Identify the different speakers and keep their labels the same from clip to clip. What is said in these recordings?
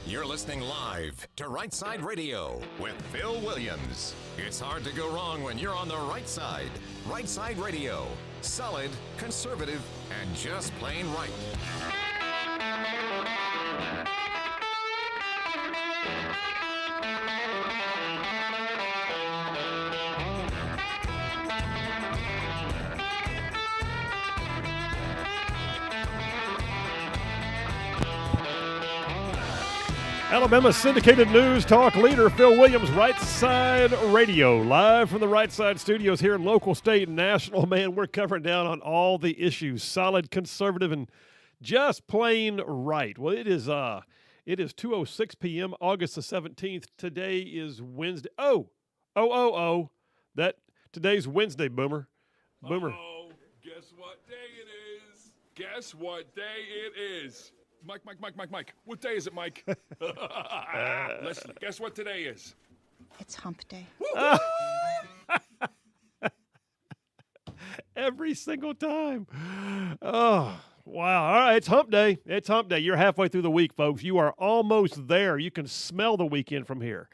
Speaker 1: You're listening live to Rightside Radio with Phil Williams. It's hard to go wrong when you're on the right side. Rightside Radio. Solid, conservative, and just plain right.
Speaker 2: Alabama syndicated news talk leader Phil Williams, Rightside Radio, live from the Rightside studios here in local, state, and national. Man, we're covering down on all the issues, solid, conservative, and just plain right. Well, it is 2:06 p.m., August the 17th. Today is Wednesday. Today's Wednesday, Boomer.
Speaker 3: Oh, guess what day it is? Guess what day it is? Mike. What day is it, Mike? Listen, guess what today is?
Speaker 4: It's hump day.
Speaker 2: Every single time. Oh, wow. All right, it's hump day. It's hump day. You're halfway through the week, folks. You are almost there. You can smell the weekend from here.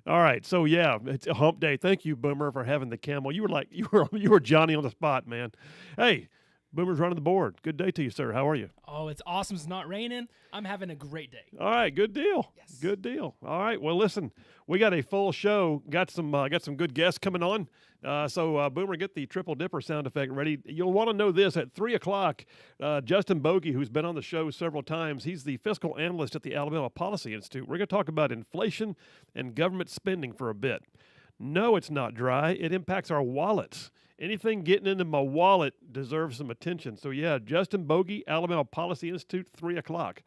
Speaker 2: All right, so yeah, it's a hump day. Thank you, Boomer, for having the camel. You were Johnny on the spot, man. Hey, Boomer's running the board. Good day to you, sir. How are you?
Speaker 5: Oh, it's awesome. It's not raining. I'm having a great day.
Speaker 2: All right, good deal.
Speaker 5: Yes.
Speaker 2: Good deal. All right, well, listen, we got a full show. Got some good guests coming on. So Boomer, get the triple dipper sound effect ready. You'll want to know this at 3 o'clock. Justin Bogey, who's been on the show several times, he's the fiscal analyst at the Alabama Policy Institute. We're going to talk about inflation and government spending for a bit. No, it's not dry. It impacts our wallets. Anything getting into my wallet deserves some attention. So, yeah, Justin Bogey, Alabama Policy Institute, 3 o'clock.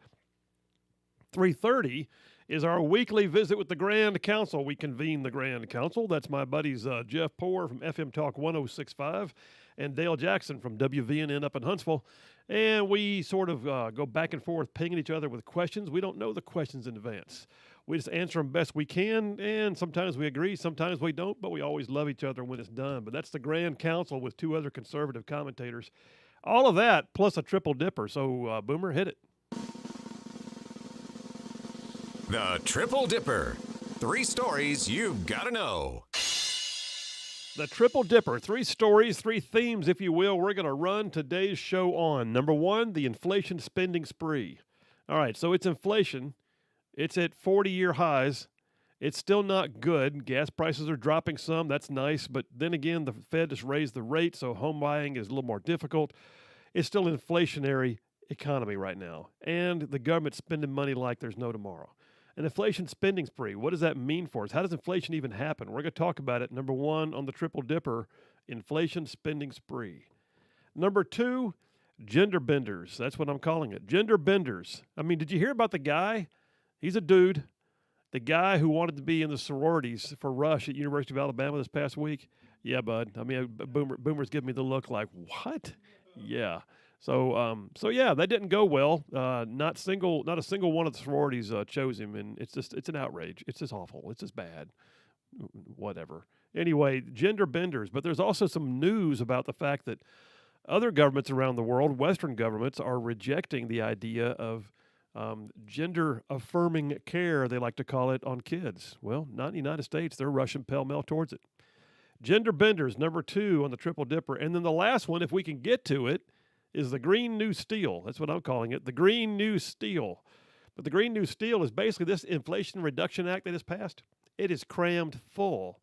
Speaker 2: 3:30 is our weekly visit with the Grand Council. We convene the Grand Council. That's my buddies Jeff Poore from FM Talk 106.5 and Dale Jackson from WVNN up in Huntsville. And we sort of go back and forth, pinging each other with questions. We don't know the questions in advance. We just answer them best we can, and sometimes we agree, sometimes we don't, but we always love each other when it's done. But that's the Grand Council with two other conservative commentators. All of that, plus a triple dipper. So, Boomer, hit it.
Speaker 1: The Triple Dipper. 3 stories you've got to know.
Speaker 2: The Triple Dipper. 3 stories, 3 themes, if you will. We're going to run today's show on. Number 1, the inflation spending spree. All right, so it's inflation. It's at 40-year highs. It's still not good. Gas prices are dropping some. That's nice. But then again, the Fed just raised the rate, so home buying is a little more difficult. It's still an inflationary economy right now. And the government's spending money like there's no tomorrow. An inflation spending spree, what does that mean for us? How does inflation even happen? We're going to talk about it. Number 1 on the Triple Dipper, inflation spending spree. Number 2, gender benders. That's what I'm calling it. Gender benders. I mean, did you hear about the guy? He's a dude. The guy who wanted to be in the sororities for Rush at University of Alabama this past week. Yeah, bud. I mean, Boomer's giving me the look like, what? Yeah. So yeah, that didn't go well. Not a single one of the sororities chose him, and it's an outrage. It's just awful. It's just bad. Whatever. Anyway, gender benders. But there's also some news about the fact that other governments around the world, Western governments, are rejecting the idea of gender-affirming care, they like to call it, on kids. Well, not in the United States. They're rushing pell-mell towards it. Gender benders, number 2 on the Triple Dipper. And then the last one, if we can get to it, is the Green New Steel. That's what I'm calling it, the Green New Steel. But the Green New Steel is basically this Inflation Reduction Act that is passed. It is crammed full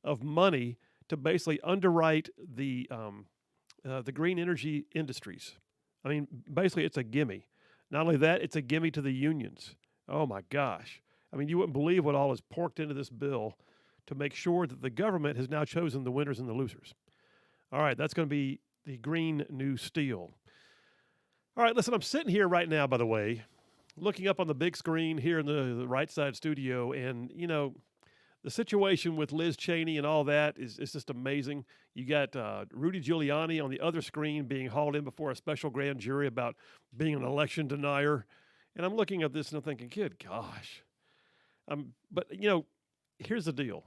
Speaker 2: of money to basically underwrite the green energy industries. I mean, basically, it's a gimme. Not only that, it's a gimme to the unions. Oh, my gosh. I mean, you wouldn't believe what all is porked into this bill to make sure that the government has now chosen the winners and the losers. All right, that's going to be the Green New Steel. All right, listen, I'm sitting here right now, by the way, looking up on the big screen here in the Rightside studio, and, you know, the situation with Liz Cheney and all that is just amazing. You got Rudy Giuliani on the other screen being hauled in before a special grand jury about being an election denier. And I'm looking at this and I'm thinking, good gosh. But, you know, here's the deal.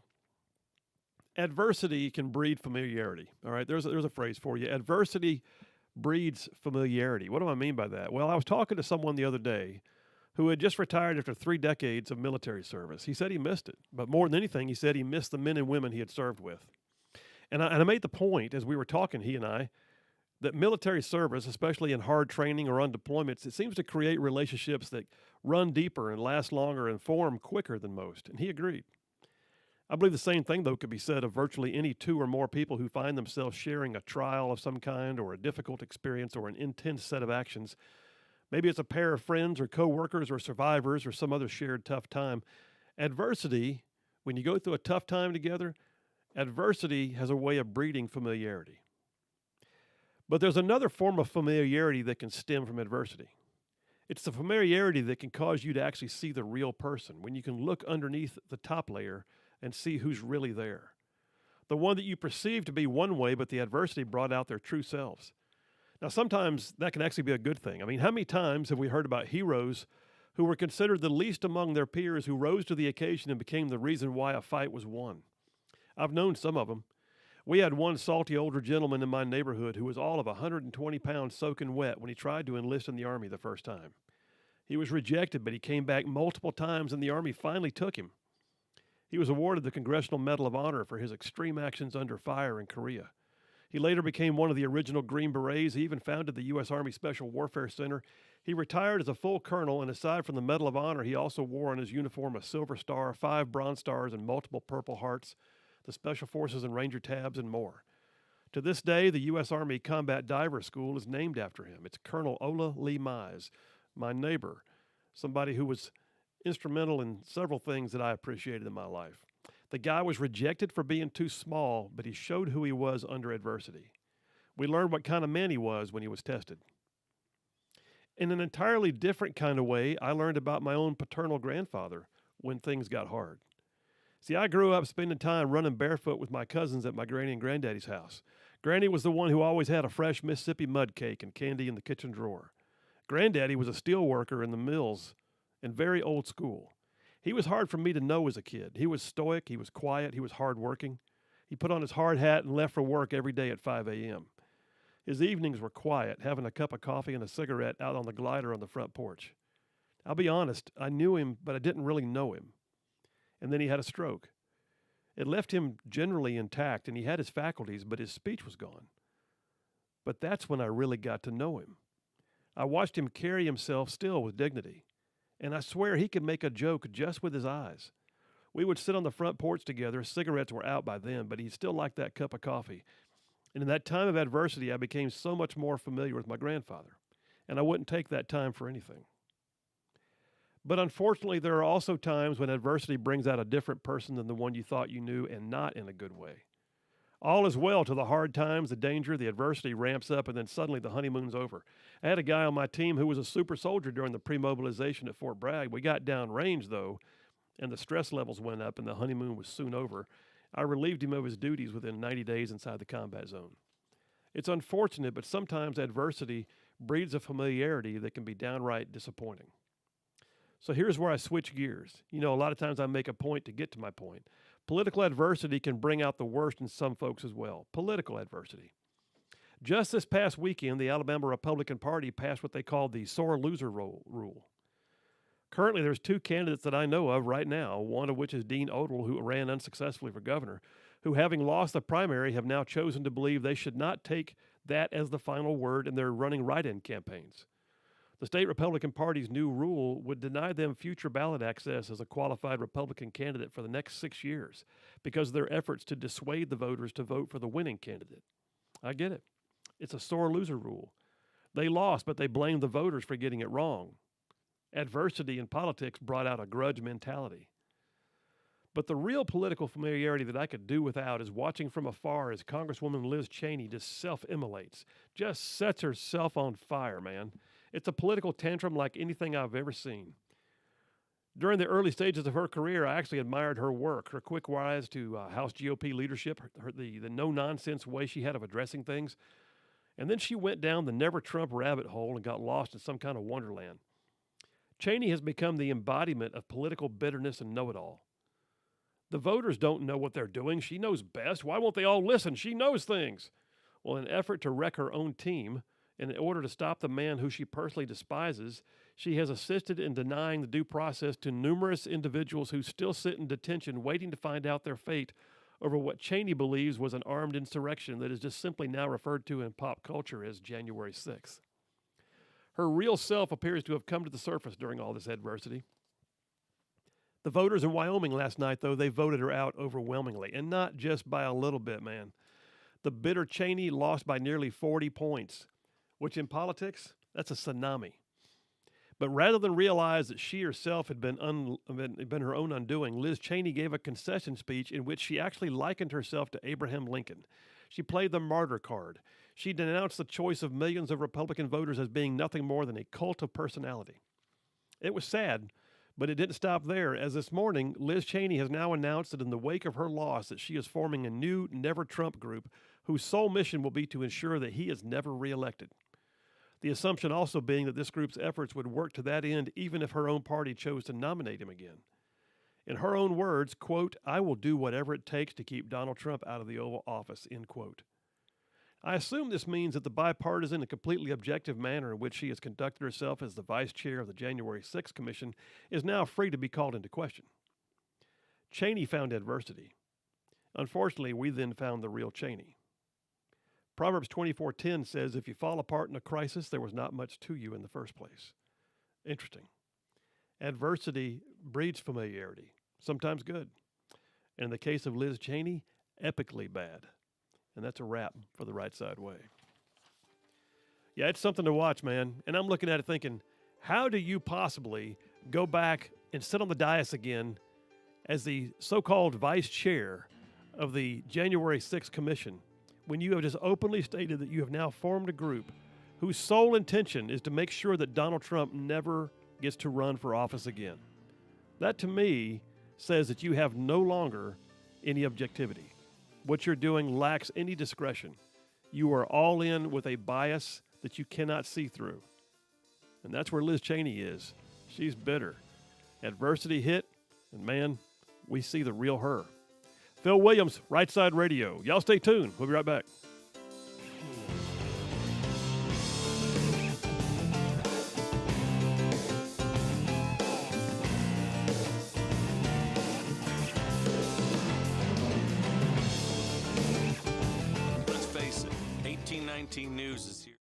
Speaker 2: Adversity can breed familiarity. All right, there's a phrase for you. Adversity breeds familiarity. What do I mean by that? Well, I was talking to someone the other day who had just retired after 3 decades of military service. He said he missed it, but more than anything, he said he missed the men and women he had served with. And I made the point as we were talking, he and I, that military service, especially in hard training or on deployments, it seems to create relationships that run deeper and last longer and form quicker than most. And he agreed. I believe the same thing, though, could be said of virtually any 2 or more people who find themselves sharing a trial of some kind or a difficult experience or an intense set of actions. Maybe it's a pair of friends or coworkers or survivors or some other shared tough time. Adversity, when you go through a tough time together, adversity has a way of breeding familiarity. But there's another form of familiarity that can stem from adversity. It's the familiarity that can cause you to actually see the real person, when you can look underneath the top layer and see who's really there. The one that you perceive to be one way, but the adversity brought out their true selves. Now, sometimes that can actually be a good thing. I mean, how many times have we heard about heroes who were considered the least among their peers who rose to the occasion and became the reason why a fight was won? I've known some of them. We had one salty older gentleman in my neighborhood who was all of 120 pounds soaking wet when he tried to enlist in the Army the first time. He was rejected, but he came back multiple times, and the Army finally took him. He was awarded the Congressional Medal of Honor for his extreme actions under fire in Korea. He later became one of the original Green Berets. He even founded the U.S. Army Special Warfare Center. He retired as a full colonel, and aside from the Medal of Honor, he also wore on his uniform a Silver Star, 5 Bronze Stars, and multiple Purple Hearts, the Special Forces and Ranger Tabs, and more. To this day, the U.S. Army Combat Diver School is named after him. It's Colonel Ola Lee Mize, my neighbor, somebody who was instrumental in several things that I appreciated in my life. The guy was rejected for being too small, but he showed who he was under adversity. We learned what kind of man he was when he was tested. In an entirely different kind of way, I learned about my own paternal grandfather when things got hard. See, I grew up spending time running barefoot with my cousins at my granny and granddaddy's house. Granny was the one who always had a fresh Mississippi mud cake and candy in the kitchen drawer. Granddaddy was a steel worker in the mills and very old school. He was hard for me to know as a kid. He was stoic, he was quiet, he was hardworking. He put on his hard hat and left for work every day at 5 a.m. His evenings were quiet, having a cup of coffee and a cigarette out on the glider on the front porch. I'll be honest, I knew him, but I didn't really know him. And then he had a stroke. It left him generally intact, and he had his faculties, but his speech was gone. But that's when I really got to know him. I watched him carry himself still with dignity. And I swear he could make a joke just with his eyes. We would sit on the front porch together. Cigarettes were out by then, but he still liked that cup of coffee. And in that time of adversity, I became so much more familiar with my grandfather. And I wouldn't take that time for anything. But unfortunately, there are also times when adversity brings out a different person than the one you thought you knew, and not in a good way. All is well till the hard times, the danger, the adversity ramps up, and then suddenly the honeymoon's over. I had a guy on my team who was a super soldier during the pre-mobilization at Fort Bragg. We got down range, though, and the stress levels went up, and the honeymoon was soon over. I relieved him of his duties within 90 days inside the combat zone. It's unfortunate, but sometimes adversity breeds a familiarity that can be downright disappointing. So here's where I switch gears. You know, a lot of times I make a point to get to my point. Political adversity can bring out the worst in some folks as well. Political adversity. Just this past weekend, the Alabama Republican Party passed what they call the sore loser rule. Currently, there's 2 candidates that I know of right now, one of which is Dean Odle, who ran unsuccessfully for governor, who, having lost the primary, have now chosen to believe they should not take that as the final word in their running write-in campaigns. The state Republican Party's new rule would deny them future ballot access as a qualified Republican candidate for the next 6 years because of their efforts to dissuade the voters to vote for the winning candidate. I get it. It's a sore loser rule. They lost, but they blamed the voters for getting it wrong. Adversity in politics brought out a grudge mentality. But the real political familiarity that I could do without is watching from afar as Congresswoman Liz Cheney just self-immolates, just sets herself on fire, man. It's a political tantrum like anything I've ever seen. During the early stages of her career, I actually admired her work, her quick rise to House GOP leadership, the no-nonsense way she had of addressing things. And then she went down the never-Trump rabbit hole and got lost in some kind of wonderland. Cheney has become the embodiment of political bitterness and know-it-all. The voters don't know what they're doing. She knows best. Why won't they all listen? She knows things. Well, in an effort to wreck her own team, and in order to stop the man who she personally despises, she has assisted in denying the due process to numerous individuals who still sit in detention waiting to find out their fate over what Cheney believes was an armed insurrection that is just simply now referred to in pop culture as January 6th. Her real self appears to have come to the surface during all this adversity. The voters in Wyoming last night, though, they voted her out overwhelmingly, and not just by a little bit, man. The bitter Cheney lost by nearly 40 points, which in politics, that's a tsunami. But rather than realize that she herself had been her own undoing, Liz Cheney gave a concession speech in which she actually likened herself to Abraham Lincoln. She played the martyr card. She denounced the choice of millions of Republican voters as being nothing more than a cult of personality. It was sad, but it didn't stop there, as this morning, Liz Cheney has now announced that in the wake of her loss that she is forming a new Never Trump group whose sole mission will be to ensure that he is never reelected. The assumption also being that this group's efforts would work to that end even if her own party chose to nominate him again. In her own words, quote, "I will do whatever it takes to keep Donald Trump out of the Oval Office," end quote. I assume this means that the bipartisan and completely objective manner in which she has conducted herself as the vice chair of the January 6th Commission is now free to be called into question. Cheney found adversity. Unfortunately, we then found the real Cheney. Proverbs 24:10 says, "If you fall apart in a crisis, there was not much to you in the first place." Interesting. Adversity breeds familiarity, sometimes good. And in the case of Liz Cheney, epically bad. And that's a wrap for the Right Side Way. Yeah, it's something to watch, man. And I'm looking at it thinking, how do you possibly go back and sit on the dais again as the so-called vice chair of the January 6th Commission when you have just openly stated that you have now formed a group whose sole intention is to make sure that Donald Trump never gets to run for office again? That, to me, says that you have no longer any objectivity. What you're doing lacks any discretion. You are all in with a bias that you cannot see through. And that's where Liz Cheney is. She's bitter. Adversity hit, and man, we see the real her. Phil Williams, Right Side Radio. Y'all stay tuned. We'll be right back.
Speaker 4: Let's face it, 1819 News is here.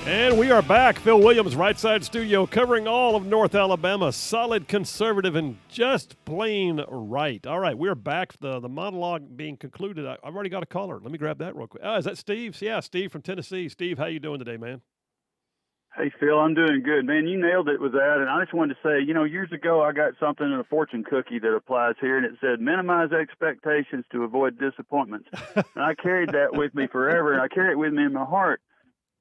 Speaker 2: And we are back. Phil Williams, Rightside Studio, covering all of North Alabama. Solid, conservative, and just plain right. All right, we're back. The monologue being concluded. I've already got a caller. Let me grab that real quick. Is that Steve? Yeah, Steve from Tennessee. Steve, how you doing today, man?
Speaker 6: Hey, Phil, I'm doing good, man. You nailed it with that. And I just wanted to say, years ago I got something in a fortune cookie that applies here, and it said, minimize expectations to avoid disappointments. And I carried that with me forever, and I carry it with me in my heart.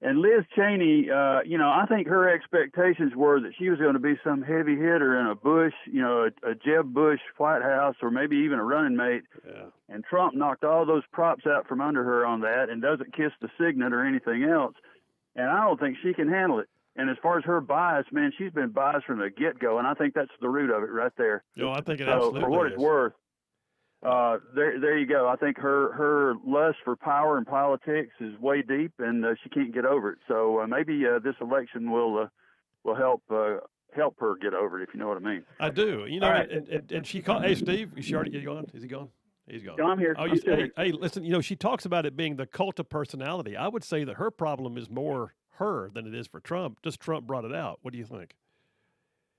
Speaker 6: And Liz Cheney, I think her expectations were that she was going to be some heavy hitter in a Bush, a Jeb Bush White House, or maybe even a running mate.
Speaker 2: Yeah.
Speaker 6: And Trump knocked all those props out from under her on that and doesn't kiss the signet or anything else. And I don't think she can handle it. And as far as her bias, man, she's been biased from the get-go, and I think that's the root of it right there.
Speaker 2: I think it
Speaker 6: so
Speaker 2: absolutely
Speaker 6: for what
Speaker 2: is.
Speaker 6: it's worth, there you go. I think her lust for power and politics is way deep, and she can't get over it. So maybe this election will help her get over it, if you know what I mean.
Speaker 2: I do.
Speaker 6: All right.
Speaker 2: And she called. Hey, Steve, is he gone? Is he gone? He's gone.
Speaker 6: I'm here.
Speaker 2: Oh,
Speaker 6: I'm still here.
Speaker 2: hey, listen, she talks about it being the cult of personality. I would say that her problem is more her than it is for Trump. Just Trump brought it out. What do you think?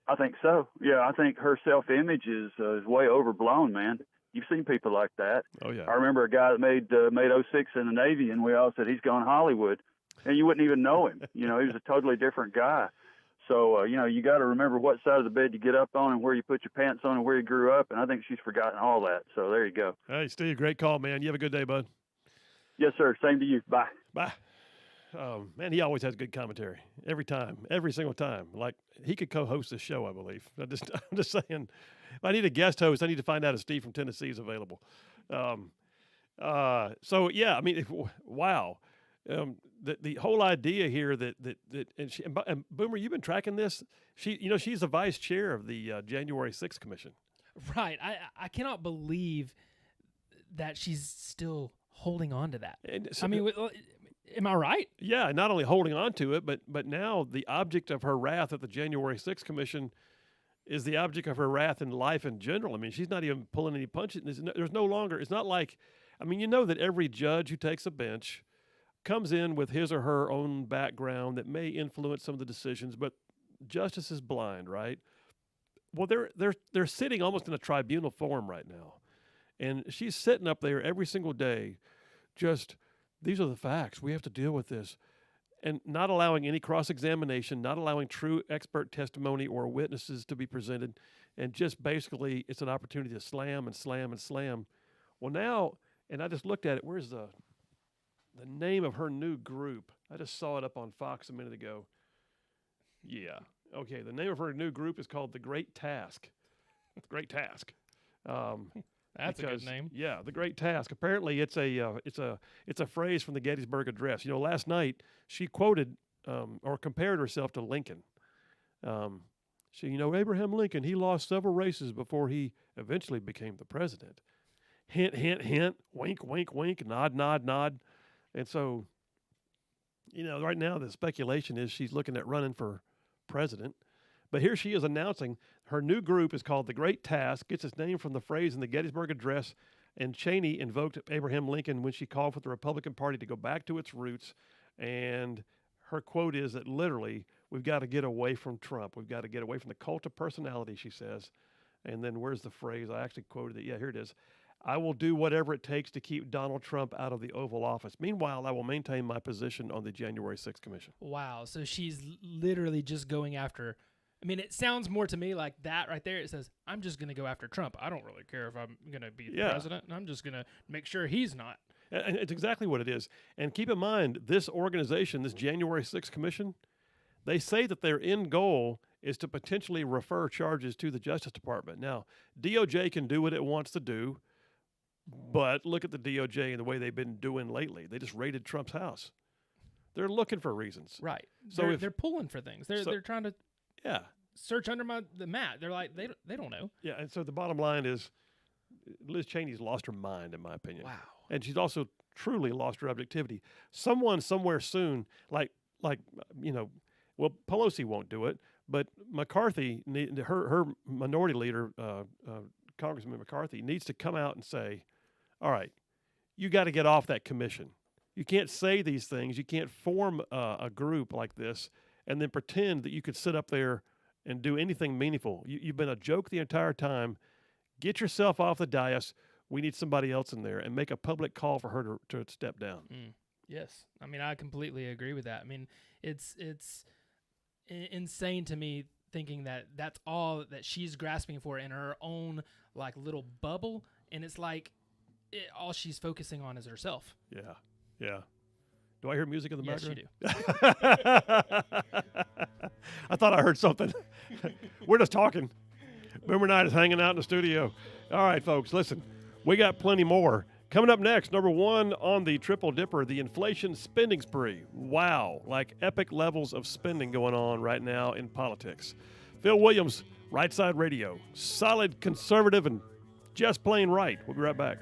Speaker 6: I think so. Yeah, I think her self-image is way overblown, man. You've seen people like that.
Speaker 2: Oh, yeah.
Speaker 6: I remember a guy that made 06 in the Navy, and we all said he's gone Hollywood, and you wouldn't even know him. He was a totally different guy. So, you got to remember what side of the bed you get up on and where you put your pants on and where you grew up, and I think she's forgotten all that. So there you go.
Speaker 2: Hey, Steve, great call, man. You have a good day, bud.
Speaker 6: Yes, sir. Same to you. Bye.
Speaker 2: Bye. Man, he always has good commentary every time, every single time. Like he could co-host this show, I believe. I'm just saying, if I need a guest host, I need to find out if Steve from Tennessee is available. So yeah, I mean, wow. The whole idea here that and Boomer, you've been tracking this. She's the vice chair of the January 6th Commission.
Speaker 5: Right. I cannot believe that she's still holding on to that.
Speaker 2: So,
Speaker 5: am I right?
Speaker 2: Yeah, not only holding on to it, but now the object of her wrath at the January 6th Commission is the object of her wrath in life in general. I mean, she's not even pulling any punches. There's no longer, it's not like, that every judge who takes a bench comes in with his or her own background that may influence some of the decisions, but justice is blind, right? Well, they're sitting almost in a tribunal form right now, and she's sitting up there every single day, just these are the facts. We have to deal with this, and not allowing any cross-examination, not allowing true expert testimony or witnesses to be presented, and just basically it's an opportunity to slam and slam and slam. Well, now, and I just looked at it. Where's the name of her new group? I just saw it up on Fox a minute ago. Yeah. Okay. The name of her new group is called The Great Task. The Great Task.
Speaker 5: That's a good name.
Speaker 2: Yeah, The Great Task. Apparently, it's a phrase from the Gettysburg Address. Last night she quoted or compared herself to Lincoln. Abraham Lincoln, he lost several races before he eventually became the president. Hint, hint, hint. Wink, wink, wink. Nod, nod, nod. And so, right now the speculation is she's looking at running for president. But here she is announcing her new group is called The Great Task, gets its name from the phrase in the Gettysburg Address, and Cheney invoked Abraham Lincoln when she called for the Republican Party to go back to its roots. And her quote is that literally, we've got to get away from Trump. We've got to get away from the cult of personality, she says. And then where's the phrase? I actually quoted it. Yeah, here it is. I will do whatever it takes to keep Donald Trump out of the Oval Office. Meanwhile, I will maintain my position on the January 6th Commission.
Speaker 5: Wow. So she's literally just going after. I mean, it sounds more to me like that right there. It says, I'm just going to go after Trump. I don't really care if I'm going to be the president. I'm just going to make sure he's not.
Speaker 2: And it's exactly what it is. And keep in mind, this organization, this January 6th Commission, they say that their end goal is to potentially refer charges to the Justice Department. Now, DOJ can do what it wants to do. But look at the DOJ and the way they've been doing lately. They just raided Trump's house. They're looking for reasons.
Speaker 5: Right. So they're pulling for things. They're trying to search under the mat. They're like, they don't know.
Speaker 2: Yeah, and so the bottom line is Liz Cheney's lost her mind, in my opinion.
Speaker 5: Wow.
Speaker 2: And she's also truly lost her objectivity. Someone somewhere soon, Pelosi won't do it, but McCarthy, her minority leader, Congressman McCarthy, needs to come out and say, all right, you got to get off that commission. You can't say these things. You can't form a group like this and then pretend that you could sit up there and do anything meaningful. You've been a joke the entire time. Get yourself off the dais. We need somebody else in there, and make a public call for her to step down.
Speaker 5: Yes. I mean, I completely agree with that. I mean, it's insane to me thinking that that's all that she's grasping for in her own like little bubble, and it's like all she's focusing on is herself.
Speaker 2: Yeah, yeah. Do I hear music in the
Speaker 5: Yes, you
Speaker 2: background?
Speaker 5: do.
Speaker 2: I thought I heard something. We're just talking. Boomer Knight is hanging out in the studio. All right, folks, listen. We got plenty more. Coming up next, number one on the Triple Dipper, the inflation spending spree. Wow, like epic levels of spending going on right now in politics. Phil Williams, Rightside Radio. Solid, conservative, and just plain right. We'll be right back.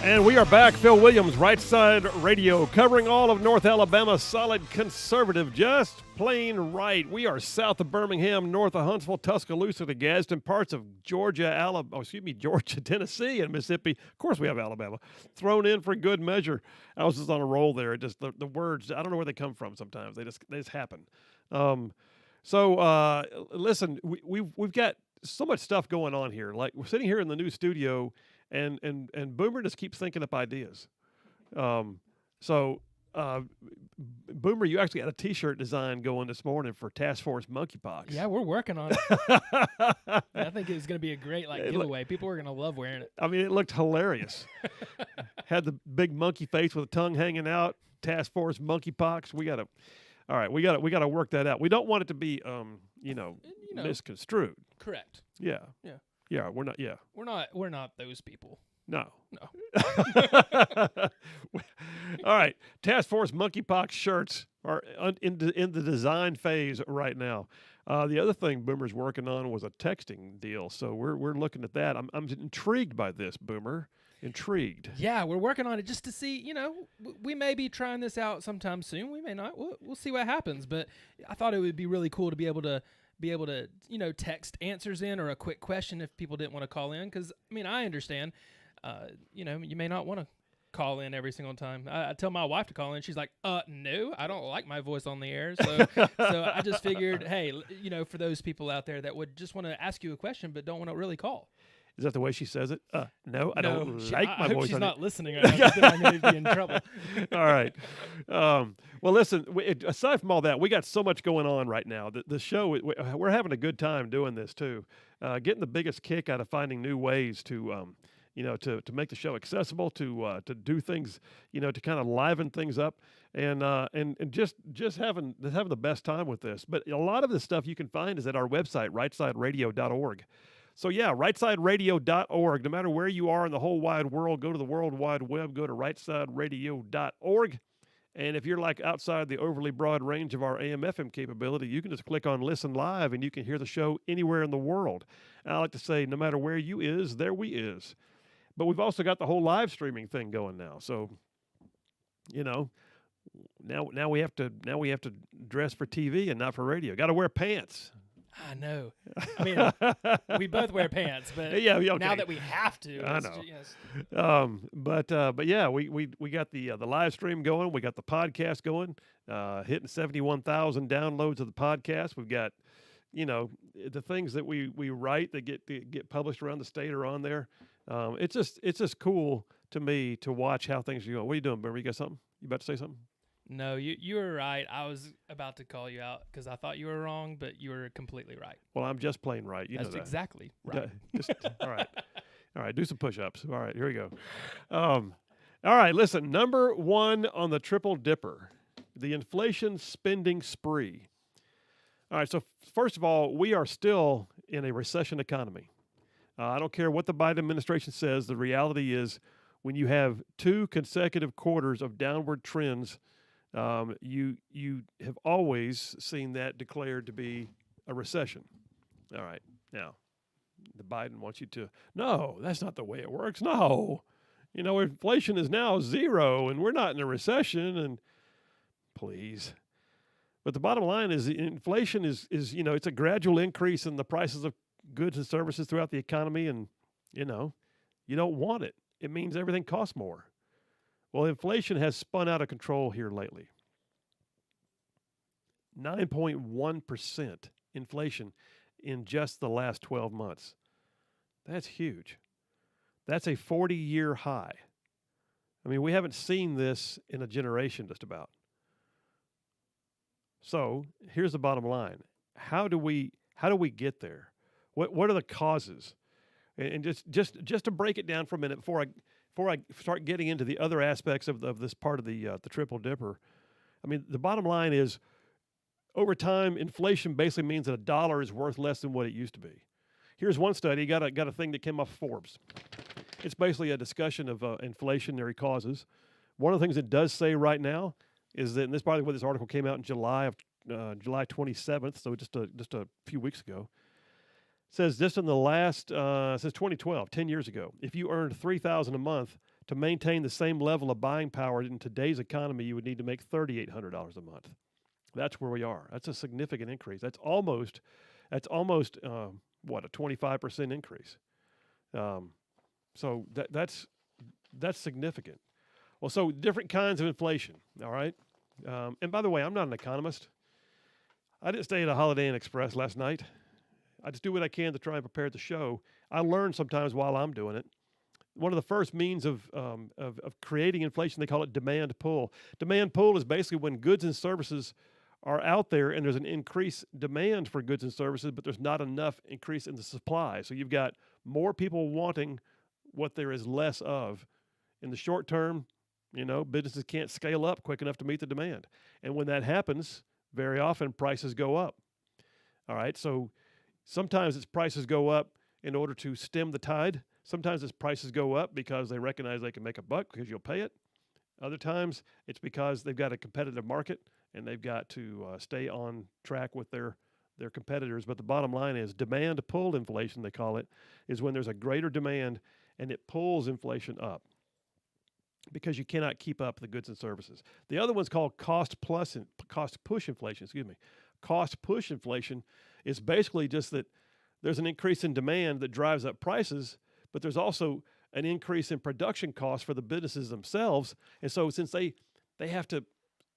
Speaker 2: And we are back. Phil Williams, Rightside Radio, covering all of North Alabama, solid conservative, just plain right. We are south of Birmingham, north of Huntsville, Tuscaloosa to Gadsden, parts of Georgia, Georgia, Tennessee, and Mississippi. Of course, we have Alabama thrown in for good measure. I was just on a roll there. It just the words, I don't know where they come from. Sometimes they just happen. Listen, we've got so much stuff going on here. Like, we're sitting here in the new studio. And Boomer just keeps thinking up ideas. Boomer, you actually had a T-shirt design going this morning for Task Force Monkeypox.
Speaker 5: Yeah, we're working on it. I think it's going to be a great giveaway. People are going to love wearing it.
Speaker 2: I mean, it looked hilarious. Had the big monkey face with the tongue hanging out. Task Force Monkeypox. We got to work that out. We don't want it to be misconstrued.
Speaker 5: Correct.
Speaker 2: Yeah.
Speaker 5: Yeah.
Speaker 2: Yeah, we're not. Yeah,
Speaker 5: we're not those people.
Speaker 2: No.
Speaker 5: No.
Speaker 2: All right, Task Force Monkeypox shirts are in the design phase right now. The other thing Boomer's working on was a texting deal, so we're looking at that. I'm intrigued by this, Boomer. Intrigued.
Speaker 5: Yeah, we're working on it just to see. We may be trying this out sometime soon. We may not. We'll see what happens. But I thought it would be really cool to be able to text answers in or a quick question if people didn't want to call in. Because, I understand, you may not want to call in every single time. I tell my wife to call in. She's like, no, I don't like my voice on the air. So I just figured, hey, for those people out there that would just want to ask you a question but don't want to really call.
Speaker 2: Is that the way she says it? No, I don't like my
Speaker 5: voice. I hope
Speaker 2: she's
Speaker 5: she's not listening right now, because I'm going to be in trouble.
Speaker 2: All right. Well, listen, aside from all that, we got so much going on right now. The show, we're having a good time doing this, too. Getting the biggest kick out of finding new ways to make the show accessible, to do things, to kind of liven things up, and just having the best time with this. But a lot of this stuff you can find is at our website, rightsideradio.org. So, yeah, rightsideradio.org. No matter where you are in the whole wide world, go to the World Wide Web, go to rightsideradio.org. And if you're like outside the overly broad range of our AM/FM capability, you can just click on Listen Live and you can hear the show anywhere in the world. And I like to say, no matter where you is, there we is. But we've also got the whole live streaming thing going now. So, now we have to dress for TV and not for radio. Got to wear pants.
Speaker 5: I know. We both wear pants, but
Speaker 2: yeah, okay.
Speaker 5: Now that we have to,
Speaker 2: I know.
Speaker 5: Yes.
Speaker 2: But yeah, we got the live stream going. We got the podcast going, hitting 71,000 downloads of the podcast. We've got, the things that we write that get published around the state are on there. It's just cool to me to watch how things are going. What are you doing, Boomer? You got something? You about to say something?
Speaker 5: No, you were right. I was about to call you out because I thought you were wrong, but you were completely right.
Speaker 2: Well, I'm just plain right. You
Speaker 5: That's
Speaker 2: know that.
Speaker 5: Exactly right.
Speaker 2: All right. All right, do some push-ups. All right, here we go. All right, listen, number one on the Triple Dipper, the inflation spending spree. All right, so first of all, we are still in a recession economy. I don't care what the Biden administration says. The reality is when you have 2 consecutive quarters of downward trends, you have always seen that declared to be a recession. All right. Now, the Biden wants you to, no, that's not the way it works. No. Inflation is now 0 and we're not in a recession, and please. But the bottom line is inflation is it's a gradual increase in the prices of goods and services throughout the economy, and you don't want it. It means everything costs more. Well, inflation has spun out of control here lately. 9.1% inflation in just the last 12 months. That's huge. That's a 40-year high. We haven't seen this in a generation just about. So here's the bottom line. How do we get there? What are the causes? And just to break it down for a minute before I start getting into the other aspects of this part of the Triple Dipper, the bottom line is, over time, inflation basically means that $1 is worth less than what it used to be. Here's one study. Got a thing that came off Forbes. It's basically a discussion of inflationary causes. One of the things it does say right now is that, and this probably when this article came out in July 27th, so just a few weeks ago. Says just in the last says 2012, 10 years ago, if you earned $3,000 a month to maintain the same level of buying power in today's economy, you would need to make $3,800 a month. That's where we are. That's a significant increase. That's almost what, a 25% increase. So that's significant. Well, so different kinds of inflation. All right. And by the way, I'm not an economist. I didn't stay at a Holiday Inn Express last night. I just do what I can to try and prepare the show. I learn sometimes while I'm doing it. One of the first means of creating inflation, they call it demand pull. Demand pull is basically when goods and services are out there and there's an increased demand for goods and services, but there's not enough increase in the supply. So you've got more people wanting what there is less of. In the short term, businesses can't scale up quick enough to meet the demand. And when that happens, very often prices go up. All right, so sometimes its prices go up in order to stem the tide. Sometimes its prices go up because they recognize they can make a buck because you'll pay it. Other times it's because they've got a competitive market and they've got to stay on track with their competitors. But the bottom line is demand pull inflation, they call it, is when there's a greater demand and it pulls inflation up because you cannot keep up the goods and services. The other one's called cost push inflation. Cost push inflation is basically just that there's an increase in demand that drives up prices, but there's also an increase in production costs for the businesses themselves. And so since they have to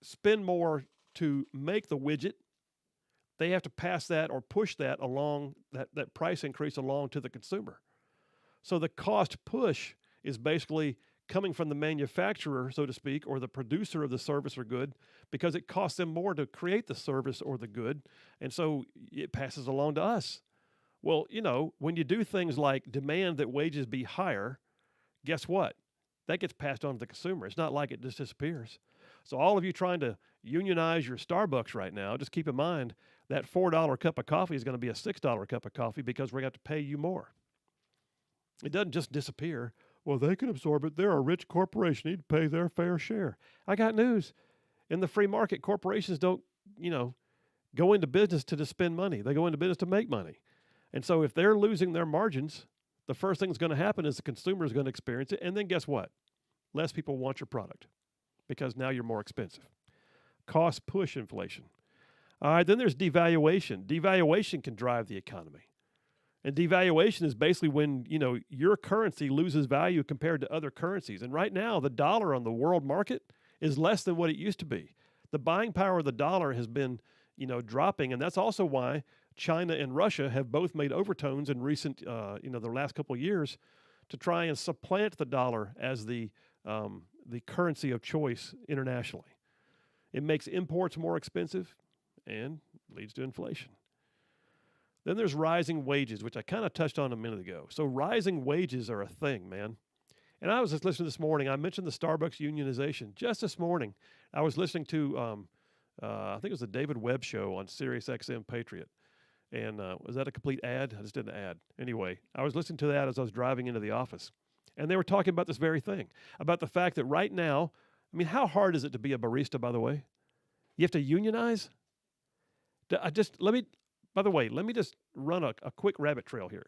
Speaker 2: spend more to make the widget, they have to pass that or push that along, that price increase along to the consumer. So the cost push is basically coming from the manufacturer, so to speak, or the producer of the service or good, because it costs them more to create the service or the good, and so it passes along to us. Well, when you do things like demand that wages be higher, guess what? That gets passed on to the consumer. It's not like it just disappears. So all of you trying to unionize your Starbucks right now, just keep in mind that $4 cup of coffee is going to be a $6 cup of coffee because we're going to have to pay you more. It doesn't just disappear. Well, they can absorb it. They're a rich corporation. They need to pay their fair share. I got news. In the free market, corporations don't, go into business to just spend money. They go into business to make money. And so if they're losing their margins, the first thing that's going to happen is the consumer is going to experience it. And then guess what? Less people want your product because now you're more expensive. Cost push inflation. All right, then there's devaluation. Devaluation can drive the economy. And devaluation is basically when, your currency loses value compared to other currencies. And right now, the dollar on the world market is less than what it used to be. The buying power of the dollar has been, dropping. And that's also why China and Russia have both made overtones in recent, the last couple of years to try and supplant the dollar as the currency of choice internationally. It makes imports more expensive and leads to inflation. Then there's rising wages, which I kind of touched on a minute ago. So rising wages are a thing, man. And I was just listening this morning. I mentioned the Starbucks unionization. Just this morning, I was listening to, I think it was the David Webb show on Sirius XM Patriot. And was that a complete ad? I just did an ad. Anyway, I was listening to that as I was driving into the office. And they were talking about this very thing, about the fact that right now, how hard is it to be a barista, by the way? You have to unionize? By the way, let me just run a quick rabbit trail here.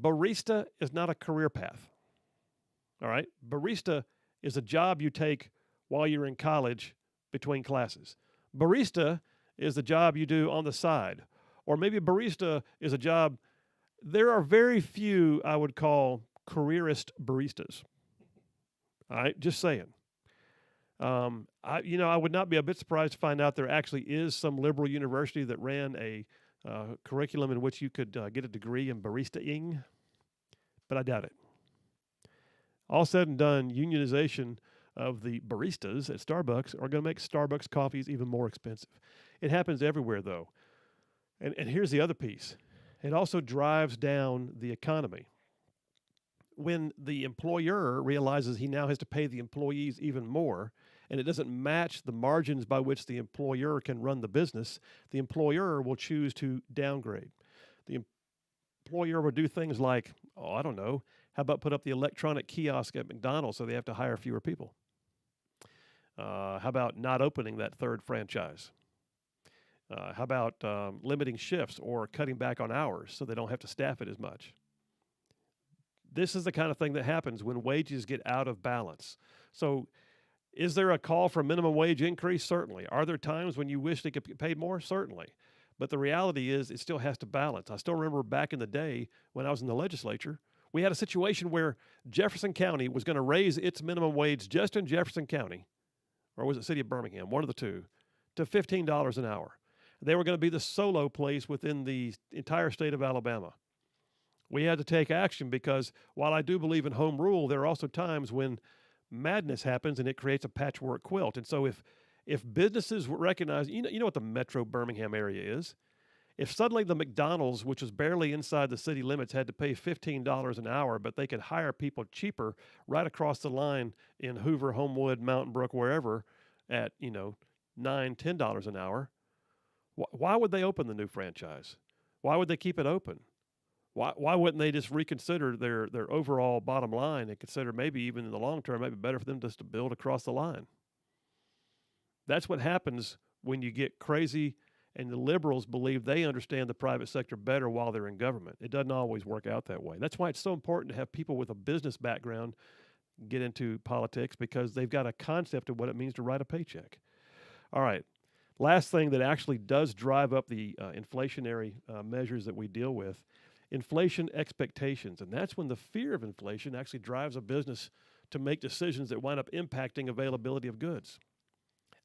Speaker 2: Barista is not a career path. All right? Barista is a job you take while you're in college between classes. Barista is a job you do on the side. Or maybe barista is a job. There are very few I would call careerist baristas. All right? Just saying. I would not be a bit surprised to find out there actually is some liberal university that ran a curriculum in which you could get a degree in baristaing, but I doubt it. All said and done, unionization of the baristas at Starbucks are going to make Starbucks coffees even more expensive. It happens everywhere, though. And here's the other piece. It also drives down the economy. When the employer realizes he now has to pay the employees even more, and it doesn't match the margins by which the employer can run the business, the employer will choose to downgrade. The employer would do things like, oh, I don't know, how about put up the electronic kiosk at McDonald's so they have to hire fewer people? How about not opening that third franchise? How about limiting shifts or cutting back on hours so they don't have to staff it as much? This is the kind of thing that happens when wages get out of balance. So, is there a call for minimum wage increase? Certainly. Are there times when you wish they could get paid more? Certainly. But the reality is it still has to balance. I still remember back in the day when I was in the legislature, we had a situation where Jefferson County was going to raise its minimum wage just in Jefferson County, or was it City of Birmingham, one of the two, to $15 an hour. They were going to be the solo place within the entire state of Alabama. We had to take action because while I do believe in home rule, there are also times when madness happens and it creates a patchwork quilt. And so if businesses recognize, you know what the Metro Birmingham area is. If suddenly the McDonald's, which is barely inside the city limits, had to pay $15 an hour, but they could hire people cheaper right across the line in Hoover, Homewood, Mountain Brook, wherever, at $9, $10 an hour, why would they open the new franchise? Why would they keep it open? Why wouldn't they just reconsider their overall bottom line and consider maybe even in the long term, maybe better for them just to build across the line? That's what happens when you get crazy and the liberals believe they understand the private sector better while they're in government. It doesn't always work out that way. That's why it's so important to have people with a business background get into politics, because they've got a concept of what it means to write a paycheck. All right. Last thing that actually does drive up the inflationary measures that we deal with, inflation expectations. And that's when the fear of inflation actually drives a business to make decisions that wind up impacting availability of goods.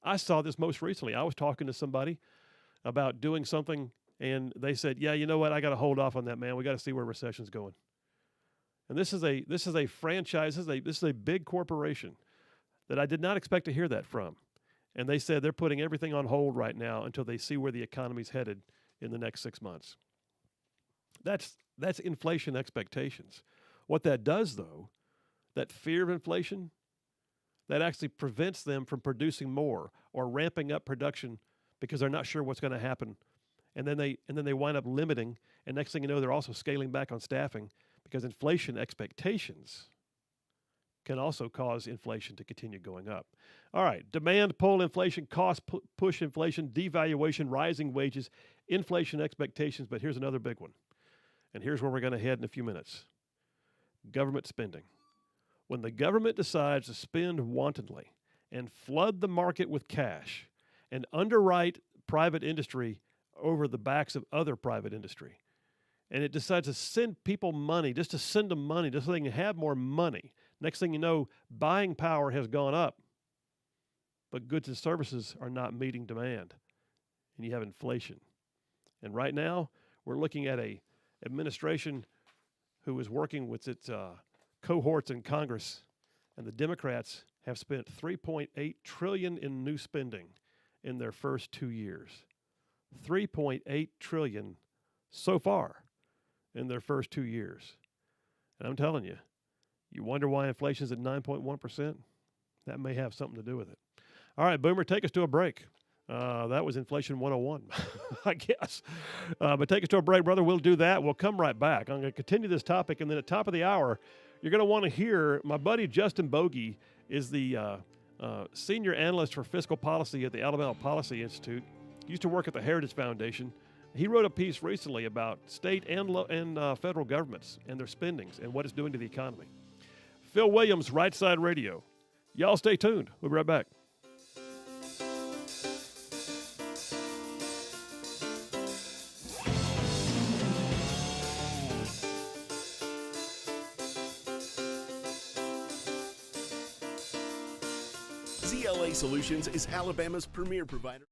Speaker 2: I saw this most recently. I was talking to somebody about doing something, and they said, yeah, you know what? I got to hold off on that, man. We got to see where recession's going. And this is a franchise. This is a big corporation that I did not expect to hear that from. And they said they're putting everything on hold right now until they see where the economy's headed in the next 6 months. That's inflation expectations. What that does, though, that fear of inflation, that actually prevents them from producing more or ramping up production because they're not sure what's going to happen. And then they wind up limiting, and next thing you know, they're also scaling back on staffing because inflation expectations can also cause inflation to continue going up. All right, demand pull inflation, cost push inflation, devaluation, rising wages, inflation expectations, but here's another big one. And here's where we're going to head in a few minutes. Government spending. When the government decides to spend wantonly and flood the market with cash and underwrite private industry over the backs of other private industry, and it decides to send people money, just to send them money, just so they can have more money. Next thing you know, buying power has gone up, but goods and services are not meeting demand, and you have inflation. And right now, we're looking at a administration who is working with its cohorts in Congress, and the Democrats have spent $3.8 trillion in new spending in their first 2 years. $3.8 trillion so far in their first 2 years. And I'm telling you, you wonder why inflation's at 9.1%? That may have something to do with it. All right, Boomer, take us to a break. That was Inflation 101, I guess. But take us to a break, brother. We'll do that. We'll come right back. I'm going to continue this topic, and then at the top of the hour, you're going to want to hear my buddy Justin Bogey is the senior analyst for fiscal policy at the Alabama Policy Institute. He used to work at the Heritage Foundation. He wrote a piece recently about state and federal governments and their spendings and what it's doing to the economy. Phil Williams, Rightside Radio. Y'all stay tuned. We'll be right back.
Speaker 7: ZLA Solutions is Alabama's premier provider.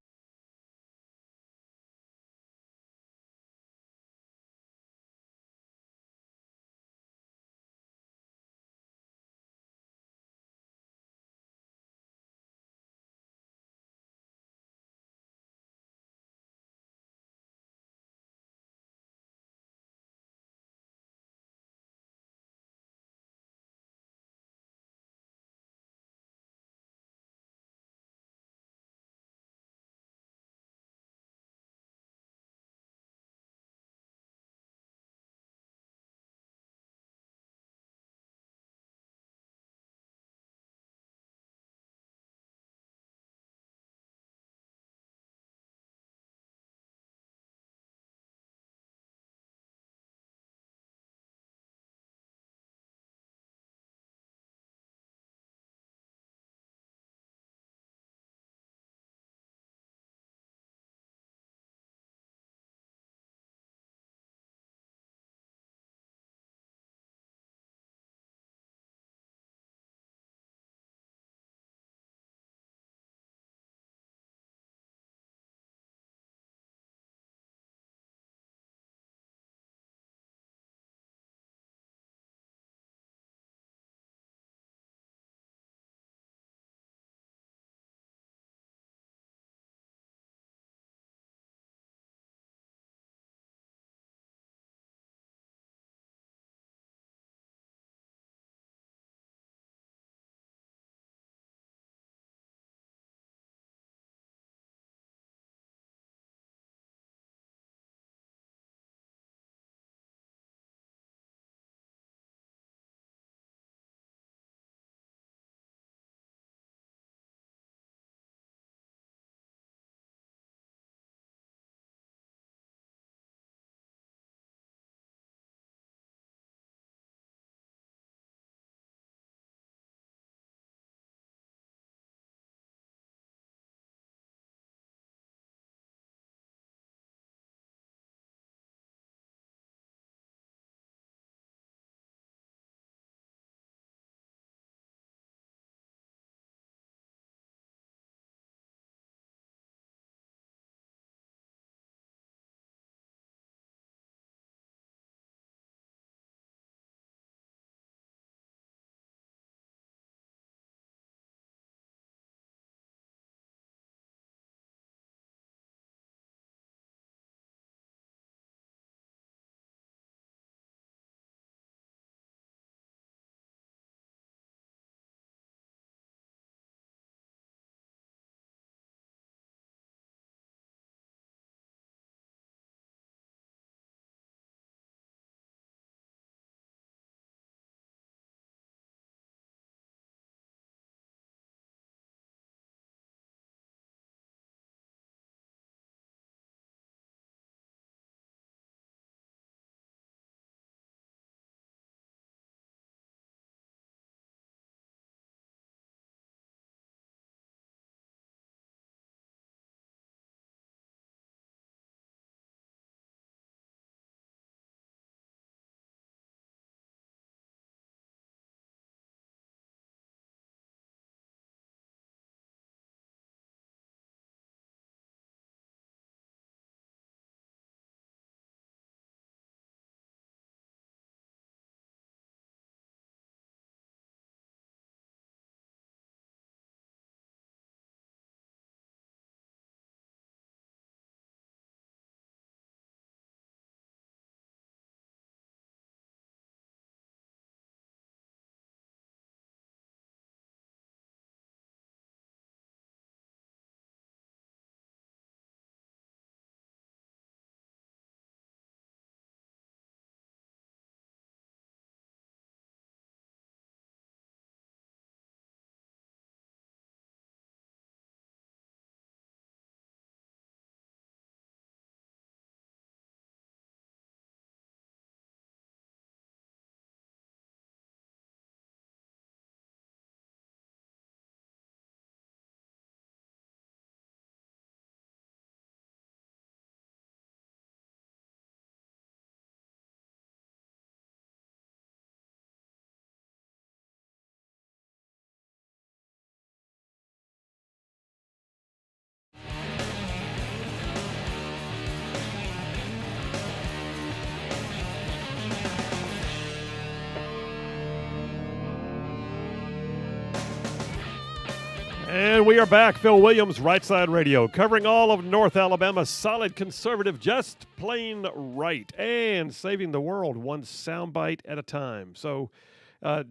Speaker 2: And we are back. Phil Williams, Rightside Radio, covering all of North Alabama. Solid conservative, just plain right, and saving the world one soundbite at a time. So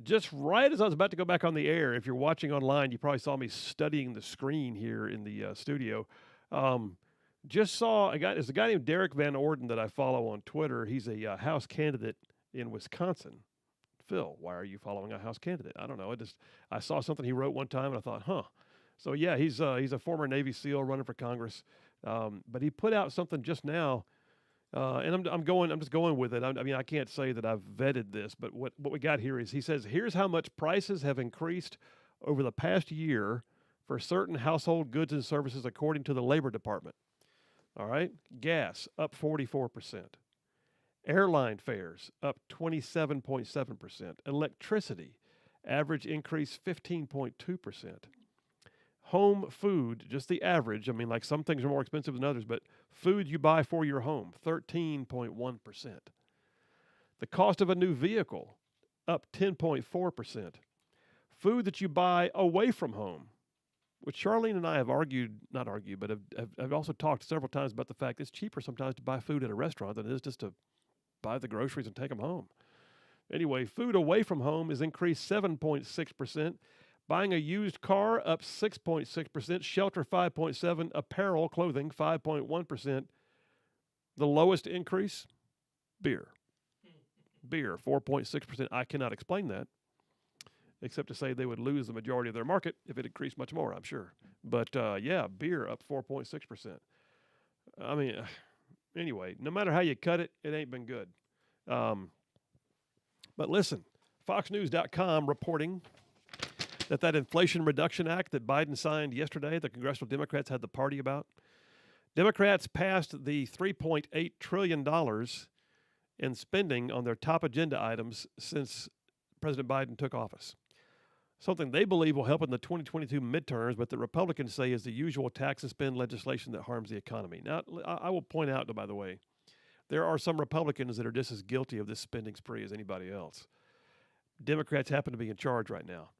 Speaker 2: just right as I was about to go back on the air, if you're watching online, you probably saw me studying the screen here in the studio. Just saw a guy. There's a guy named Derek Van Orden that I follow on Twitter. He's a House candidate in Wisconsin. Phil, why are you following a House candidate? I don't know. I saw something he wrote one time, and I thought, huh. So yeah, he's a former Navy SEAL running for Congress, but he put out something just now, and I'm just going with it. I mean, I can't say that I've vetted this, but what we got here is he says, here's how much prices have increased over the past year for certain household goods and services according to the Labor Department. All right, gas up 44%, airline fares up 27.7%, electricity average increase 15.2%. Home food, just the average. I mean, like some things are more expensive than others, but food you buy for your home, 13.1%. The cost of a new vehicle, up 10.4%. Food that you buy away from home, which Charlene and I have not argued, but have also talked several times about the fact it's cheaper sometimes to buy food at a restaurant than it is just to buy the groceries and take them home. Anyway, food away from home has increased 7.6%. Buying a used car up 6.6%, shelter 5.7%, apparel, clothing 5.1%. The lowest increase, beer. Beer 4.6%. I cannot explain that, except to say they would lose the majority of their market if it increased much more, I'm sure. But yeah, beer up 4.6%. I mean, anyway, no matter how you cut it, it ain't been good. But listen, FoxNews.com reporting that Inflation Reduction Act that Biden signed yesterday, the congressional Democrats had the party about. Democrats passed the $3.8 trillion in spending on their top agenda items since President Biden took office. Something they believe will help in the 2022 midterms, but the Republicans say is the usual tax and spend legislation that harms the economy. Now, I will point out, by the way, there are some Republicans that are just as guilty of this spending spree as anybody else. Democrats happen to be in charge right now.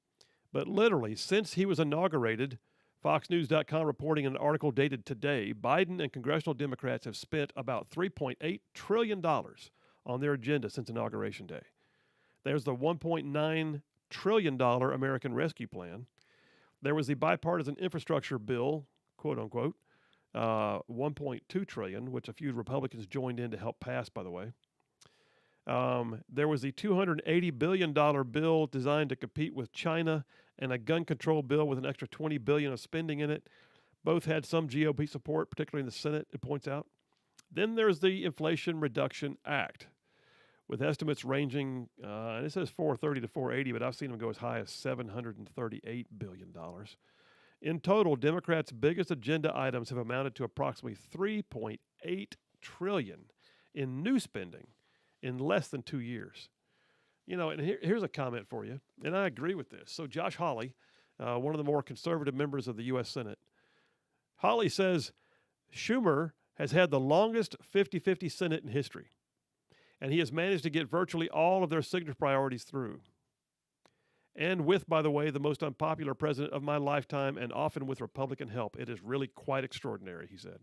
Speaker 2: But literally, since he was inaugurated, FoxNews.com reporting in an article dated today, Biden and congressional Democrats have spent about $3.8 trillion on their agenda since Inauguration Day. There's the $1.9 trillion American Rescue Plan. There was the bipartisan infrastructure bill, quote unquote, $1.2 trillion, which a few Republicans joined in to help pass, by the way. There was the $280 billion bill designed to compete with China and a gun control bill with an extra $20 billion of spending in it. Both had some GOP support, particularly in the Senate, it points out. Then there's the Inflation Reduction Act, with estimates ranging, and it says 430 to 480, but I've seen them go as high as $738 billion. In total, Democrats' biggest agenda items have amounted to approximately $3.8 trillion in new spending in less than 2 years. You know, and here's a comment for you, and I agree with this. So Josh Hawley, one of the more conservative members of the U.S. Senate, Hawley says Schumer has had the longest 50-50 Senate in history, and he has managed to get virtually all of their signature priorities through. And with, by the way, the most unpopular president of my lifetime, and often with Republican help, it is really quite extraordinary, he said.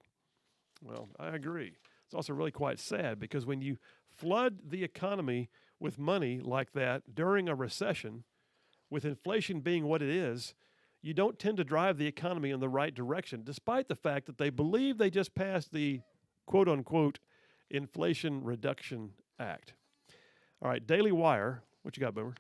Speaker 2: Well, I agree. It's also really quite sad because when you flood the economy with money like that during a recession, with inflation being what it is, you don't tend to drive the economy in the right direction, despite the fact that they believe they just passed the quote-unquote Inflation Reduction Act. All right, Daily Wire. What you got, Boomer?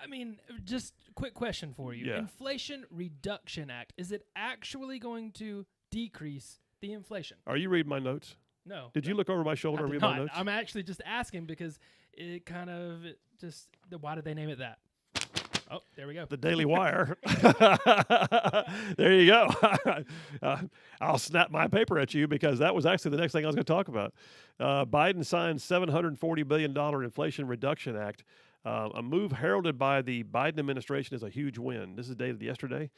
Speaker 5: I mean, just quick question for you.
Speaker 2: Yeah.
Speaker 5: Inflation Reduction Act, is it actually going to decrease the inflation?
Speaker 2: Are you reading my notes?
Speaker 5: No.
Speaker 2: Did you look over my shoulder and read my notes?
Speaker 5: I'm actually just asking because it kind of just, why did they name it that? Oh, there we go.
Speaker 2: The Daily Wire. There you go. I'll snap my paper at you because that was actually the next thing I was going to talk about. Biden signed $740 billion Inflation Reduction Act, a move heralded by the Biden administration as a huge win. This is dated yesterday.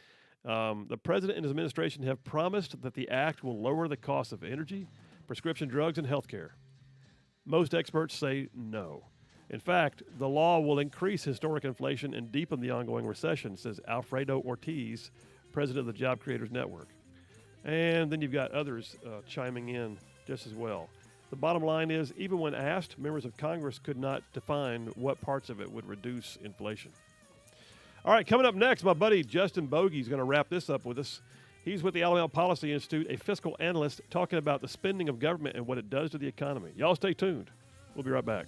Speaker 2: The president and his administration have promised that the act will lower the cost of energy, prescription drugs, and health care. Most experts say no. In fact, the law will increase historic inflation and deepen the ongoing recession, says Alfredo Ortiz, president of the Job Creators Network. And then you've got others chiming in just as well. The bottom line is, even when asked, members of Congress could not define what parts of it would reduce inflation. All right, coming up next, my buddy Justin Bogey is going to wrap this up with us. He's with the Alabama Policy Institute, a fiscal analyst, talking about the spending of government and what it does to the economy. Y'all stay tuned. We'll be right back.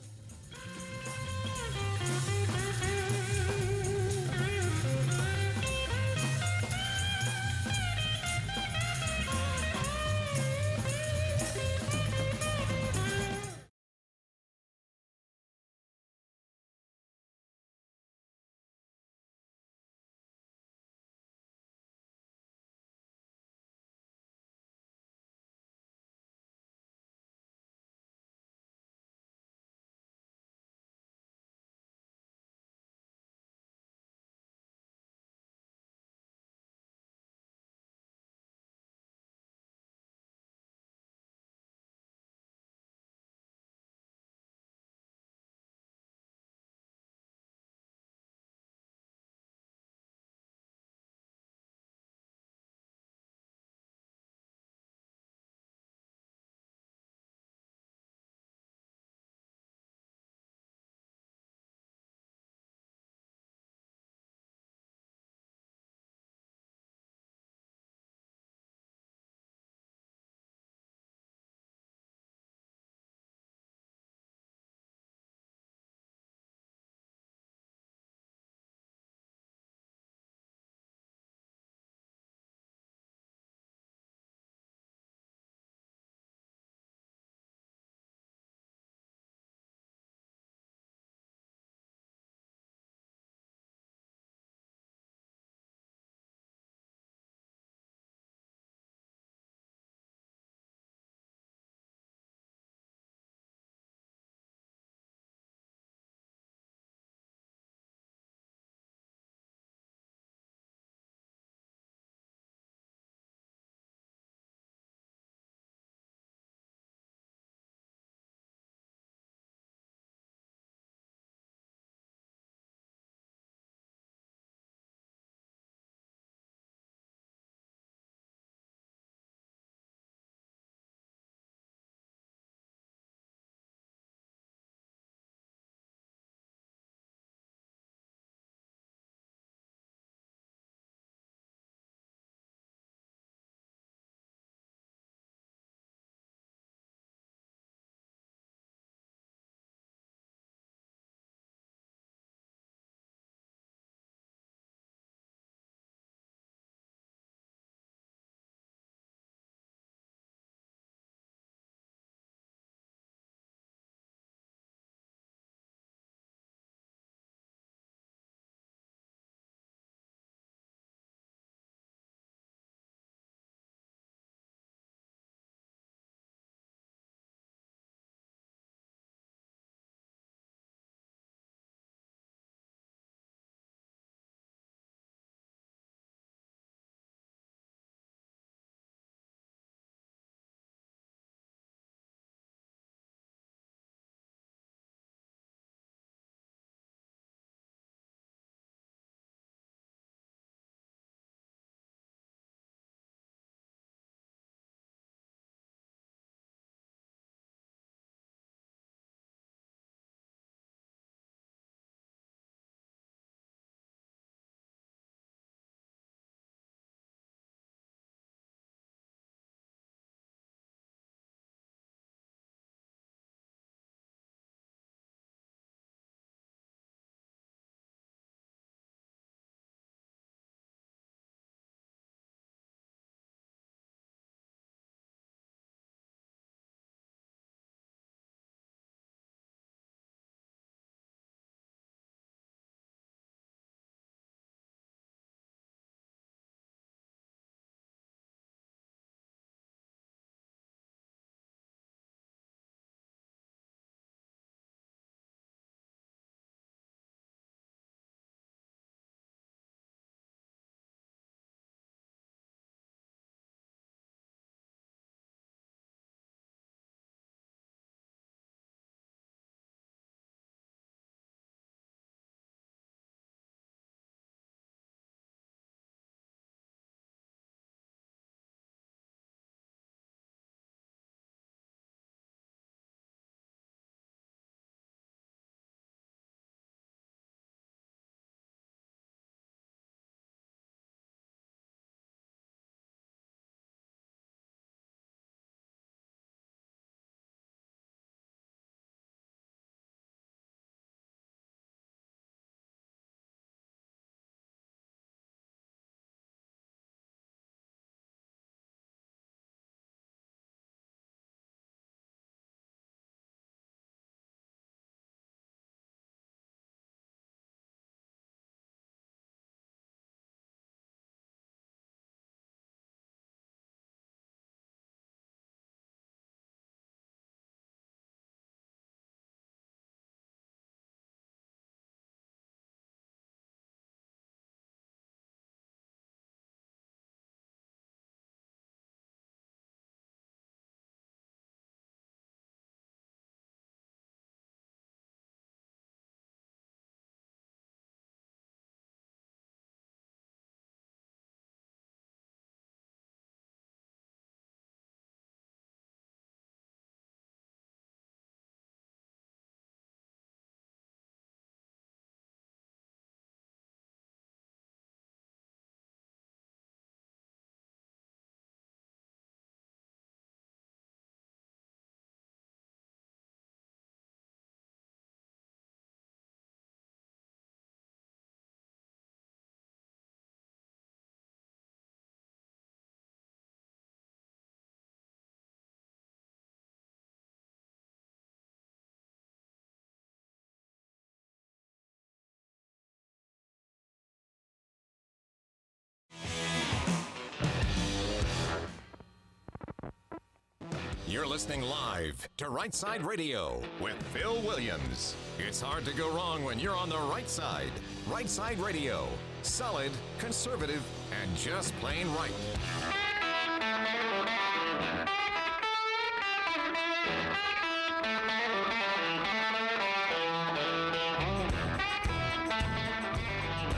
Speaker 1: You're listening live to Rightside Radio with Phil Williams. It's hard to go wrong when you're on the right side. Rightside Radio. Solid, conservative, and just plain right.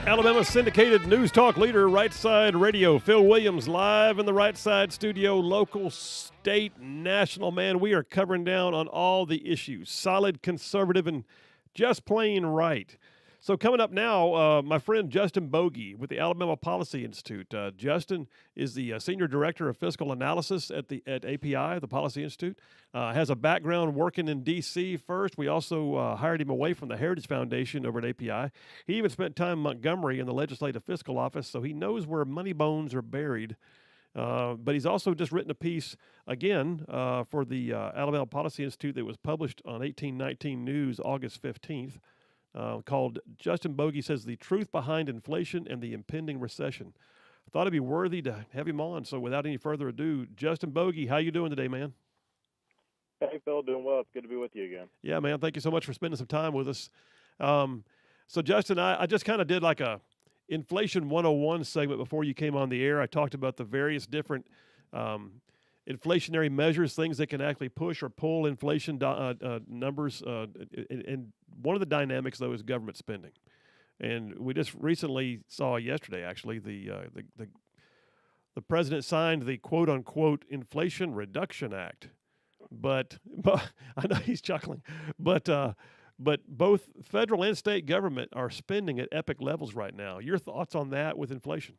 Speaker 2: Alabama syndicated news talk leader, Rightside Radio. Phil Williams live in the Rightside studio, local, state, national. Man, we are covering down on all the issues. Solid, conservative, and just plain right. So coming up now, my friend Justin Bogey with the Alabama Policy Institute. Justin is the Senior Director of Fiscal Analysis at API, the Policy Institute. Has a background working in D.C. first. We also hired him away from the Heritage Foundation over at API. He even spent time in Montgomery in the Legislative Fiscal Office, so he knows where money bones are buried. But he's also just written a piece, again, for the Alabama Policy Institute that was published on 1819 News August 15th. Called Justin Bogey Says the Truth Behind Inflation and the Impending Recession. I thought it'd be worthy to have him on. So without any further ado, Justin Bogey, how you doing today, man?
Speaker 8: Hey, Phil, doing well. It's good to be with you again.
Speaker 2: Yeah, man. Thank you so much for spending some time with us. So Justin, I just kind of did like a Inflation 101 segment before you came on the air. I talked about the various different inflationary measures, things that can actually push or pull inflation numbers. And one of the dynamics, though, is government spending. And we just recently saw yesterday, actually, the president signed the quote-unquote Inflation Reduction Act. But I know he's chuckling. But both federal and state government are spending at epic levels right now. Your thoughts on that with inflation?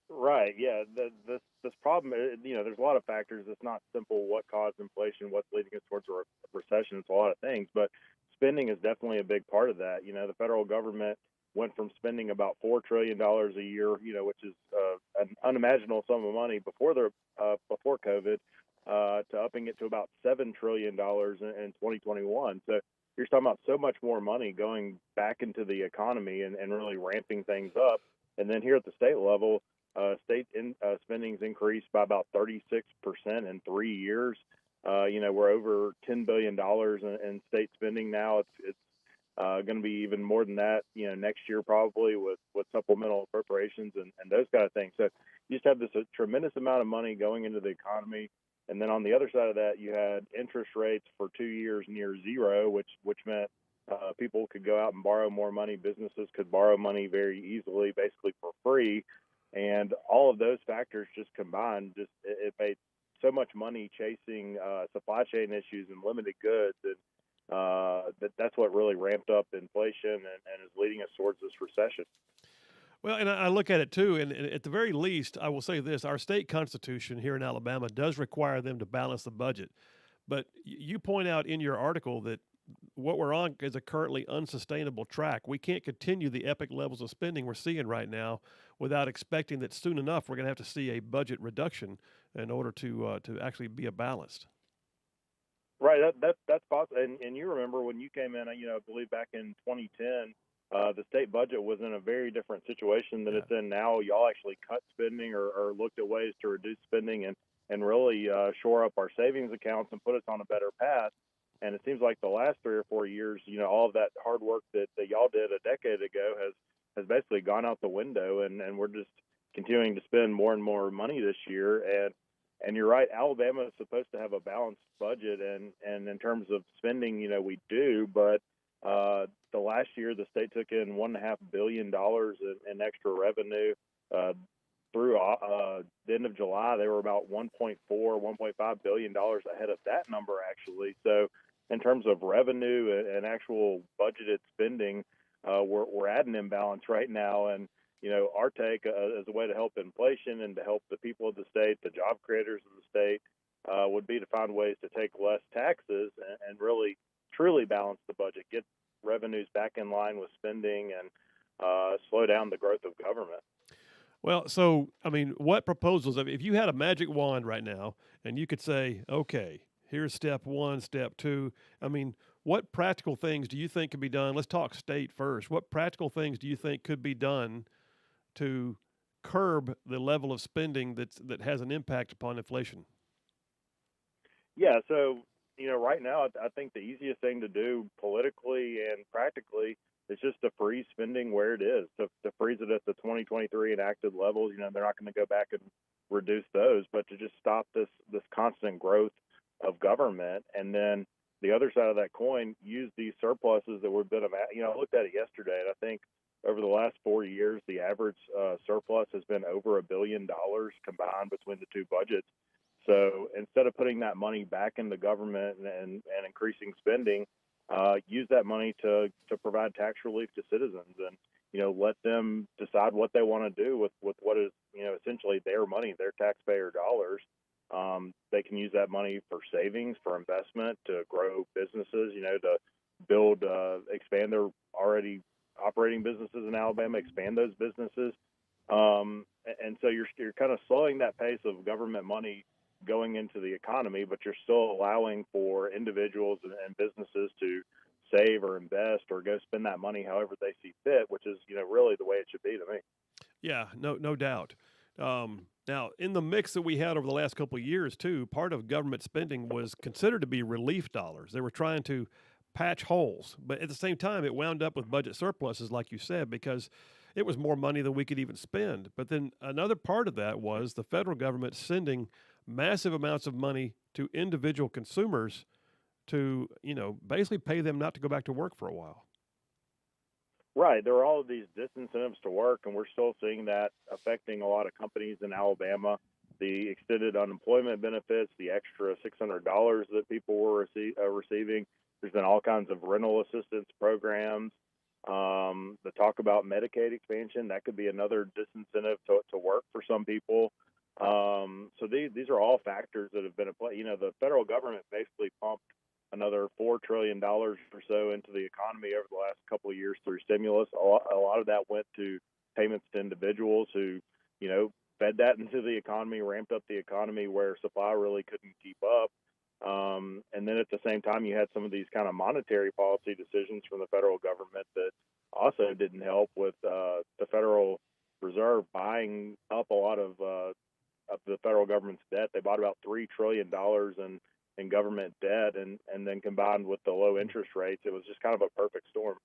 Speaker 8: Right. Yeah. This problem, there's a lot of factors. It's not simple what caused inflation, what's leading us towards a recession. It's a lot of things, but spending is definitely a big part of that. The federal government went from spending about $4 trillion a year, which is an unimaginable sum of money before COVID, to upping it to about $7 trillion in 2021. So you're talking about so much more money going back into the economy and really ramping things up. And then here at the state level, spending's increased by about 36% in 3 years. We're over $10 billion in state spending now. It's going to be even more than that, next year probably with supplemental appropriations and those kind of things. So you just have this tremendous amount of money going into the economy. And then on the other side of that, you had interest rates for 2 years near zero, which meant people could go out and borrow more money. Businesses could borrow money very easily, basically for free. And all of those factors just combined, it made so much money chasing supply chain issues and limited goods. And that's what really ramped up inflation and is leading us towards this recession.
Speaker 2: Well, and I look at it too, and at the very least, I will say this: our state constitution here in Alabama does require them to balance the budget. But you point out in your article that what we're on is a currently unsustainable track. We can't continue the epic levels of spending we're seeing right now without expecting that soon enough we're going to have to see a budget reduction in order to actually be balanced.
Speaker 8: Right, that's possible. And you remember when you came in, I believe back in 2010. The state budget was in a very different situation than it's in now. Y'all actually cut spending or looked at ways to reduce spending and really shore up our savings accounts and put us on a better path. And it seems like the last 3 or 4 years, all of that hard work that y'all did a decade ago has basically gone out the window, and we're just continuing to spend more and more money this year. And you're right, Alabama is supposed to have a balanced budget, and in terms of spending, we do, but the last year the state took in $1.5 billion in extra revenue. Through the end of July, they were about $1.5 billion ahead of that number, actually. So in terms of revenue and actual budgeted spending, we're at an imbalance right now. And, our take as a way to help inflation and to help the people of the state, the job creators of the state, would be to find ways to take less taxes and really truly balance the budget, get revenues back in line with spending, and slow down the growth of government.
Speaker 2: Well, so, what proposals, if you had a magic wand right now and you could say, okay, here's step one, step two, what practical things do you think could be done? Let's talk state first. What practical things do you think could be done to curb the level of spending that has an impact upon inflation?
Speaker 8: Yeah, so right now, I think the easiest thing to do politically and practically is just to freeze spending where it is, to freeze it at the 2023 enacted levels. They're not going to go back and reduce those, but to just stop this constant growth of government. And then the other side of that coin, use these surpluses that we've been I looked at it yesterday, and I think over the last 4 years, the average surplus has been over $1 billion combined between the two budgets. So instead of putting that money back in the government and increasing spending, use that money to provide tax relief to citizens, and let them decide what they want to do with what is essentially their money, their taxpayer dollars. They can use that money for savings, for investment, to grow businesses, to build, expand their already operating businesses in Alabama, expand those businesses. And so you're kind of slowing that pace of government money going into the economy, but you're still allowing for individuals and businesses to save or invest or go spend that money however they see fit, which is really the way it should be to me.
Speaker 2: Yeah, no doubt. Now, in the mix that we had over the last couple of years, too, part of government spending was considered to be relief dollars. They were trying to patch holes, but at the same time, it wound up with budget surpluses, like you said, because it was more money than we could even spend. But then another part of that was the federal government sending massive amounts of money to individual consumers to, basically pay them not to go back to work for a while.
Speaker 8: Right. There are all of these disincentives to work, and we're still seeing that affecting a lot of companies in Alabama. The extended unemployment benefits, the extra $600 that people were receiving. There's been all kinds of rental assistance programs. The talk about Medicaid expansion, that could be another disincentive to work for some people. So these are all factors that have been at play. The federal government basically pumped another $4 trillion or so into the economy over the last couple of years through stimulus. A lot of that went to payments to individuals who, fed that into the economy, ramped up the economy where supply really couldn't keep up. And then at the same time, you had some of these kind of monetary policy decisions from the federal government that also didn't help with the Federal Reserve buying up a lot of the federal government's debt. They bought about $3 trillion in government debt, and then combined with the low interest rates, it was just kind of a perfect storm.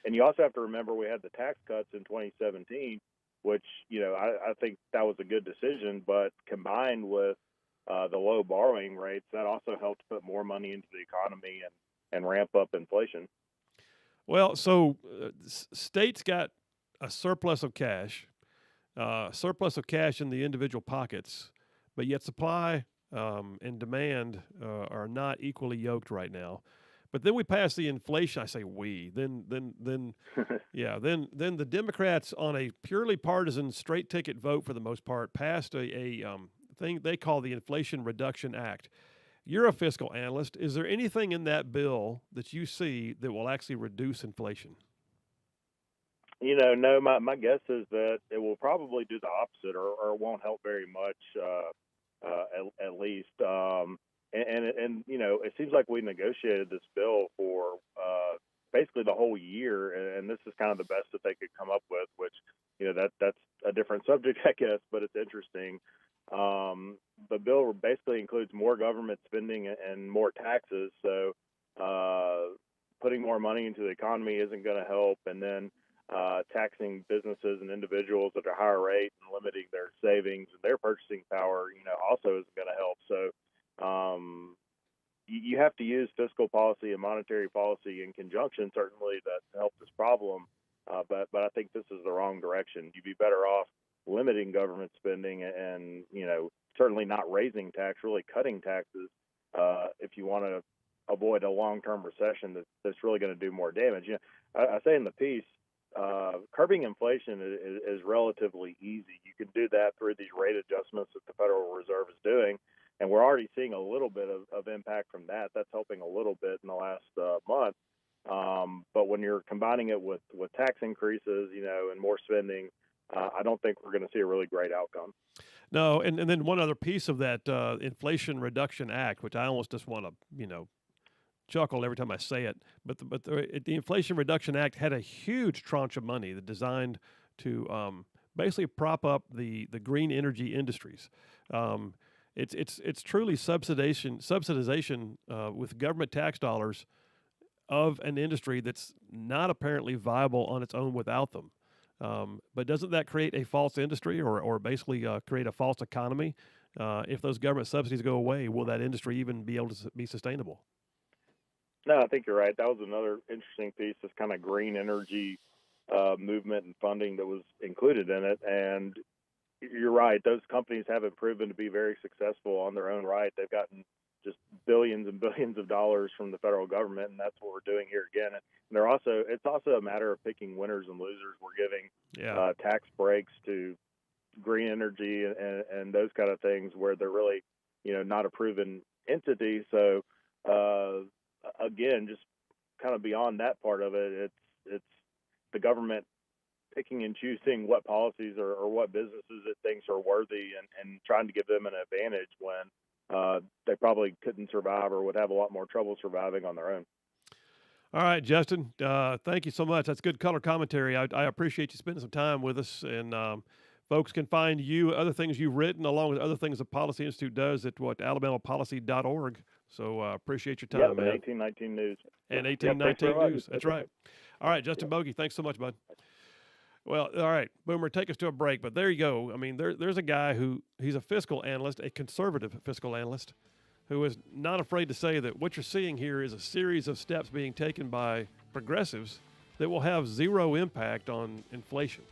Speaker 8: And you also have to remember we had the tax cuts in 2017, which, I think that was a good decision, but combined with the low borrowing rates, that also helped put more money into the economy and ramp up inflation.
Speaker 2: Well, so states got a surplus of cash in the individual pockets, but yet supply and demand are not equally yoked right now. But then we pass the inflation. I say we. Then yeah. Then the Democrats, on a purely partisan, straight ticket vote for the most part, passed a thing they call the Inflation Reduction Act. You're a fiscal analyst. Is there anything in that bill that you see that will actually reduce inflation?
Speaker 8: No. My guess is that it will probably do the opposite, or it won't help very much. At least, and it seems like we negotiated this bill for basically the whole year, and this is kind of the best that they could come up with. Which that's a different subject, I guess, but it's interesting. The bill basically includes more government spending and more taxes, so putting more money into the economy isn't going to help, and then taxing businesses and individuals at a higher rate and limiting their savings and their purchasing power, also isn't going to help. So you have to use fiscal policy and monetary policy in conjunction, certainly, to help this problem. But I think this is the wrong direction. You'd be better off limiting government spending and, certainly not raising tax, really cutting taxes if you want to avoid a long-term recession that's really going to do more damage. I say in the piece, curbing inflation is relatively easy. You can do that through these rate adjustments that the Federal Reserve is doing, and we're already seeing a little bit of impact from that. That's helping a little bit in the last month. But when you're combining it with tax increases, and more spending, I don't think we're going to see a really great outcome.
Speaker 2: No, and then one other piece of that Inflation Reduction Act, which I almost just want to, chuckle every time I say it, but the Inflation Reduction Act had a huge tranche of money that designed to basically prop up the green energy industries. It's truly subsidization with government tax dollars of an industry that's not apparently viable on its own without them. But doesn't that create a false industry or basically create a false economy? If those government subsidies go away, will that industry even be able to be sustainable?
Speaker 8: No, I think you're right. That was another interesting piece, this kind of green energy movement and funding that was included in it. And you're right; those companies haven't proven to be very successful on their own right. They've gotten just billions and billions of dollars from the federal government, and that's what we're doing here again. And it's also a matter of picking winners and losers. We're giving tax breaks to green energy and those kind of things where they're really, not a proven entity. So again, just kind of beyond that part of it, it's the government picking and choosing what policies or what businesses it thinks are worthy and trying to give them an advantage when they probably couldn't survive or would have a lot more trouble surviving on their own.
Speaker 2: All right, Justin, thank you so much. That's good color commentary. I appreciate you spending some time with us. And folks can find you, other things you've written, along with other things the Policy Institute does at alabamapolicy.org. So appreciate your time, man.
Speaker 8: 1819 News.
Speaker 2: And 1819 News. That's right. All right, Justin Bogey, thanks so much, bud. Well, all right, Boomer, take us to a break. But there you go. I mean, there's a guy he's a fiscal analyst, a conservative fiscal analyst, who is not afraid to say that what you're seeing here is a series of steps being taken by progressives that will have zero impact on inflation.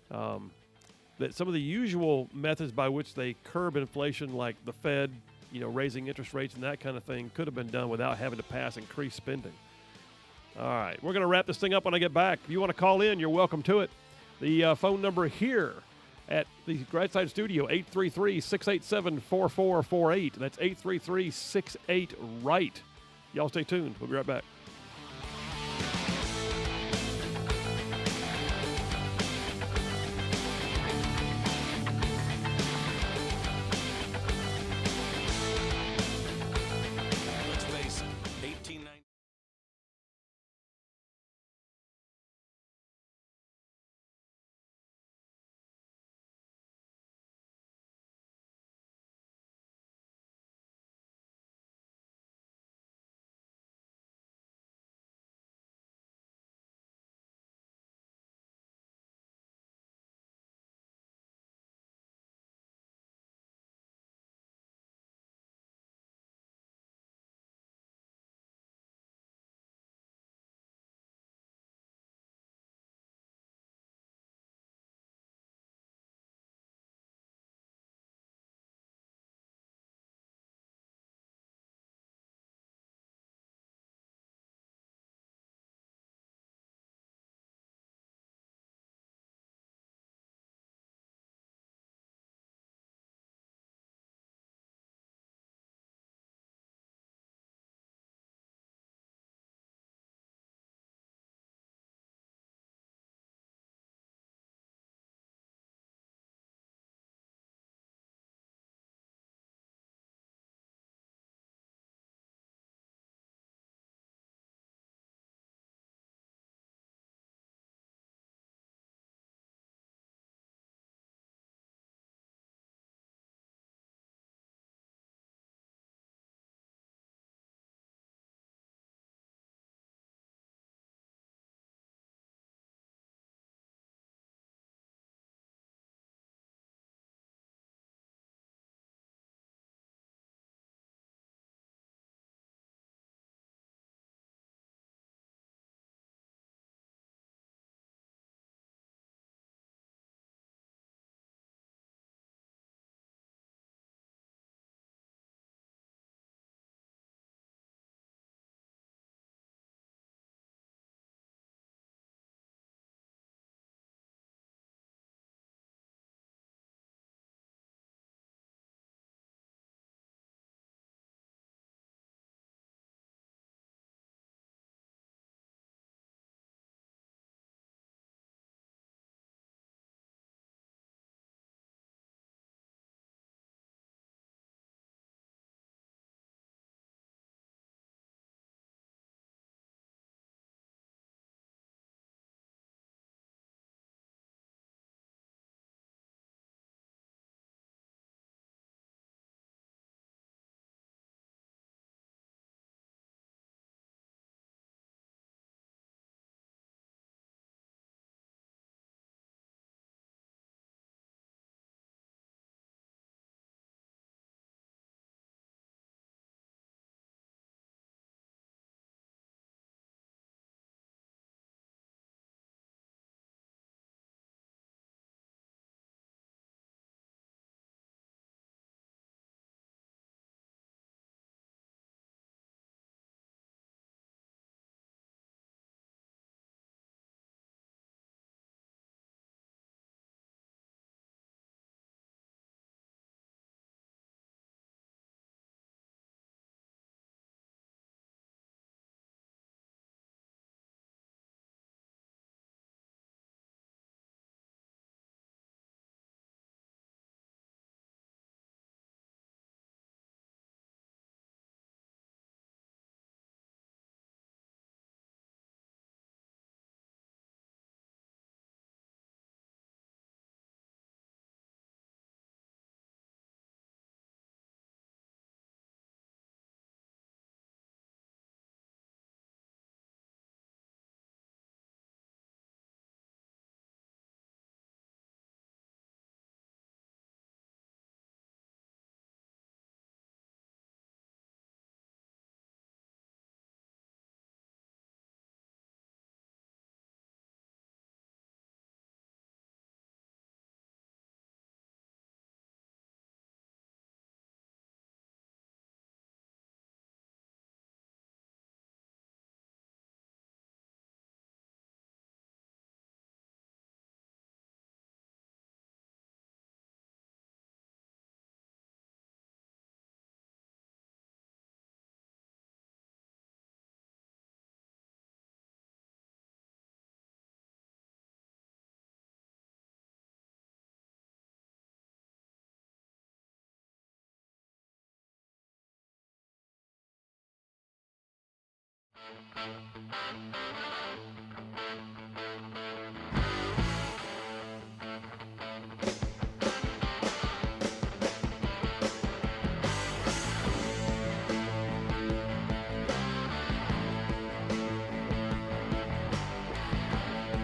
Speaker 2: That some of the usual methods by which they curb inflation, like the Fed, raising interest rates and that kind of thing, could have been done without having to pass increased spending. All right, we're going to wrap this thing up when I get back. If you want to call in, you're welcome to it. The phone number here at the Rightside studio, 833-687-4448. That's 833-68-RIGHT. Y'all stay tuned. We'll be right back.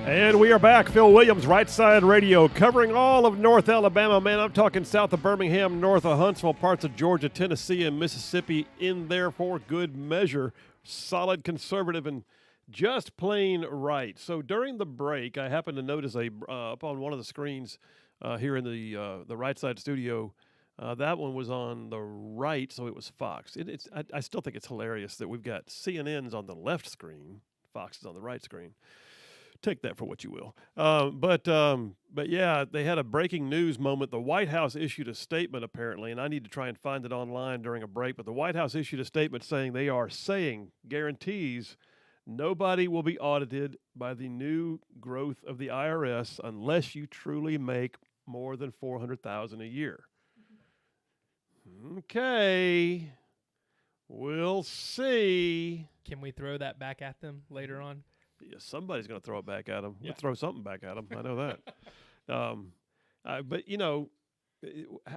Speaker 2: And we are back. Phil Williams, Rightside Radio, covering all of North Alabama. Man, I'm talking south of Birmingham, north of Huntsville, parts of Georgia, Tennessee, and Mississippi in there for good measure. Solid conservative and just plain right. So during the break, I happened to notice up on one of the screens here in the Rightside studio, that one was on the right, so it was Fox. I still think it's hilarious that we've got CNN's on the left screen, Fox is on the right screen. Take that for what you will. But yeah, they had a breaking news moment. The White House issued a statement, apparently, and I need to try and find it online during a break. But the White House issued a statement saying guarantees nobody will be audited by the new growth of the IRS unless you truly make more than $400,000 a year. Okay, we'll see.
Speaker 5: Can we throw that back at them later on?
Speaker 2: Yeah, somebody's going to throw it back at them.
Speaker 5: Yeah.
Speaker 2: We'll throw something back at them. I know that. But you know,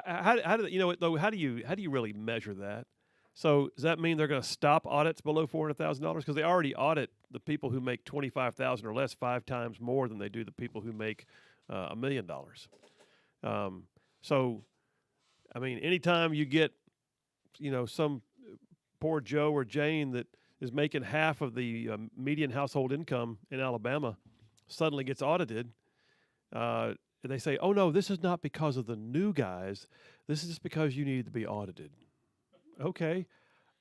Speaker 2: how do you really measure that? So does that mean they're going to stop audits below $400,000 because they already audit the people who make $25,000 or less 5 times more than they do the people who make $1 million? So, I mean, anytime you get, some poor Joe or Jane that is making half of the median household income in Alabama suddenly gets audited, they say, oh, no, this is not because of the new guys. This is just because you needed to be audited. Okay.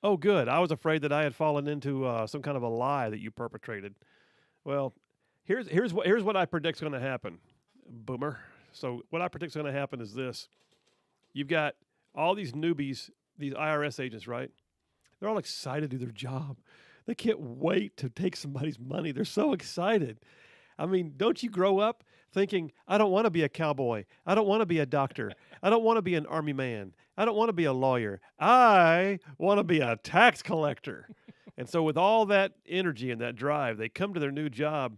Speaker 2: Oh, good. I was afraid that I had fallen into some kind of a lie that you perpetrated. Well, here's what I predict is going to happen, Boomer. So what I predict is going to happen is this. You've got all these newbies, these IRS agents, right? They're all excited to do their job. They can't wait to take somebody's money. They're so excited. I mean, don't you grow up thinking, I don't want to be a cowboy. I don't want to be a doctor. I don't want to be an army man. I don't want to be a lawyer. I want to be a tax collector. And so with all that energy and that drive, they come to their new job,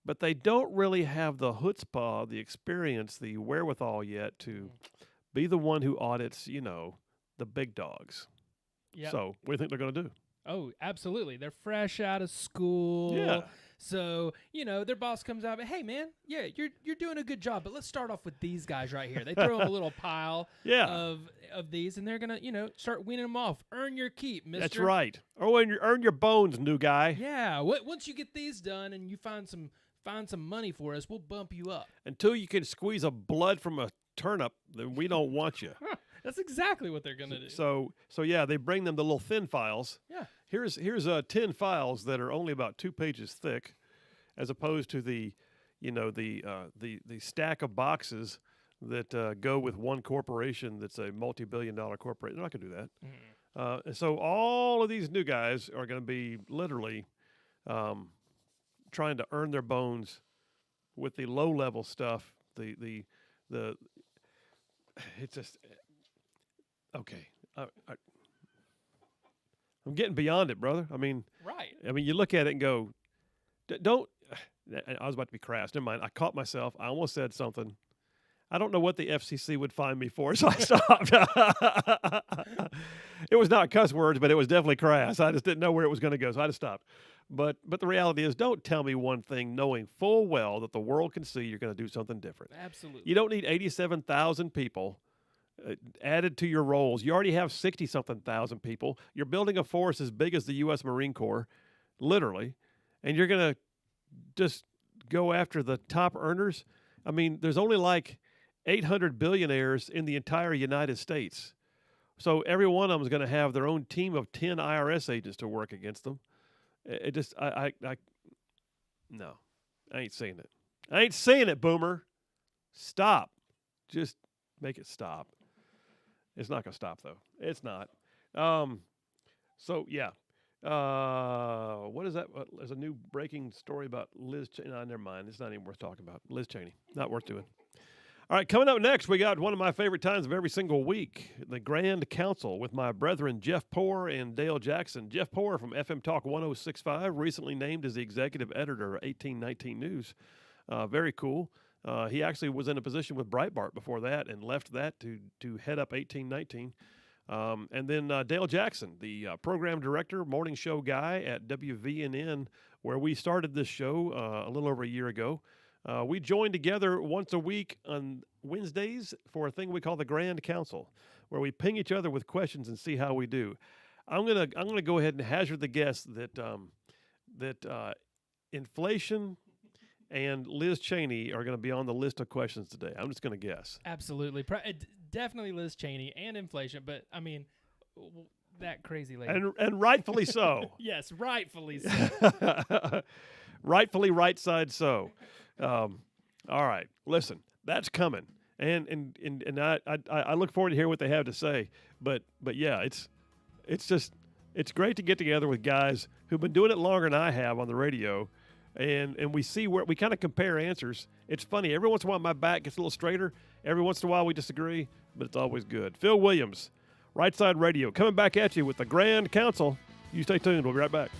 Speaker 2: but they don't really have the chutzpah, the experience, the wherewithal yet to be the one who audits, the big dogs.
Speaker 5: Yep.
Speaker 2: So what do you think they're going to do?
Speaker 5: Oh, absolutely. They're fresh out of school.
Speaker 2: Yeah.
Speaker 5: So, their boss comes out, hey, man, yeah, you're doing a good job, but let's start off with these guys right here. They throw them a little pile of these, and they're going to, start weaning them off. Earn your keep, mister.
Speaker 2: That's right. Oh, and earn your bones, new guy.
Speaker 5: Yeah. Once you get these done and you find some money for us, we'll bump you up.
Speaker 2: Until you can squeeze a blood from a turnip, then we don't want you.
Speaker 5: That's exactly what they're going to do.
Speaker 2: So yeah, they bring them the little thin files.
Speaker 5: Yeah.
Speaker 2: Here's 10 files that are only about 2 pages thick, as opposed to the stack of boxes that go with one corporation that's a multi-billion-dollar corporation. They're not going to do that. Mm-hmm. And so all of these new guys are going to be literally trying to earn their bones with the low-level stuff. It's just. Okay, I'm getting beyond it, brother. I mean,
Speaker 5: right.
Speaker 2: I mean, you look at it and go, don't. I was about to be crass. Never mind. I caught myself. I almost said something. I don't know what the FCC would find me for, so I stopped. It was not cuss words, but it was definitely crass. I just didn't know where it was going to go, so I just stopped. But the reality is, don't tell me one thing knowing full well that the world can see you're going to do something different.
Speaker 5: Absolutely.
Speaker 2: You don't need 87,000 people added to your roles. You already have 60-something thousand people. You're building a force as big as the U.S. Marine Corps, literally, and you're going to just go after the top earners. I mean, there's only like 800 billionaires in the entire United States. So every one of them is going to have their own team of 10 IRS agents to work against them. No, I ain't seeing it. I ain't seeing it, Boomer. Stop. Just make it stop. It's not going to stop, though. It's not. So, yeah. What is that? There's a new breaking story about Liz Cheney. No, never mind. It's not even worth talking about. Liz Cheney. Not worth doing. All right, coming up next, we got one of my favorite times of every single week, the Grand Council with my brethren Jeff Poor and Dale Jackson. Jeff Poor from FM Talk 1065, recently named as the executive editor of 1819 News. Very cool. He actually was in a position with Breitbart before that and left that to head up 1819. And then Dale Jackson, the program director, morning show guy at WVNN, where we started this show a little over a year ago. We join together once a week on Wednesdays for a thing we call the Grand Council, where we ping each other with questions and see how we do. I'm gonna go ahead and hazard the guess that inflation and Liz Cheney are going to be on the list of questions today. I'm just going to guess.
Speaker 5: Absolutely. Definitely Liz Cheney and inflation, but I mean, that crazy lady.
Speaker 2: And rightfully so.
Speaker 5: Yes, rightfully so.
Speaker 2: Rightfully right side so. All right. Listen, that's coming. And I look forward to hear what they have to say. But yeah, it's great to get together with guys who've been doing it longer than I have on the radio. And we see where we kind of compare answers. It's funny. Every once in a while, my back gets a little straighter. Every once in a while, we disagree, but it's always good. Phil Williams, Rightside Radio, coming back at you with the Grand Council. You stay tuned. We'll be right back.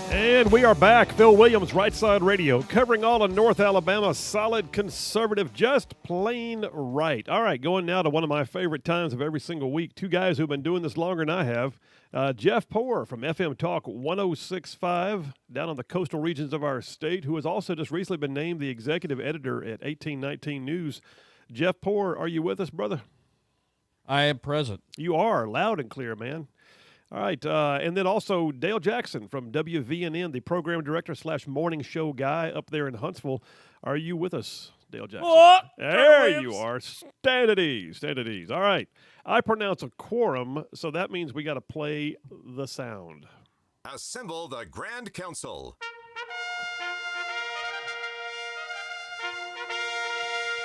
Speaker 2: And we are back. Phil Williams, Rightside Radio, covering all of North Alabama. Solid conservative, just plain right. All right, going now to one of my favorite times of every single week. Two guys who've been doing this longer than I have. Jeff Poor from FM Talk 106.5 down on the coastal regions of our state, who has also just recently been named the executive editor at 1819 News. Jeff Poor, are you with us, brother?
Speaker 9: I am present.
Speaker 2: You are, loud and clear, man. All right, and then also Dale Jackson from WVNN, the program director / morning show guy up there in Huntsville. Are you with us, Dale Jackson?
Speaker 10: What?
Speaker 2: There you are. Stand at ease. Stand at ease. All right. I pronounce a quorum, so that means we got to play the sound.
Speaker 1: Assemble the Grand Council.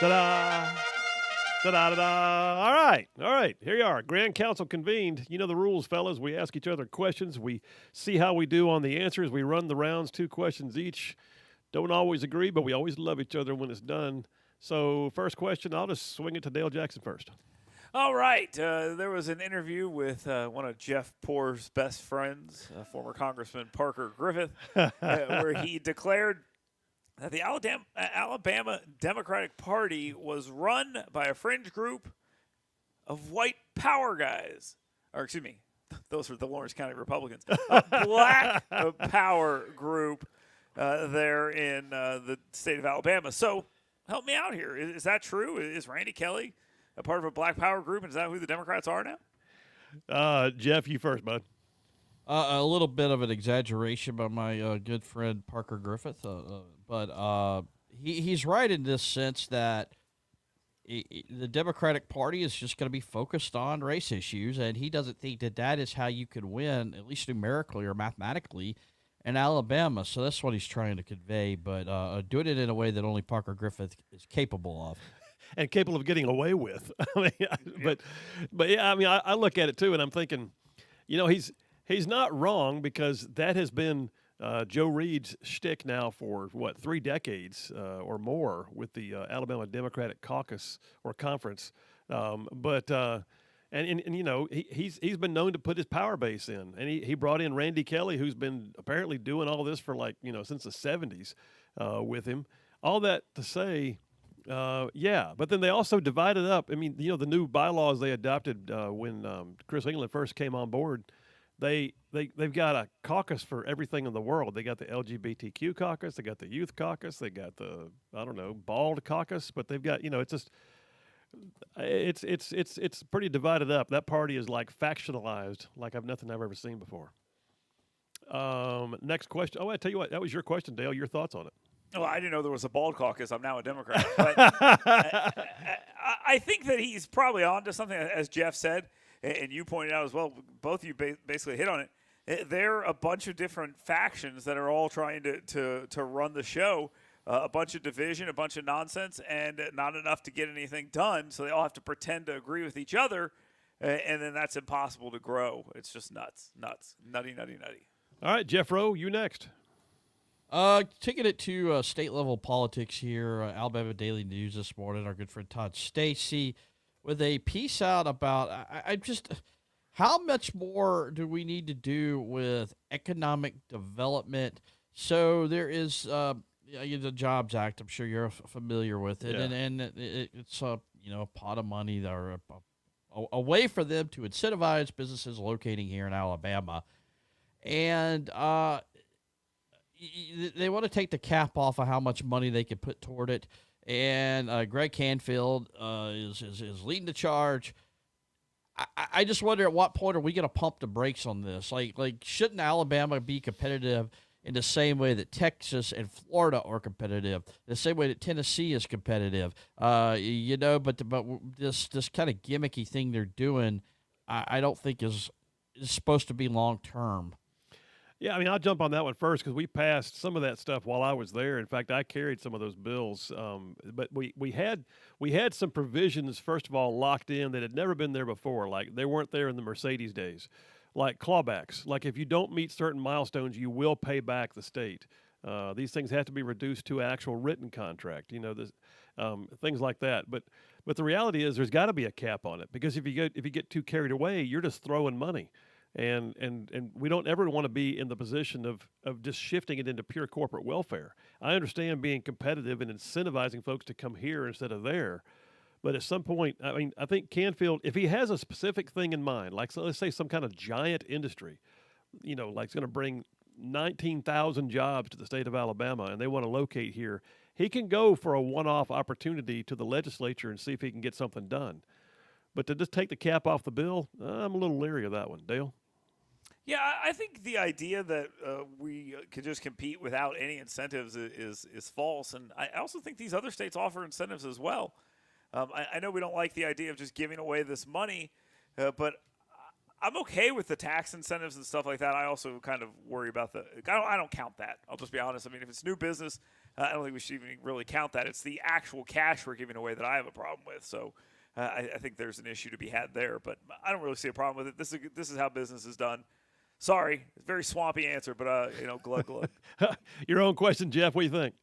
Speaker 2: Ta-da! Ta-da-da-da! All right, all right. Here you are. Grand Council convened. You know the rules, fellas. We ask each other questions. We see how we do on the answers. We run the rounds, 2 questions each. Don't always agree, but we always love each other when it's done. So first question, I'll just swing it to Dale Jackson first.
Speaker 10: All right. There was an interview with one of Jeff Poor's best friends, former Congressman Parker Griffith, where he declared that the Alabama Democratic Party was run by a fringe group of white power guys. Or, excuse me, those are the Lawrence County Republicans. A black power group there in the state of Alabama. So help me out here. Is that true? Is Randy Kelly a part of a black power group, and is that who the Democrats are now?
Speaker 2: Jeff, you first, bud.
Speaker 9: A little bit of an exaggeration by my good friend Parker Griffith, but he's right in this sense that the Democratic Party is just going to be focused on race issues, and he doesn't think that is how you could win, at least numerically or mathematically, in Alabama. So that's what he's trying to convey, but doing it in a way that only Parker Griffith is capable of.
Speaker 2: And capable of getting away with. But yeah, I mean, I look at it too, and I'm thinking, you know, he's not wrong, because that has been Joe Reed's shtick now for 3 decades or more with the Alabama Democratic Caucus or Conference. And you know, he's been known to put his power base in, and he brought in Randy Kelly, who's been apparently doing all this for since the 70s with him. All that to say. Yeah, but then they also divided up. I mean, you know, the new bylaws they adopted when Chris England first came on board, they've got a caucus for everything in the world. They got the LGBTQ caucus, they got the youth caucus, they got the bald caucus, but they've got, you know, it's just it's pretty divided up. That party is like factionalized, like nothing I've ever seen before. Next question. Oh, I tell you what, that was your question, Dale. Your thoughts on it?
Speaker 10: Well, I didn't know there was a bald caucus. I'm now a Democrat. But I think that he's probably on to something, as Jeff said, and you pointed out as well. Both of you basically hit on it. There are a bunch of different factions that are all trying to run the show, a bunch of division, a bunch of nonsense, and not enough to get anything done. So they all have to pretend to agree with each other, and then that's impossible to grow. It's just nuts, nutty.
Speaker 2: All right, Jeff Rowe, you next.
Speaker 9: Taking it to state-level politics here, Alabama Daily News this morning, our good friend Todd Stacy, with a piece out about how much more do we need to do with economic development? So there is the Jobs Act. I'm sure you're familiar with it,
Speaker 2: yeah.
Speaker 9: and it's a pot of money or a way for them to incentivize businesses locating here in Alabama, and they want to take the cap off of how much money they can put toward it, and Greg Canfield is leading the charge. I just wonder at what point are we going to pump the brakes on this? Like shouldn't Alabama be competitive in the same way that Texas and Florida are competitive, the same way that Tennessee is competitive? But this kind of gimmicky thing they're doing, I don't think is supposed to be long term.
Speaker 2: Yeah, I mean, I'll jump on that one first because we passed some of that stuff while I was there. In fact, I carried some of those bills. But we had some provisions, first of all, locked in that had never been there before. Like they weren't there in the Mercedes days. Like clawbacks. Like if you don't meet certain milestones, you will pay back the state. These things have to be reduced to an actual written contract. You know, things like that. But the reality is, there's got to be a cap on it because if you get too carried away, you're just throwing money. and we don't ever want to be in the position of just shifting it into pure corporate welfare. I understand being competitive and incentivizing folks to come here instead of there, but at some point, I mean, I think Canfield, if he has a specific thing in mind, like so let's say some kind of giant industry, like it's going to bring 19,000 jobs to the state of Alabama, and they want to locate here, he can go for a one-off opportunity to the legislature and see if he can get something done. But to just take the cap off the bill, I'm a little leery of that one. Dale?
Speaker 10: Yeah, I think the idea that we could just compete without any incentives is false, and I also think these other states offer incentives as well. I know we don't like the idea of just giving away this money, but I'm okay with the tax incentives and stuff like that. I also kind of worry about I don't count that. I'll just be honest. I mean, if it's new business, I don't think we should even really count that. It's the actual cash we're giving away that I have a problem with. So I think there's an issue to be had there, but I don't really see a problem with it. This is how business is done. Sorry, very swampy answer, but glug glug.
Speaker 2: Your own question, Jeff. What do you think?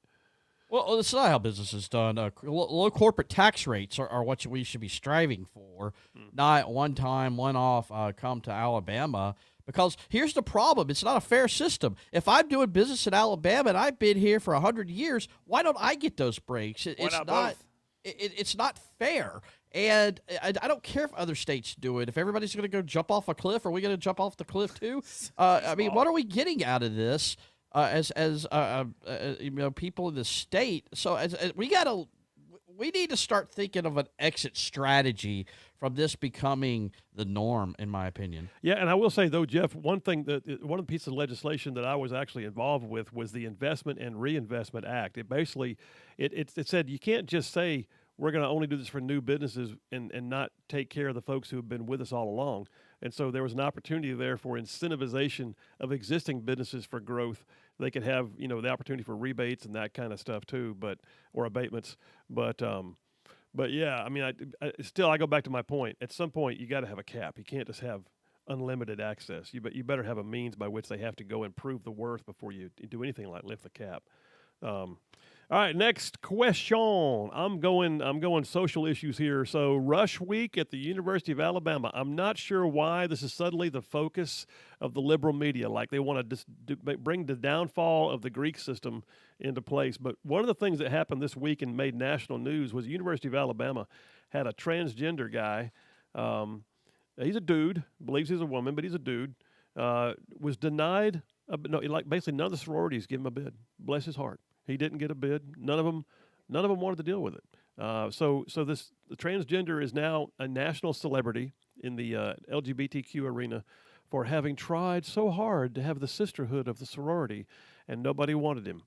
Speaker 9: Well, this is not how business is done. Low corporate tax rates are what we should be striving for, not one-off come to Alabama. Because here's the problem. It's not a fair system. If I'm doing business in Alabama and I've been here for 100 years, why don't I get those breaks? It's not fair. And I don't care if other states do it. If everybody's going to go jump off a cliff, are we going to jump off the cliff too? I mean, what are we getting out of this? As people in the state. So we need to start thinking of an exit strategy from this becoming the norm, in my opinion.
Speaker 2: Yeah, and I will say though, Jeff, one of the pieces of legislation that I was actually involved with was the Investment and Reinvestment Act. It basically it said you can't just say we're going to only do this for new businesses and not take care of the folks who have been with us all along. And so there was an opportunity there for incentivization of existing businesses for growth. They could have, the opportunity for rebates and that kind of stuff too, or abatements. But yeah, I mean, I go back to my point. At some point, you got to have a cap. You can't just have unlimited access. You better have a means by which they have to go and prove the worth before you do anything like lift the cap. All right, next question. I'm going social issues here. So Rush Week at the University of Alabama. I'm not sure why this is suddenly the focus of the liberal media. Like they want to bring the downfall of the Greek system into place. But one of the things that happened this week and made national news was the University of Alabama had a transgender guy. He's a dude, believes he's a woman, but he's a dude. Was denied. Basically none of the sororities give him a bid. Bless his heart. He didn't get a bid. None of them wanted to deal with it. So the transgender is now a national celebrity in the LGBTQ arena for having tried so hard to have the sisterhood of the sorority, and nobody wanted him.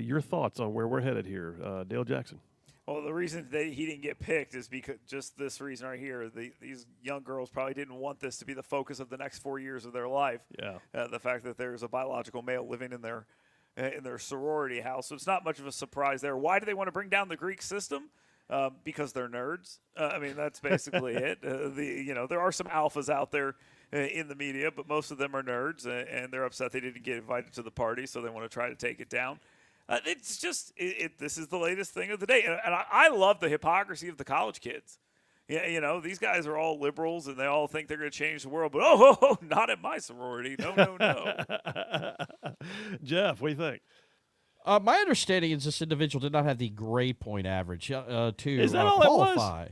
Speaker 2: Your thoughts on where we're headed here, Dale Jackson?
Speaker 10: Well, the reason that he didn't get picked is because just this reason right here. These young girls probably didn't want this to be the focus of the next 4 years of their life.
Speaker 2: Yeah.
Speaker 10: The fact that there's a biological male living in their sorority house. So it's not much of a surprise there. Why do they want to bring down the Greek system? Because they're nerds. I mean, that's basically it. There are some alphas out there in the media, but most of them are nerds, and they're upset they didn't get invited to the party, so they want to try to take it down. It's just this is the latest thing of the day, and I love the hypocrisy of the college kids. Yeah, these guys are all liberals, and they all think they're going to change the world. But not at my sorority. No.
Speaker 2: Jeff, what do you think?
Speaker 9: My understanding is this individual did not have the grade point average to
Speaker 2: is that all
Speaker 9: qualify.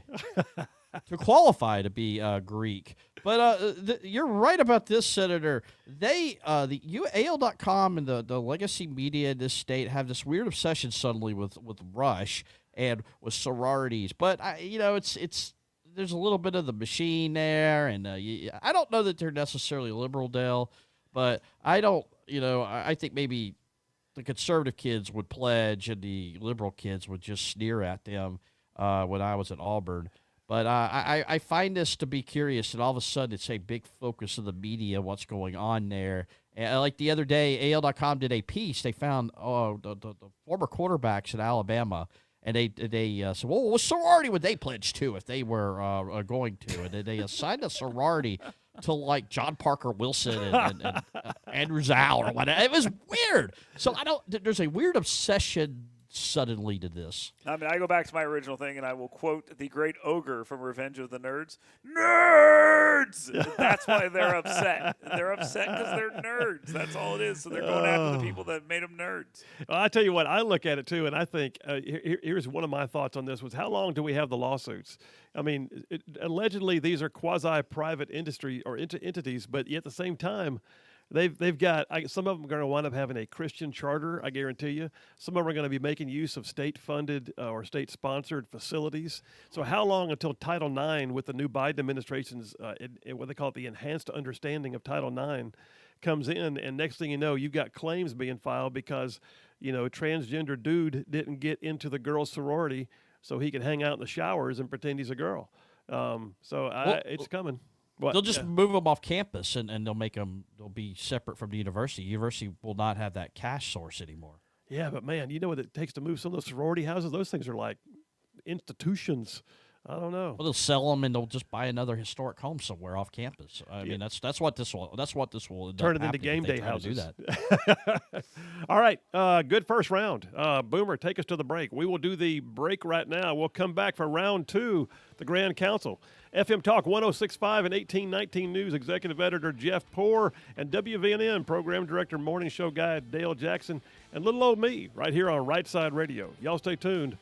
Speaker 9: To qualify to be Greek. But you're right about this, Senator. AL.com and the legacy media in this state have this weird obsession suddenly with Rush and with sororities. But it's there's a little bit of the machine there, and I don't know that they're necessarily liberal, Dale, but I don't. I think maybe the conservative kids would pledge, and the liberal kids would just sneer at them when I was at Auburn. But I find this to be curious, and all of a sudden it's a big focus of the media, what's going on there. And like the other day, AL.com did a piece. They found the former quarterbacks in Alabama, and they said, well, what sorority would they pledge to if they were going to? And they assigned a sorority to like John Parker Wilson and Andrew Zhao or whatever. It was weird. So there's a weird obsession suddenly to this.
Speaker 10: I mean, I go back to my original thing, and I will quote the great ogre from Revenge of the Nerds. Nerds! That's why they're upset. They're upset because they're nerds. That's all it is. So they're going after the people that made them nerds.
Speaker 2: Well, I tell you what, I look at it too, and I think here's one of my thoughts on this: was how long do we have the lawsuits? I mean, allegedly these are quasi-private industry or entities, but yet at the same time, they've got some of them are going to wind up having a Christian charter. I guarantee you. Some of them are going to be making use of state-funded or state-sponsored facilities. So how long until Title IX, with the new Biden administration's what they call it, the enhanced understanding of Title IX, comes in, and next thing you know, you've got claims being filed because transgender dude didn't get into the girls' sorority so he could hang out in the showers and pretend he's a girl. It's coming. What?
Speaker 9: They'll just move them off campus, and they'll be separate from the university. University will not have that cash source anymore.
Speaker 2: Yeah, but man, you know what it takes to move some of those sorority houses? Those things are like institutions. I don't know.
Speaker 9: Well, they'll sell them, and they'll just buy another historic home somewhere off campus. I mean, that's what this will
Speaker 2: turn it into game day houses. Do that. All right, good first round. Boomer, take us to the break. We will do the break right now. We'll come back for round two. The Grand Council, FM Talk 106.5 and 1819 News Executive Editor Jeff Poor, and WVNN Program Director Morning Show Guy Dale Jackson, and little old me right here on Rightside Radio. Y'all stay tuned.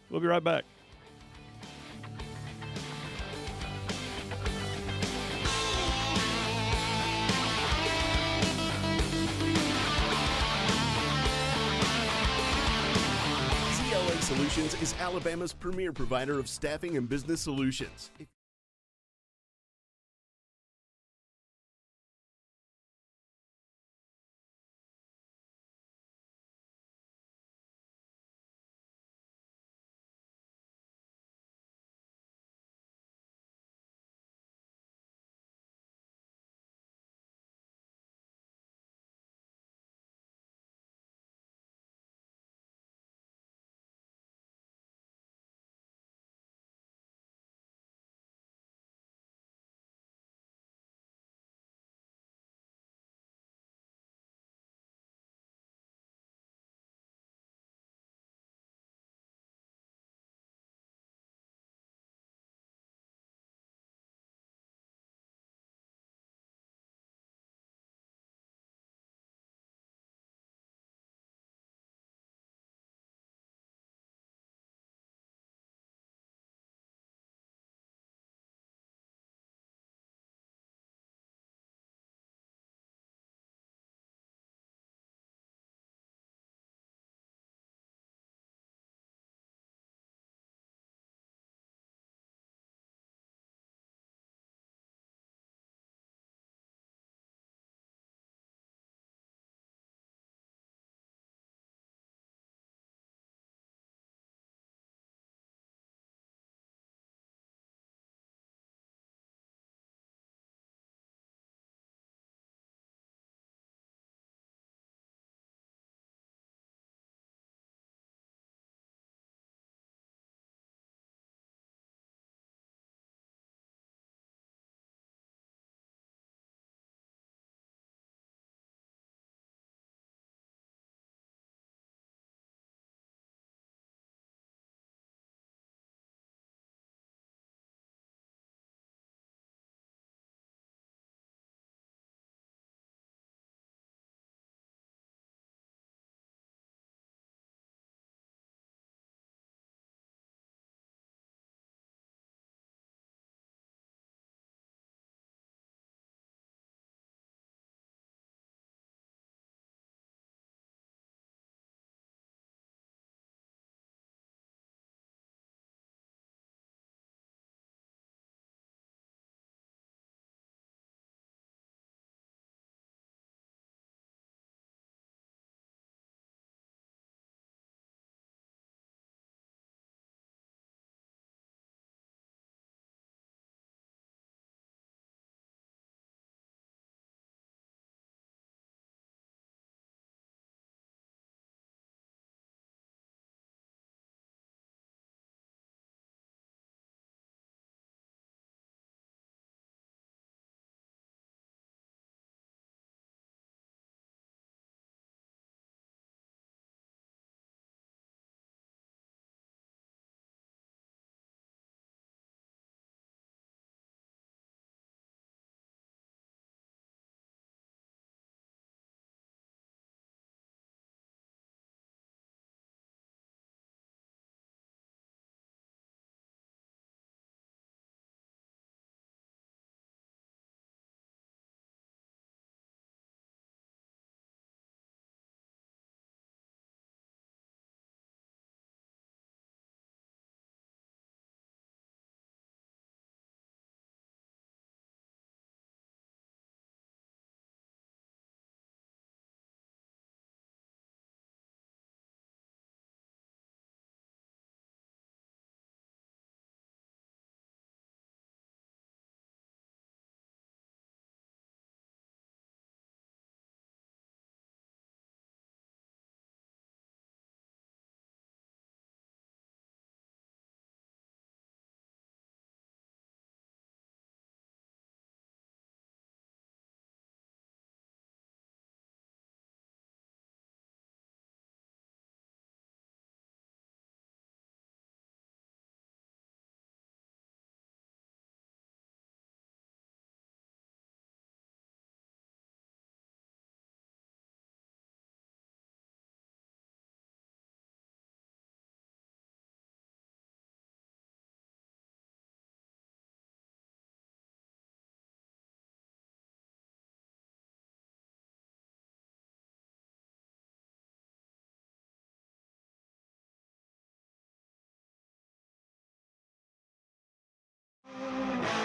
Speaker 2: We'll be right back.
Speaker 7: Solutions is Alabama's premier provider of staffing and business solutions.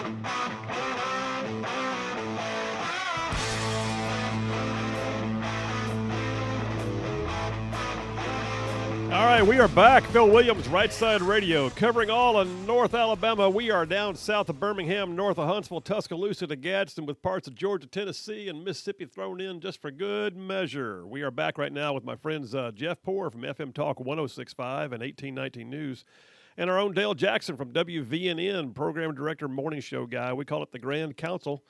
Speaker 2: All right, we are back. Phil Williams, Rightside Radio, covering all of North Alabama. We are down south of Birmingham, north of Huntsville, Tuscaloosa to Gadsden, with parts of Georgia, Tennessee, and Mississippi thrown in just for good measure. We are back right now with my friends Jeff Poor from FM Talk 106.5 and 1819 News, and our own Dale Jackson from WVNN, Program Director, Morning Show guy. We call it the Grand Council.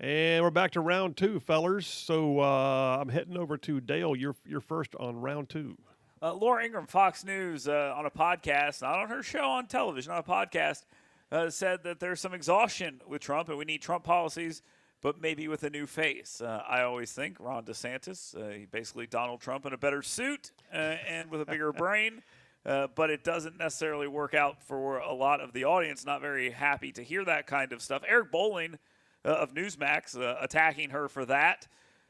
Speaker 2: And we're back to round two, fellers. So I'm heading over to Dale. You're first on round two.
Speaker 10: Laura Ingraham, Fox News, on a podcast, not on her show, on television, on a podcast, said that there's some exhaustion with Trump and we need Trump policies, but maybe with a new face. I always think Ron DeSantis, basically Donald Trump in a better suit and with a bigger brain, but it doesn't necessarily work out for a lot of the audience. Not very happy to hear that kind of stuff. Eric Bolling of Newsmax attacking her for that.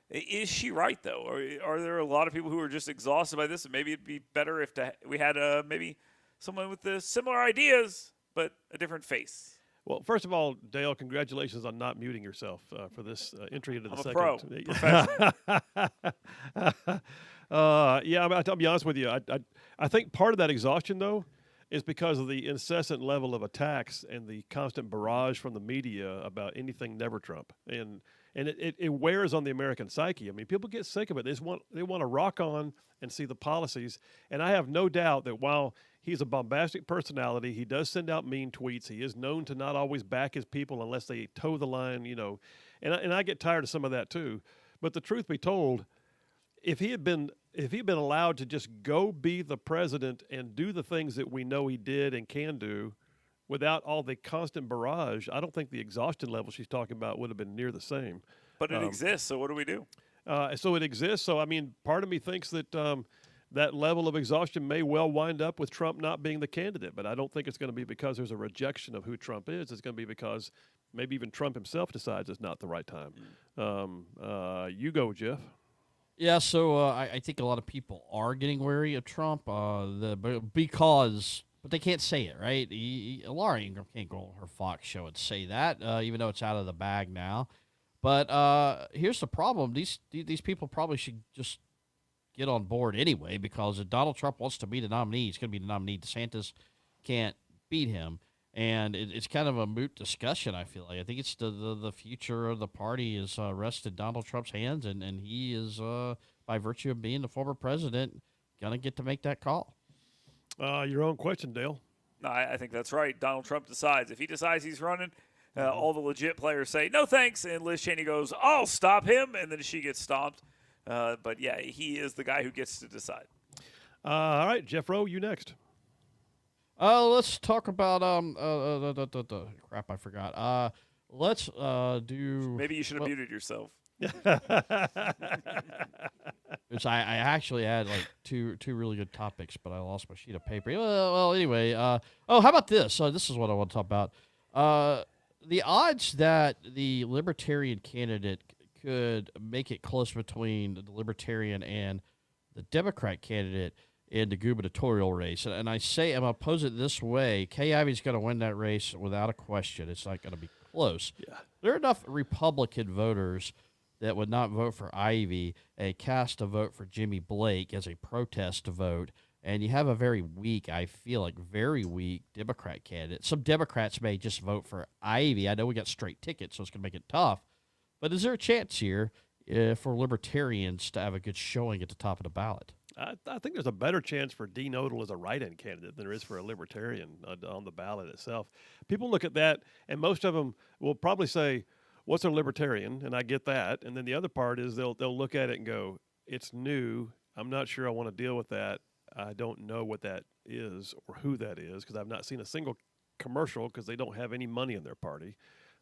Speaker 10: Is she right, though? Or are there a lot of people who are just exhausted by this? And maybe it'd be better if we had maybe someone with the similar ideas, but a different face.
Speaker 2: Well, first of all, Dale, congratulations on not muting yourself for this entry into the second.
Speaker 10: I'm a
Speaker 2: pro. Yeah, I'll be honest with you. I think part of that exhaustion, though, is because of the incessant level of attacks and the constant barrage from the media about anything never Trump. And it wears on the American psyche. I mean, people get sick of it. They want to rock on and see the policies. And I have no doubt that while he's a bombastic personality, he does send out mean tweets. He is known to not always back his people unless they toe the line, you know. And I get tired of some of that too. But the truth be told, if he had been allowed to just go be the president and do the things that we know he did and can do, without all the constant barrage, I don't think the exhaustion level she's talking about would have been near the same.
Speaker 10: But it exists, so what do we do?
Speaker 2: So it exists. So, I mean, part of me thinks that that level of exhaustion may well wind up with Trump not being the candidate. But I don't think it's going to be because there's a rejection of who Trump is. It's going to be because maybe even Trump himself decides it's not the right time. You go, Jeff.
Speaker 9: Yeah, so I think a lot of people are getting wary of Trump because... But they can't say it, right? Laura Ingraham can't go on her Fox show and say that, even though it's out of the bag now. But here's the problem. These people probably should just get on board anyway, because if Donald Trump wants to be the nominee, he's going to be the nominee. DeSantis can't beat him. And it's kind of a moot discussion, I feel like. I think it's the future of the party is rested in Donald Trump's hands, and he is, by virtue of being the former president, going to get to make that call.
Speaker 2: Your own question, Dale.
Speaker 10: No, I think that's right. Donald Trump decides. If he decides he's running, all the legit players say, no thanks, and Liz Cheney goes, I'll stop him, and then she gets stomped. But, yeah, he is the guy who gets to decide.
Speaker 2: All right, Jeff Rowe, you next.
Speaker 9: Let's talk about crap, I forgot. Let's do...
Speaker 10: Maybe you should have muted yourself.
Speaker 9: Which I actually had like two really good topics, but I lost my sheet of paper. Well, anyway. How about this? This is what I want to talk about. The odds that the Libertarian candidate could make it close between the Libertarian and the Democrat candidate in the gubernatorial race. And I say, I'm going to pose it this way. Kay Ivey's going to win that race without a question. It's not going to be close.
Speaker 2: Yeah.
Speaker 9: There are enough Republican voters that would not vote for Ivey and cast a vote for Jimmy Blake as a protest vote. And you have a very weak, I feel like, very weak Democrat candidate. Some Democrats may just vote for Ivey. I know we got straight tickets, so it's going to make it tough. But is there a chance here for Libertarians to have a good showing at the top of the ballot?
Speaker 2: I think there's a better chance for Dean Odle as a write-in candidate than there is for a Libertarian on the ballot itself. People look at that, and most of them will probably say, what's a Libertarian? And I get that. And then the other part is they'll look at it and go, it's new. I'm not sure I want to deal with that. I don't know what that is or who that is because I've not seen a single commercial because they don't have any money in their party.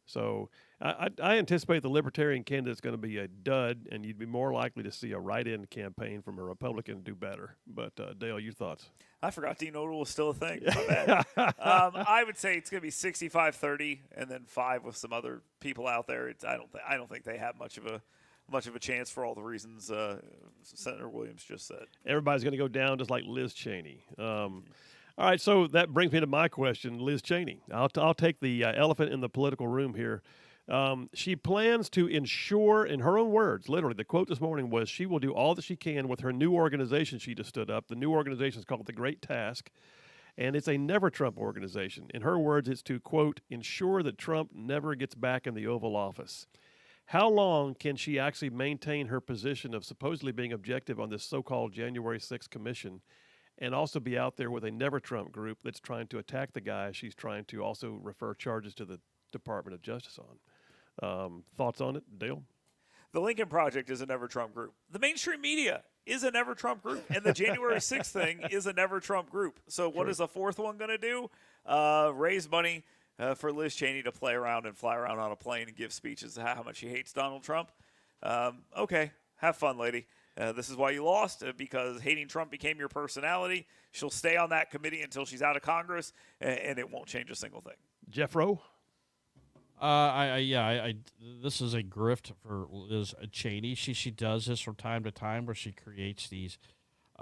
Speaker 2: So I anticipate the Libertarian candidate is going to be a dud, and you'd be more likely to see a write-in campaign from a Republican do better. But, Dale, your thoughts?
Speaker 10: I forgot Dean Odle was still a thing. My bad. I would say it's going to be 65-30, and then 5 with some other people out there. I don't think they have much of a chance for all the reasons Senator Williams just said.
Speaker 2: Everybody's going to go down just like Liz Cheney. All All right, so that brings me to my question, Liz Cheney. I'll take the elephant in the political room here. She plans to ensure, in her own words, literally, the quote this morning was, she will do all that she can with her new organization she just stood up. The new organization is called The Great Task, and it's a never Trump organization. In her words, it's to, quote, ensure that Trump never gets back in the Oval Office. How long can she actually maintain her position of supposedly being objective on this so-called January 6th commission and also be out there with a never Trump group that's trying to attack the guy she's trying to also refer charges to the Department of Justice on? Thoughts on it, Dale?
Speaker 10: The Lincoln Project is a never Trump group. The mainstream media is a never Trump group. And the January 6th thing is a never Trump group. So what is the fourth one going to do? Raise money for Liz Cheney to play around and fly around on a plane and give speeches to how much she hates Donald Trump. Okay, have fun, lady. This is why you lost, because hating Trump became your personality. She'll stay on that committee until she's out of Congress, and it won't change a single thing.
Speaker 2: Jeff Rowe?
Speaker 9: This is a grift for Liz Cheney. She does this from time to time where she creates these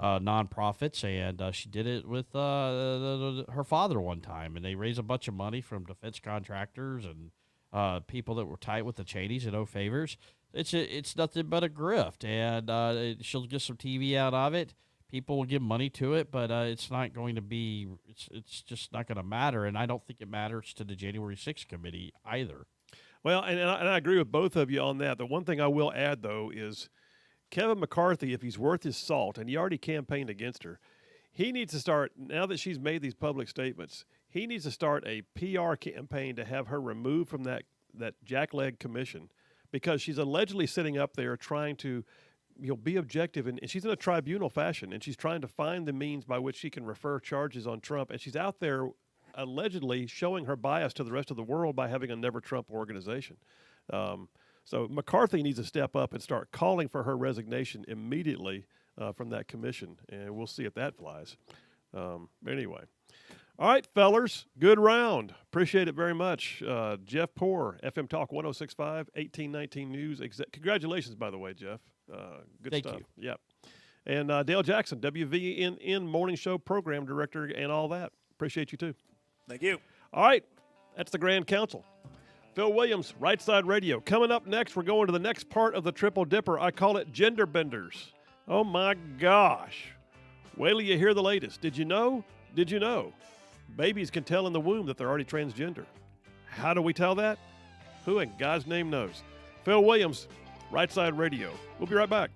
Speaker 9: nonprofits, and she did it with her father one time, and they raised a bunch of money from defense contractors and people that were tight with the Cheneys and owe favors. It's nothing but a grift, and she'll get some TV out of it. People will give money to it, but it's not going to be. It's just not going to matter, and I don't think it matters to the January 6th committee either.
Speaker 2: Well, and I agree with both of you on that. The one thing I will add, though, is Kevin McCarthy, if he's worth his salt, and he already campaigned against her, he needs to start, now that she's made these public statements, he needs to start a PR campaign to have her removed from that jackleg commission, because she's allegedly sitting up there trying to be objective, and she's in a tribunal fashion, and she's trying to find the means by which she can refer charges on Trump, and she's out there allegedly showing her bias to the rest of the world by having a never Trump organization. So McCarthy needs to step up and start calling for her resignation immediately from that commission, and we'll see if that flies. Anyway. All right, fellers, good round. Appreciate it very much. Jeff Poor, FM Talk 106.5, 1819 News. Congratulations, by the way, Jeff. Good
Speaker 9: Thank
Speaker 2: stuff.
Speaker 9: you.
Speaker 2: Yep. And Dale Jackson, WVNN Morning Show Program Director and all that. Appreciate you, too.
Speaker 10: Thank you.
Speaker 2: All right, that's the Grand Council. Phil Williams, Rightside Radio. Coming up next, we're going to the next part of the Triple Dipper. I call it Gender Benders. Oh, my gosh. Wait till you hear the latest. Did you know? Did you know? Babies can tell in the womb that they're already transgender. How do we tell that? Who in God's name knows? Phil Williams, Rightside Radio. We'll be right back.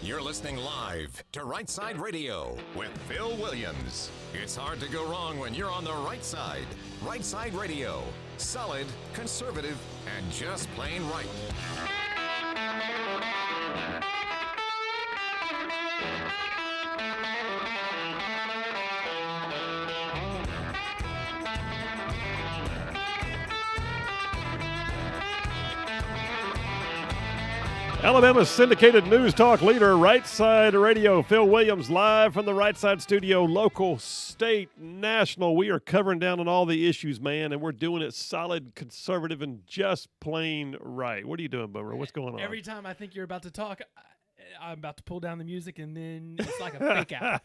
Speaker 1: You're listening live to Rightside Radio with Phil Williams. It's hard to go wrong when you're on the right side. Rightside Radio. Solid, conservative, and just plain right.
Speaker 2: Alabama's syndicated news talk leader, Rightside Radio. Phil Williams, live from the Rightside studio, local, state, national. We are covering down on all the issues, man, and we're doing it solid, conservative, and just plain right. What are you doing, Boomer? What's going on?
Speaker 5: Every time I think you're about to talk, I'm about to pull down the music, and then it's like a fake out.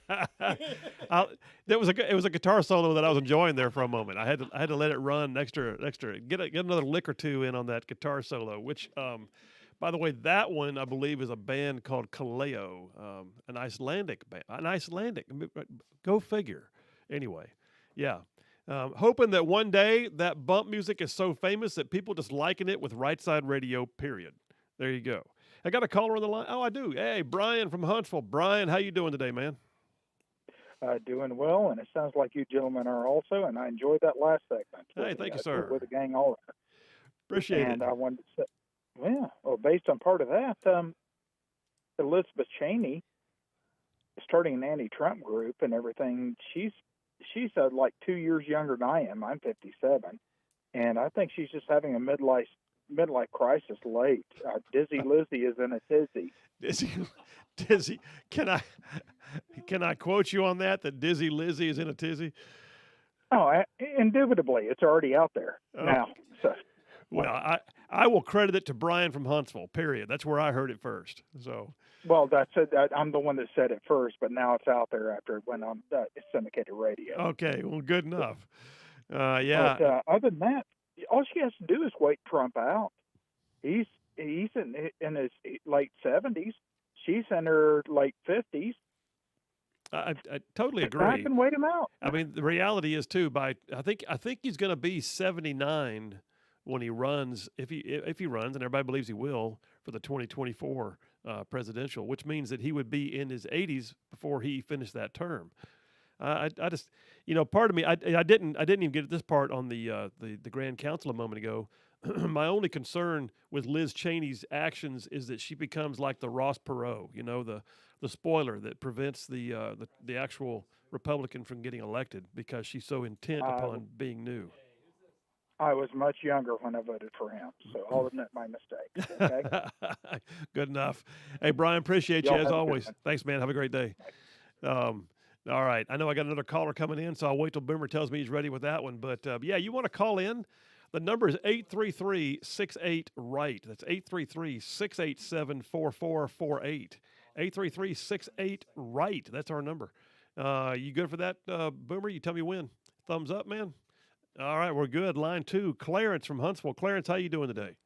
Speaker 2: It was a guitar solo that I was enjoying there for a moment. I had to let it run extra. Get another lick or two in on that guitar solo, which. By the way, that one, I believe, is a band called Kaleo, an Icelandic band. Go figure. Anyway, yeah. Hoping that one day that bump music is so famous that people just liken it with Rightside Radio, period. There you go. I got a caller on the line. Oh, I do. Hey, Brian from Huntsville. Brian, how you doing today, man?
Speaker 11: Doing well, and it sounds like you gentlemen are also, and I enjoyed that last segment.
Speaker 2: Hey, thank you, sir.
Speaker 11: With the gang all over.
Speaker 2: Appreciate it.
Speaker 11: And I wanted to say, well, based on part of that, Elizabeth Cheney, starting an anti-Trump group and everything, she's like 2 years younger than I am. I'm 57, and I think she's just having a midlife crisis late. Dizzy Lizzy is in a tizzy.
Speaker 2: Dizzy. Can I quote you on that? That Dizzy Lizzy is in a tizzy.
Speaker 11: Oh, indubitably, it's already out there now. So.
Speaker 2: Well, I will credit it to Brian from Huntsville, period. That's where I heard it first. So.
Speaker 11: Well, that's it. I'm the one that said it first, but now it's out there after it went on syndicated radio.
Speaker 2: Okay, well, good enough. Yeah.
Speaker 11: But other than that, all she has to do is wait Trump out. He's in his late 70s. She's in her late 50s.
Speaker 2: I totally agree.
Speaker 11: I can wait him out.
Speaker 2: I mean, the reality is too. I think he's going to be 79 when he runs, if he runs, and everybody believes he will, for the 2024 presidential, which means that he would be in his 80s before he finished that term. I just, part of me, I didn't even get at this part on the Grand Council a moment ago. My only concern with Liz Cheney's actions is that she becomes like the Ross Perot, the spoiler that prevents the actual Republican from getting elected because she's so intent upon being new.
Speaker 11: I was much younger when I voted for him, so I'll admit my mistake. Okay?
Speaker 2: Good enough. Hey, Brian, appreciate you as always. Thanks, man. Have a great day. All right. I know I got another caller coming in, so I'll wait till Boomer tells me he's ready with that one. But, yeah, you want to call in. The number is 833-68-RIGHT. That's 833-687-4448. 833-68-RIGHT. That's our number. You good for that, Boomer? You tell me when. Thumbs up, man. All right, we're good. Line 2, Clarence from Huntsville. Clarence, how you doing today?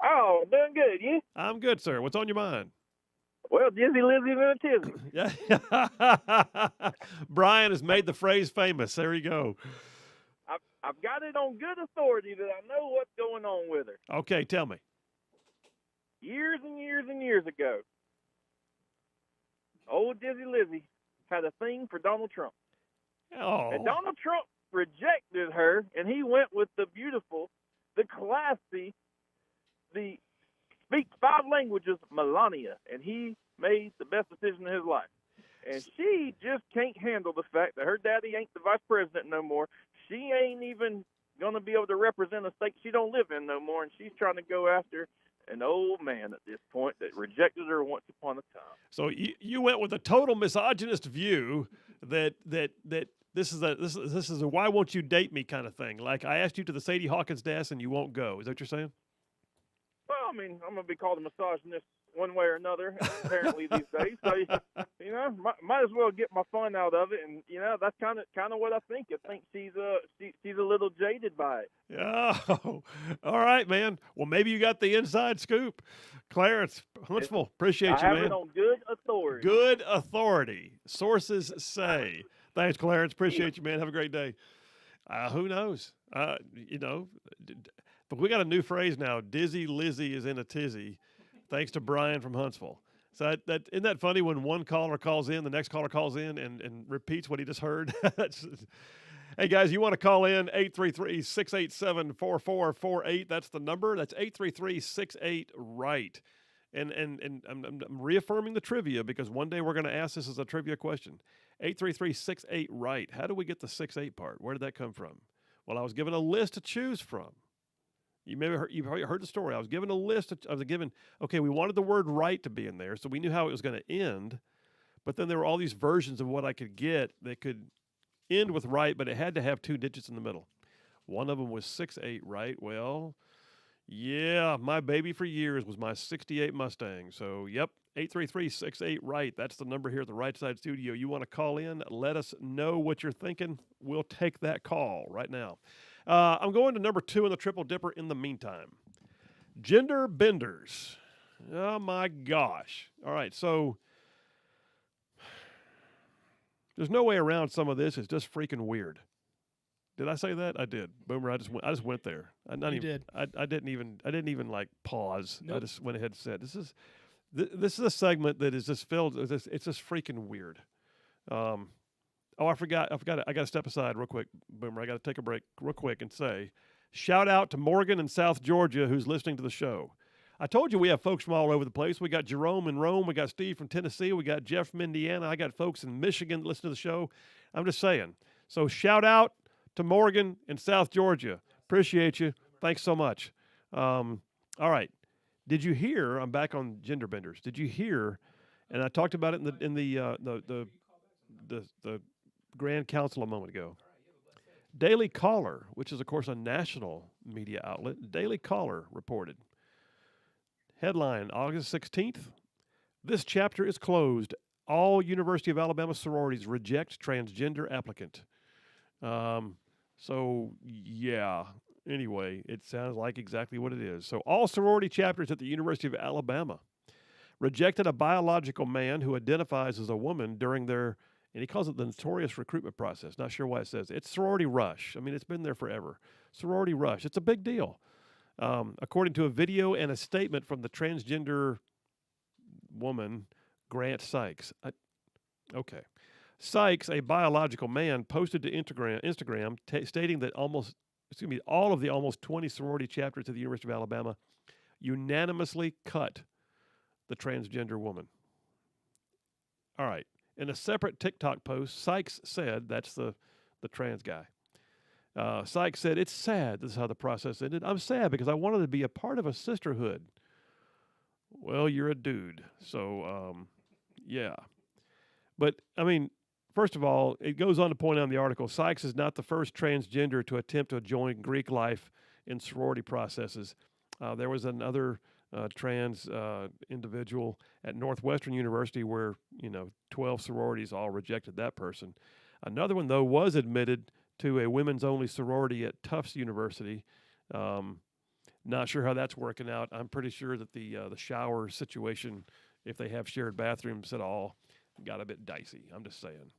Speaker 12: Oh, doing good. You?
Speaker 2: I'm good, sir. What's on your mind?
Speaker 12: Well, Dizzy Lizzy and a tizzy.
Speaker 2: Yeah. Brian has made the phrase famous. There you go.
Speaker 12: I've got it on good authority that I know what's going on with her.
Speaker 2: Okay, tell me.
Speaker 12: Years and years and years ago, old Dizzy Lizzy had a thing for Donald Trump.
Speaker 2: Oh.
Speaker 12: And Donald Trump rejected her, and he went with the beautiful, the classy, the speaks 5 languages, Melania, and he made the best decision in his life. And she just can't handle the fact that her daddy ain't the vice president no more. She ain't even going to be able to represent a state she don't live in no more, and she's trying to go after an old man at this point that rejected her once upon a time.
Speaker 2: So you went with a total misogynist view that this is a why won't you date me kind of thing. Like I asked you to the Sadie Hawkins dance and you won't go. Is that what you're saying?
Speaker 12: Well, I mean, I'm going to be called a misogynist one way or another, apparently these days. So, might as well get my fun out of it, and that's kind of what I think. I think she's a little jaded by it.
Speaker 2: Oh, all right, man. Well, maybe you got the inside scoop, Clarence Huntsville. Appreciate you, man.
Speaker 12: I have it on good authority.
Speaker 2: Good authority. Sources say. Thanks, Clarence. Appreciate you, man. Have a great day. Who knows? You know, but we got a new phrase now. Dizzy Lizzy is in a tizzy, thanks to Brian from Huntsville. So that isn't that funny when one caller calls in, the next caller calls in and repeats what he just heard. Hey guys, you want to call in 833-687-4448. That's the number. That's 833-68-RIGHT. And I'm reaffirming the trivia because one day we're going to ask this as a trivia question. 833-68-RIGHT. How do we get the 6-8 part? Where did that come from? Well, I was given a list to choose from. You've heard the story. I was given a list. Okay, we wanted the word right to be in there, so we knew how it was going to end. But then there were all these versions of what I could get that could end with right, but it had to have 2 digits in the middle. One of them was 6-8, right? Well, yeah, my baby for years was my 68 Mustang. So, yep, 833-68 right. That's the number here at the Right Side Studio. You want to call in? Let us know what you're thinking. We'll take that call right now. I'm going to number 2 in the Triple Dipper in the meantime. Gender benders. Oh, my gosh. All right, so there's no way around some of this. It's just freaking weird. Did I say that? I did. Boomer, I just went there. I didn't even like pause. Nope. I just went ahead and said, this is a segment that is just filled. It's just freaking weird. I forgot. I got to step aside real quick, Boomer. I got to take a break real quick and say, shout out to Morgan in South Georgia who's listening to the show. I told you we have folks from all over the place. We got Jerome in Rome. We got Steve from Tennessee. We got Jeff from Indiana. I got folks in Michigan that listen to the show. I'm just saying. So shout out to Morgan in South Georgia. Appreciate you. Thanks so much. All right. Did you hear? I'm back on gender benders. Did you hear? And I talked about it in the Grand Council a moment ago. Daily Caller, which is of course a national media outlet, Daily Caller reported. Headline, August 16th. This chapter is closed. All University of Alabama sororities reject transgender applicant. So, yeah. Anyway, it sounds like exactly what it is. So, all sorority chapters at the University of Alabama rejected a biological man who identifies as a woman during their, and he calls it the notorious recruitment process. Not sure why it says it. It's sorority rush. I mean, it's been there forever. Sorority rush. It's a big deal. According to a video and a statement from the transgender woman, Grant Sykes. Okay. Sykes, a biological man, posted to Instagram stating that all of the almost 20 sorority chapters at the University of Alabama unanimously cut the transgender woman. All right. In a separate TikTok post, Sykes said, that's the trans guy. Sykes said, it's sad. This is how the process ended. I'm sad because I wanted to be a part of a sisterhood. Well, you're a dude. So, yeah. But, I mean, first of all, it goes on to point out in the article, Sykes is not the first transgender to attempt to join Greek life in sorority processes. There was another trans individual at Northwestern University where, 12 sororities all rejected that person. Another one, though, was admitted to a women's-only sorority at Tufts University. Not sure how that's working out. I'm pretty sure that the shower situation, if they have shared bathrooms at all, got a bit dicey. I'm just saying.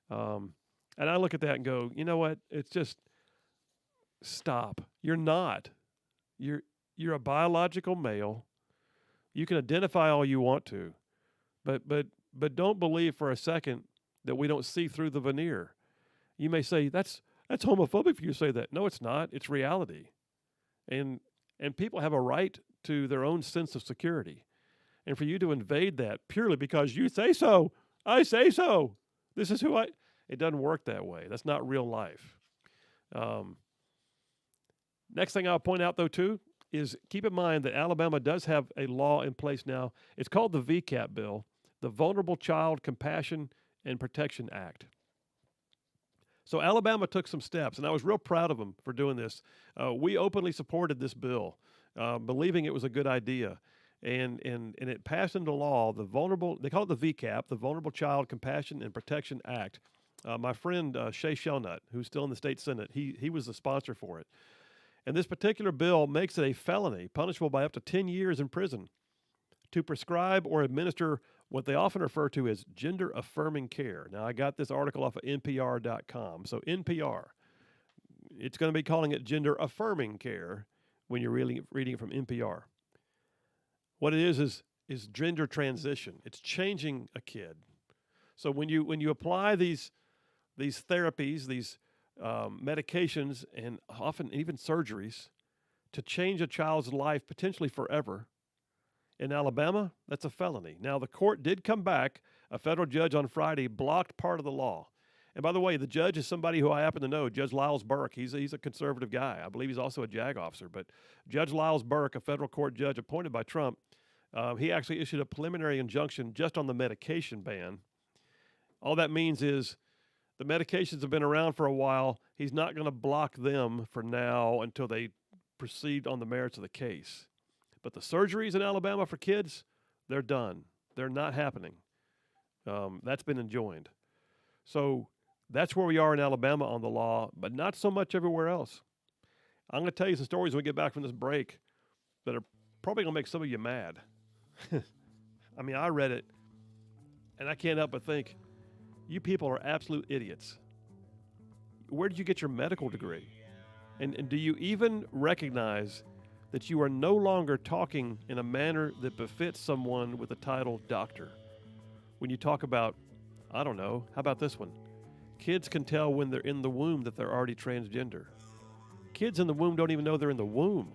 Speaker 2: And I look at that and go, you know what? It's just stop. You're not. You're a biological male. You can identify all you want to, but don't believe for a second that we don't see through the veneer. You may say that's homophobic for you to say that. No, it's not. It's reality. And people have a right to their own sense of security. And for you to invade that purely because you say so, I say so. This is who it doesn't work that way. That's not real life. Next thing I'll point out, though, too, is keep in mind that Alabama does have a law in place now. It's called the VCAP bill, the Vulnerable Child Compassion and Protection Act. So Alabama took some steps, and I was real proud of them for doing this. We openly supported this bill, believing it was a good idea. And it passed into law, they call it the VCAP, the Vulnerable Child Compassion and Protection Act. My friend Shay Shelnut, who's still in the state Senate, he was the sponsor for it. And this particular bill makes it a felony, punishable by up to 10 years in prison, to prescribe or administer what they often refer to as gender-affirming care. Now, I got this article off of NPR.com. So NPR, it's going to be calling it gender affirming care when you're reading it from NPR. What it is gender transition. It's changing a kid. So when you apply these therapies, these medications, and often even surgeries to change a child's life potentially forever, in Alabama, that's a felony. Now, the court did come back. A federal judge on Friday blocked part of the law. And by the way, the judge is somebody who I happen to know, Judge Lyles Burke. He's a conservative guy. I believe he's also a JAG officer. But Judge Lyles Burke, a federal court judge appointed by Trump, he actually issued a preliminary injunction just on the medication ban. All that means is the medications have been around for a while. He's not going to block them for now until they proceed on the merits of the case. But the surgeries in Alabama for kids, they're done. They're not happening. That's been enjoined. So that's where we are in Alabama on the law, but not so much everywhere else. I'm going to tell you some stories when we get back from this break that are probably going to make some of you mad. I mean, I read it, and I can't help but think, you people are absolute idiots. Where did you get your medical degree? And do you even recognize that you are no longer talking in a manner that befits someone with the title doctor? When you talk about, I don't know, how about this one? Kids can tell when they're in the womb that they're already transgender. Kids in the womb don't even know they're in the womb.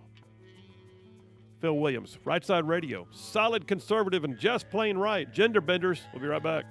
Speaker 2: Phil Williams, Rightside Radio, solid conservative and just plain right. Gender benders. We'll be right back.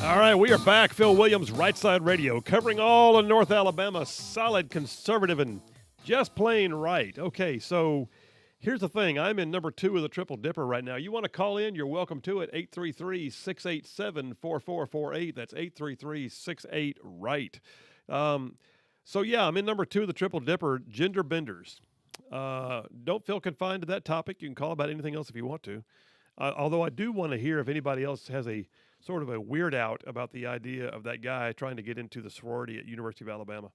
Speaker 2: All right, we are back. Phil Williams, Rightside Radio, covering all of North Alabama, solid, conservative, and just plain right. Okay, so here's the thing. I'm in number 2 of the Triple Dipper right now. You want to call in, you're welcome to it, 833-687-4448. That's 833-68-RIGHT. So, yeah, I'm in number 2 of the Triple Dipper, gender benders. Don't feel confined to that topic. You can call about anything else if you want to. Although I do want to hear if anybody else has a sort of a weird out about the idea of that guy trying to get into the sorority at University of Alabama.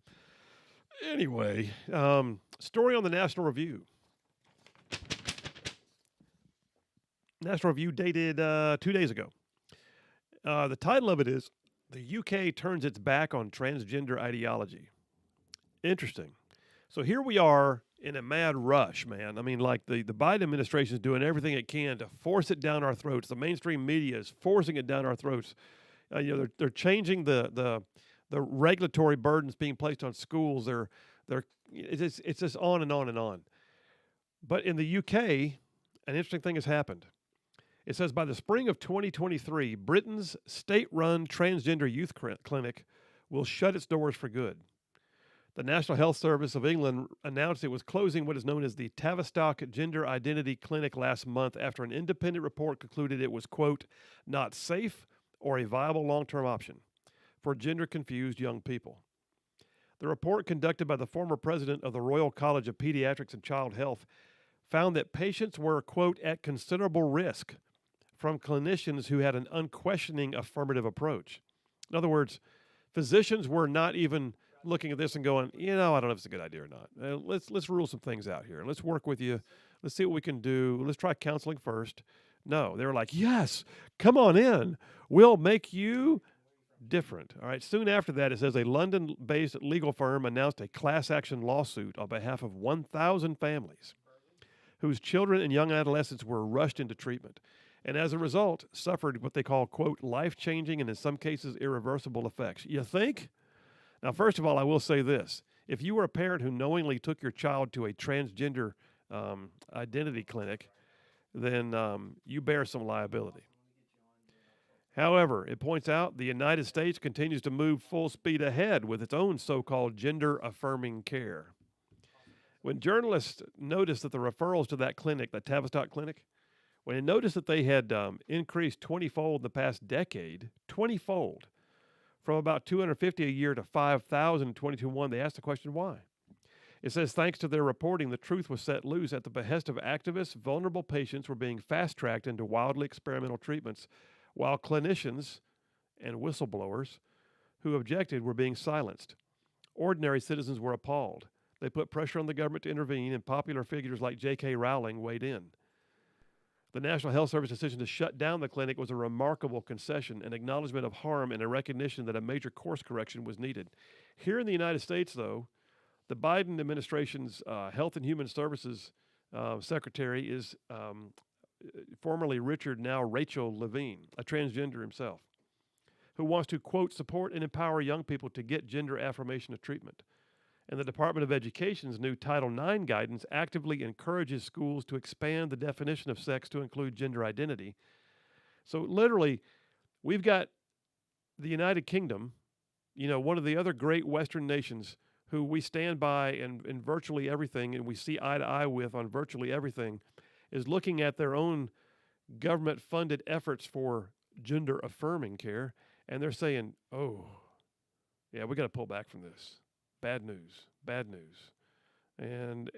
Speaker 2: Anyway, story on the National Review. National Review dated 2 days ago. The title of it is, "The UK Turns Its Back on Transgender Ideology." Interesting. So here we are in a mad rush, man. I mean, like the Biden administration is doing everything it can to force it down our throats. The mainstream media is forcing it down our throats. They're changing the regulatory burdens being placed on schools. It's just on and on and on. But in the UK, an interesting thing has happened. It says by the spring of 2023, Britain's state-run transgender youth clinic will shut its doors for good. The National Health Service of England announced it was closing what is known as the Tavistock Gender Identity Clinic last month after an independent report concluded it was, quote, not safe or a viable long-term option for gender-confused young people. The report, conducted by the former president of the Royal College of Pediatrics and Child Health, found that patients were, quote, at considerable risk from clinicians who had an unquestioning affirmative approach. In other words, physicians were not even looking at this and going, I don't know if it's a good idea or not. Let's rule some things out here. Let's work with you. Let's see what we can do. Let's try counseling first. No, they were like, yes, come on in. We'll make you different. All right. Soon after that, it says a London-based legal firm announced a class action lawsuit on behalf of 1,000 families whose children and young adolescents were rushed into treatment, and as a result, suffered what they call, quote, life-changing and in some cases irreversible effects. You think? Now, first of all, I will say this. If you were a parent who knowingly took your child to a transgender identity clinic, then you bear some liability. However, it points out the United States continues to move full speed ahead with its own so-called gender-affirming care. When journalists noticed that the referrals to that clinic, that Tavistock clinic, when they noticed that they had increased 20-fold in the past decade, 20-fold, from about 250 a year to 5,000 in 2021, they asked the question, why? It says, thanks to their reporting, the truth was set loose. At the behest of activists, vulnerable patients were being fast-tracked into wildly experimental treatments, while clinicians and whistleblowers who objected were being silenced. Ordinary citizens were appalled. They put pressure on the government to intervene, and popular figures like J.K. Rowling weighed in. The National Health Service decision to shut down the clinic was a remarkable concession, an acknowledgement of harm, and a recognition that a major course correction was needed. Here in the United States, though, the Biden administration's Health and Human Services secretary is formerly Richard, now Rachel Levine, a transgender himself, who wants to, quote, support and empower young people to get gender affirmation of treatment. And the Department of Education's new Title IX guidance actively encourages schools to expand the definition of sex to include gender identity. So literally, we've got the United Kingdom, one of the other great Western nations who we stand by in virtually everything, and we see eye to eye with on virtually everything, is looking at their own government-funded efforts for gender-affirming care, and they're saying, oh, yeah, we got to pull back from this. Bad news, bad news. And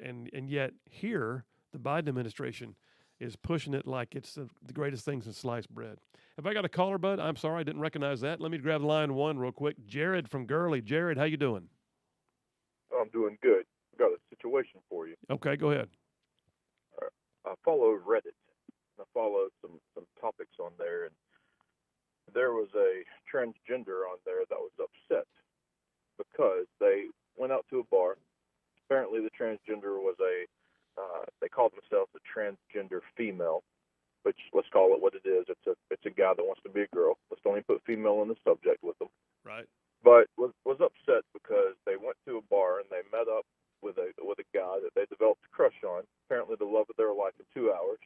Speaker 2: yet here, the Biden administration is pushing it like it's the greatest thing since sliced bread. Have I got a caller, bud? I'm sorry, I didn't recognize that. Let me grab line one real quick. Jared from Gurley. Jared, how you doing?
Speaker 13: I'm doing good. I've got a situation for you.
Speaker 2: Okay, go ahead.
Speaker 13: I follow Reddit. I follow some topics on there, and there was a transgender on there that was upset because they went out to a bar. Apparently the transgender was they called themselves a transgender female, which let's call it what it is. It's a guy that wants to be a girl. Let's don't even put female in the subject with them.
Speaker 2: Right.
Speaker 13: But was upset because they went to a bar and they met up with a guy that they developed a crush on, apparently the love of their life in 2 hours.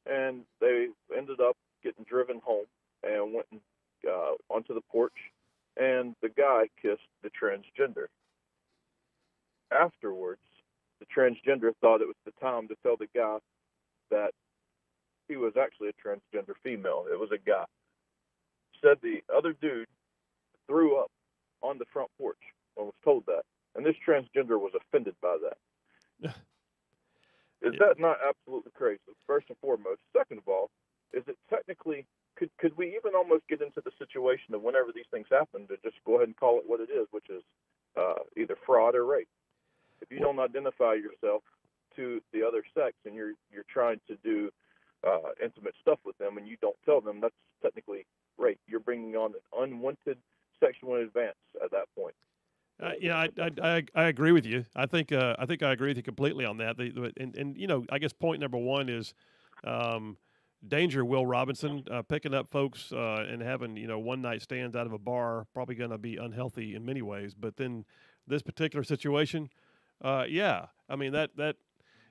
Speaker 13: And they ended up getting driven home and went on porch, and the guy kissed the transgender. Afterwards, the transgender thought it was the time to tell the guy that he was actually a transgender female. It was a guy. Said the other dude threw up on the front porch when was told that, and this transgender was offended by that. Is that not absolutely crazy? First and foremost. Second of all, is it technically could we even almost get into the situation of whenever these things happen to just go ahead and call it what it is, which is either fraud or rape? If you don't identify yourself to the other sex and you're trying to do intimate stuff with them and you don't tell them, that's technically rape. You're bringing on an unwanted sexual advance at that point.
Speaker 2: I agree with you. I think I agree with you completely on that. And you know, I guess point number one is danger. Will Robinson picking up folks and having one night stands out of a bar, probably going to be unhealthy in many ways. But then this particular situation, I mean that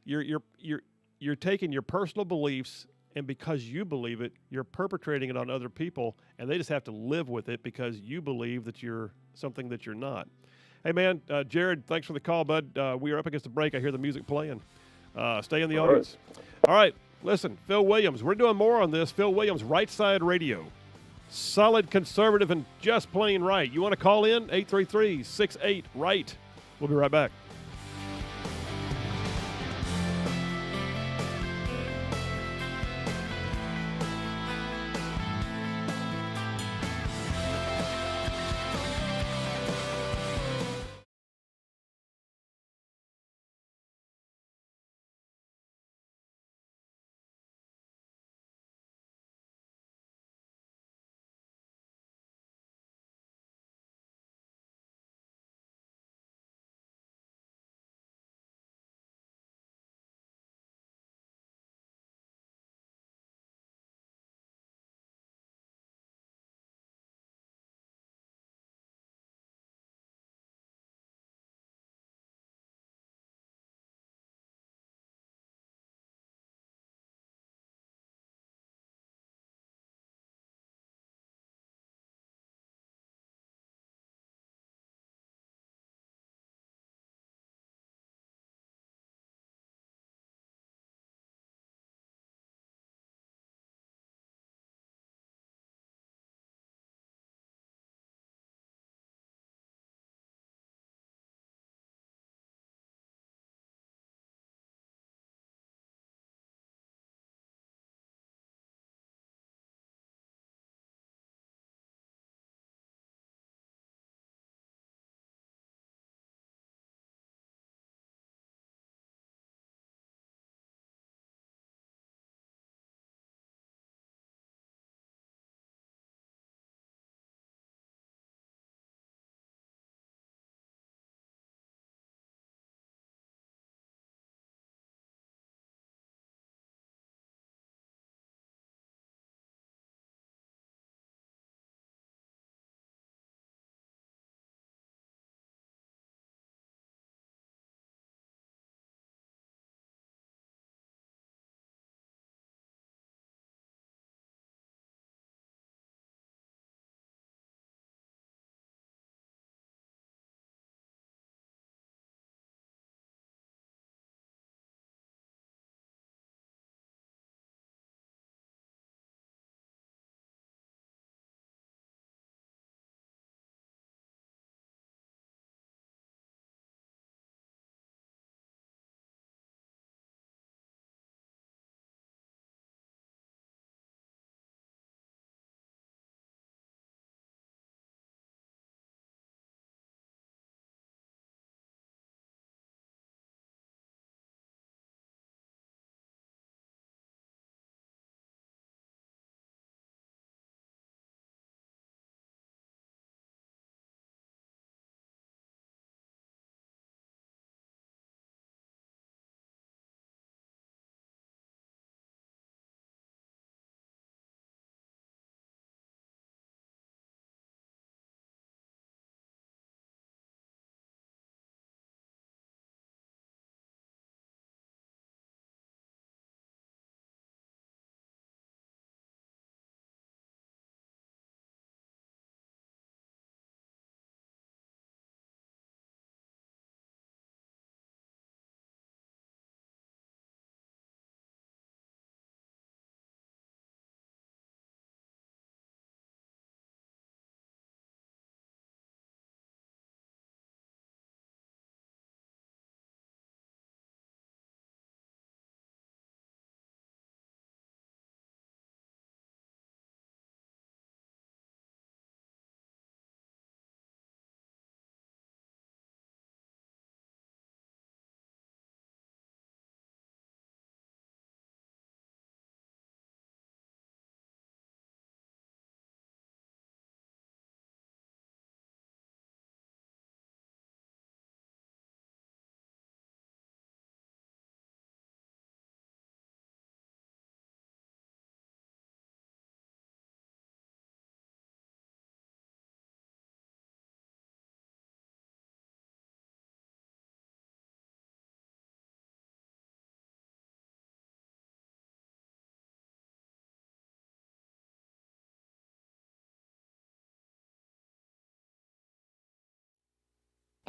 Speaker 2: you're taking your personal beliefs, and because you believe it, you're perpetrating it on other people, and they just have to live with it because you believe that you're something that you're not. Hey, man, Jared, thanks for the call, bud. We are up against the break. I hear the music playing. Stay in the audience. All right, listen, Phil Williams. We're doing more on this. Phil Williams, Rightside Radio. Solid, conservative, and just plain right. You want to call in? 833-68-RIGHT. We'll be right back.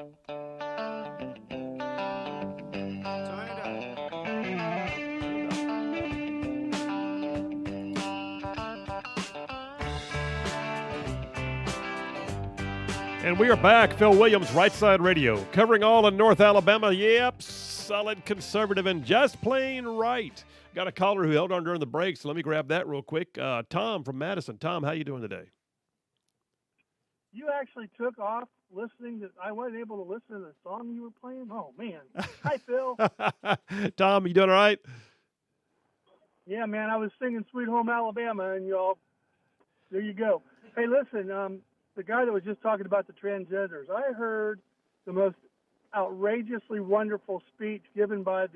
Speaker 2: And we are back. Phil Williams, Rightside Radio, covering all in North Alabama. Yep, solid conservative and just plain right. Got a caller who held on during the break, so let me grab that real quick. Tom from Madison. Tom, how you doing today?
Speaker 14: You actually took off listening to. I wasn't able to listen to the song you were playing. Oh man! Hi, Phil.
Speaker 2: Tom, you doing all right?
Speaker 14: Yeah, man. I was singing "Sweet Home Alabama," and y'all. There you go. Hey, listen. The guy that was just talking about the transgenders. I heard the most outrageously wonderful speech given by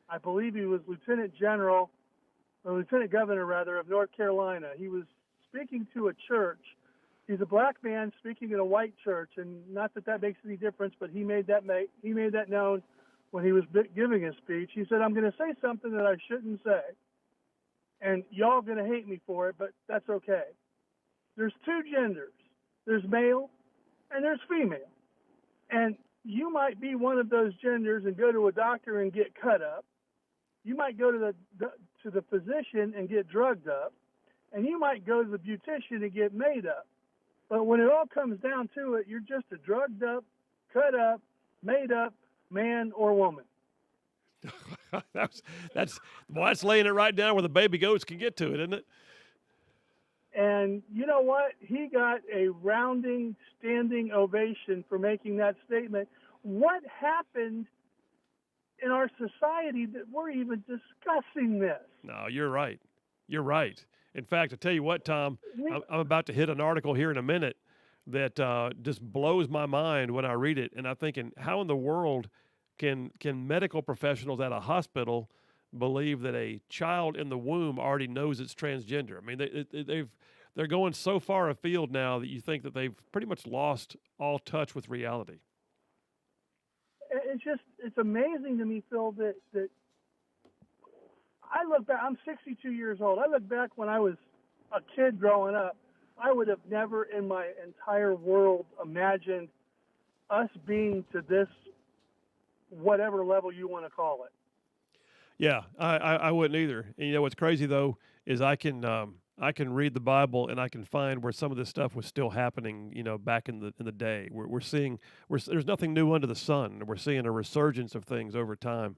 Speaker 14: I believe he was Lieutenant Governor rather of North Carolina. He was speaking to a church. He's a black man speaking in a white church, and not that makes any difference, but he made that known when he was giving his speech. He said, "I'm going to say something that I shouldn't say, and y'all going to hate me for it, but that's okay. There's two genders. There's male and there's female, and you might be one of those genders and go to a doctor and get cut up. You might go to the physician and get drugged up, and you might go to the beautician and get made up. But when it all comes down to it, you're just a drugged up, cut up, made up man or woman."
Speaker 2: that's laying it right down where the baby goats can get to it, isn't it?
Speaker 14: And you know what? He got a rounding, standing ovation for making that statement. What happened in our society that we're even discussing this?
Speaker 2: No, you're right. You're right. In fact, I tell you what, Tom, I'm about to hit an article here in a minute that just blows my mind when I read it. And I'm thinking, how in the world can medical professionals at a hospital believe that a child in the womb already knows it's transgender? I mean, they're going so far afield now that you think that they've pretty much lost all touch with reality.
Speaker 14: It's amazing to me, Phil, that I look back. I'm 62 years old. I look back when I was a kid growing up. I would have never in my entire world imagined us being to this, whatever level you want to call it.
Speaker 2: Yeah, I wouldn't either. And you know what's crazy though is I can read the Bible and I can find where some of this stuff was still happening. You know, back in the day, we're seeing there's nothing new under the sun. We're seeing a resurgence of things over time.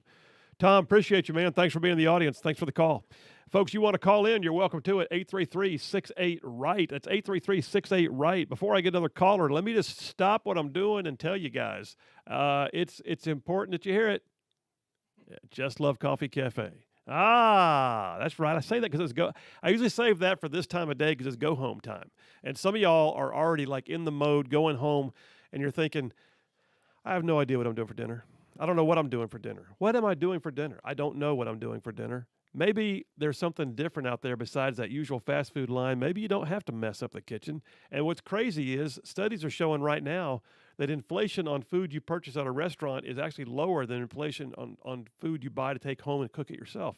Speaker 2: Tom, appreciate you, man. Thanks for being in the audience. Thanks for the call. Folks, you want to call in, you're welcome to it. 833-68-RIGHT. That's 833-68-RIGHT. Before I get another caller, let me just stop what I'm doing and tell you guys, it's important that you hear it. Just Love Coffee Cafe. That's right. I say that because I usually save that for this time of day because it's go home time. And some of y'all are already like in the mode going home and you're thinking, I have no idea what I'm doing for dinner. I don't know what I'm doing for dinner. What am I doing for dinner? I don't know what I'm doing for dinner. Maybe there's something different out there besides that usual fast food line. Maybe you don't have to mess up the kitchen. And what's crazy is studies are showing right now that inflation on food you purchase at a restaurant is actually lower than inflation on food you buy to take home and cook it yourself.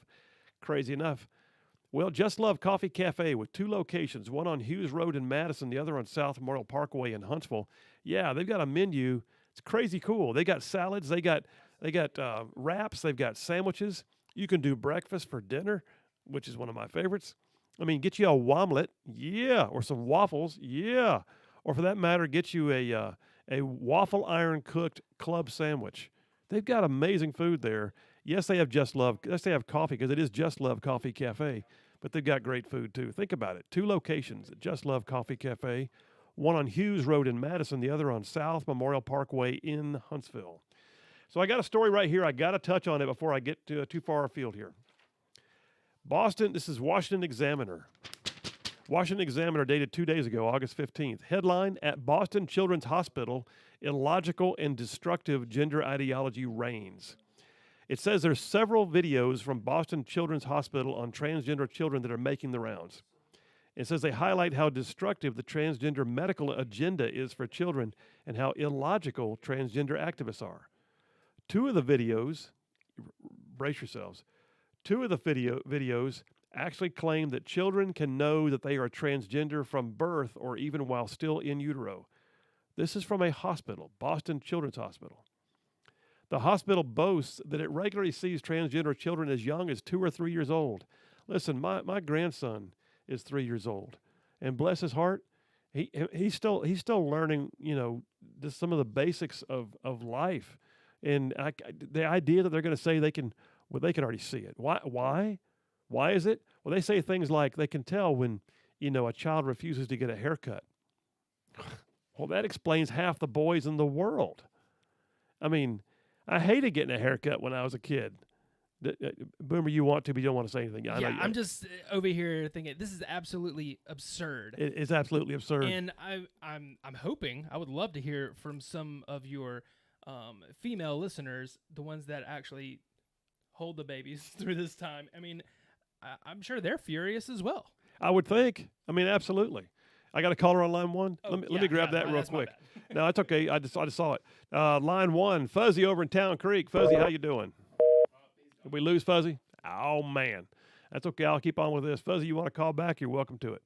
Speaker 2: Crazy enough. Well, Just Love Coffee Cafe with 2 locations, one on Hughes Road in Madison, the other on South Memorial Parkway in Huntsville. Yeah, they've got a menu. It's crazy cool. They got salads. They got wraps. They've got sandwiches. You can do breakfast for dinner, which is one of my favorites. I mean, get you a omelet, yeah, or some waffles, yeah, or for that matter, get you a waffle iron cooked club sandwich. They've got amazing food there. Yes, they have Just Love. Yes, they have coffee because it is Just Love Coffee Cafe, but they've got great food too. Think about it. 2 locations at Just Love Coffee Cafe, one on Hughes Road in Madison, the other on South Memorial Parkway in Huntsville. So I got a story right here. I got to touch on it before I get too far afield here. Boston, this is Washington Examiner. Washington Examiner dated 2 days ago, August 15th. Headline, at Boston Children's Hospital, illogical and destructive gender ideology reigns. It says there's several videos from Boston Children's Hospital on transgender children that are making the rounds. It says they highlight how destructive the transgender medical agenda is for children and how illogical transgender activists are. 2 of the videos, brace yourselves, 2 of the videos actually claim that children can know that they are transgender from birth or even while still in utero. This is from a hospital, Boston Children's Hospital. The hospital boasts that it regularly sees transgender children as young as 2 or 3 years old. Listen, my grandson is 3 years old, and bless his heart, he's still learning, just some of the basics of life, and the idea that they're going to say they can already see it. Why is it? Well, they say things like they can tell when a child refuses to get a haircut. Well, that explains half the boys in the world. I mean, I hated getting a haircut when I was a kid. Boomer, you want to, but you don't want to say anything.
Speaker 5: I'm just over here thinking this is absolutely absurd.
Speaker 2: It's absolutely absurd.
Speaker 5: And I'm hoping, I would love to hear from some of your female listeners, the ones that actually hold the babies through this time. I mean, I'm sure they're furious as well.
Speaker 2: I would think. I mean, absolutely. I got a caller on line one.
Speaker 5: Oh,
Speaker 2: let me grab that real quick. No, it's okay. I just saw it. Line one, Fuzzy over in Town Creek. Fuzzy, how you doing? Did we lose Fuzzy? Oh, man. That's okay. I'll keep on with this. Fuzzy, you want to call back? You're welcome to it.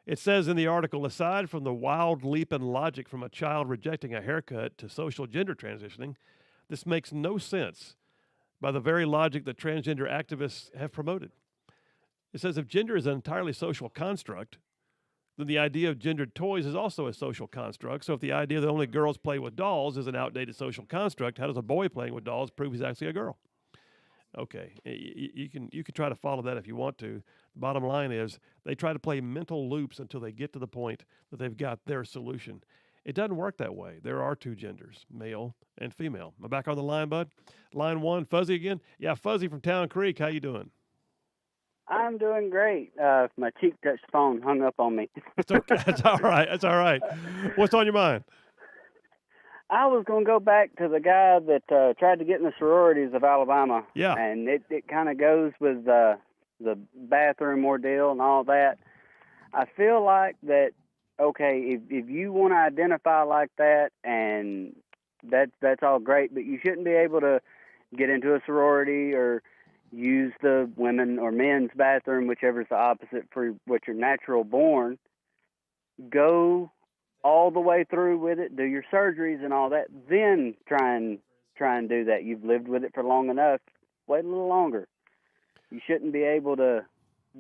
Speaker 2: It says in the article, aside from the wild leap in logic from a child rejecting a haircut to social gender transitioning, this makes no sense by the very logic that transgender activists have promoted. It says if gender is an entirely social construct, then the idea of gendered toys is also a social construct. So if the idea that only girls play with dolls is an outdated social construct, how does a boy playing with dolls prove he's actually a girl? Okay, you can try to follow that if you want to. The bottom line is they try to play mental loops until they get to the point that they've got their solution. It doesn't work that way. There are two genders, male and female. Am I back on the line, bud? Line one, Fuzzy again? Yeah, Fuzzy from Town Creek. How you doing?
Speaker 15: I'm doing great. My cheap touch phone hung up on me.
Speaker 2: It's okay. That's all right. That's all right. What's on your mind?
Speaker 15: I was going to go back to the guy that tried to get in the sororities of Alabama.
Speaker 2: Yeah.
Speaker 15: And it kind of goes with the bathroom ordeal and all that. I feel like that, okay, if you want to identify like that, and that's all great, but you shouldn't be able to get into a sorority or use the women or men's bathroom, whichever's the opposite for what you're natural born. Go all the way through with it, do your surgeries and all that, then try and do that. You've lived with it for long enough. Wait a little longer. You shouldn't be able to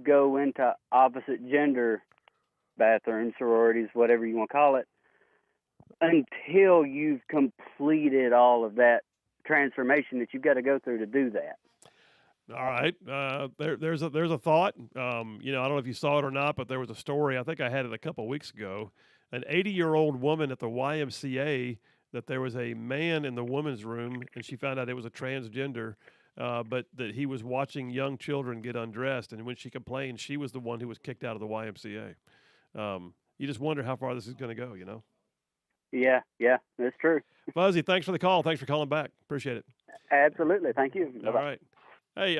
Speaker 15: go into opposite gender bathrooms, sororities, whatever you want to call it, until you've completed all of that transformation that you've got to go through to do that.
Speaker 2: All right. There's a thought. I don't know if you saw it or not, but there was a story. I think I had it a couple of weeks ago. An 80-year-old woman at the YMCA, that there was a man in the women's room, and she found out it was a transgender, but that he was watching young children get undressed. And when she complained, she was the one who was kicked out of the YMCA. You just wonder how far this is going to go,
Speaker 15: Yeah, that's true.
Speaker 2: Fuzzy, thanks for the call. Thanks for calling back. Appreciate it.
Speaker 15: Absolutely. Thank you.
Speaker 2: All right. Hey,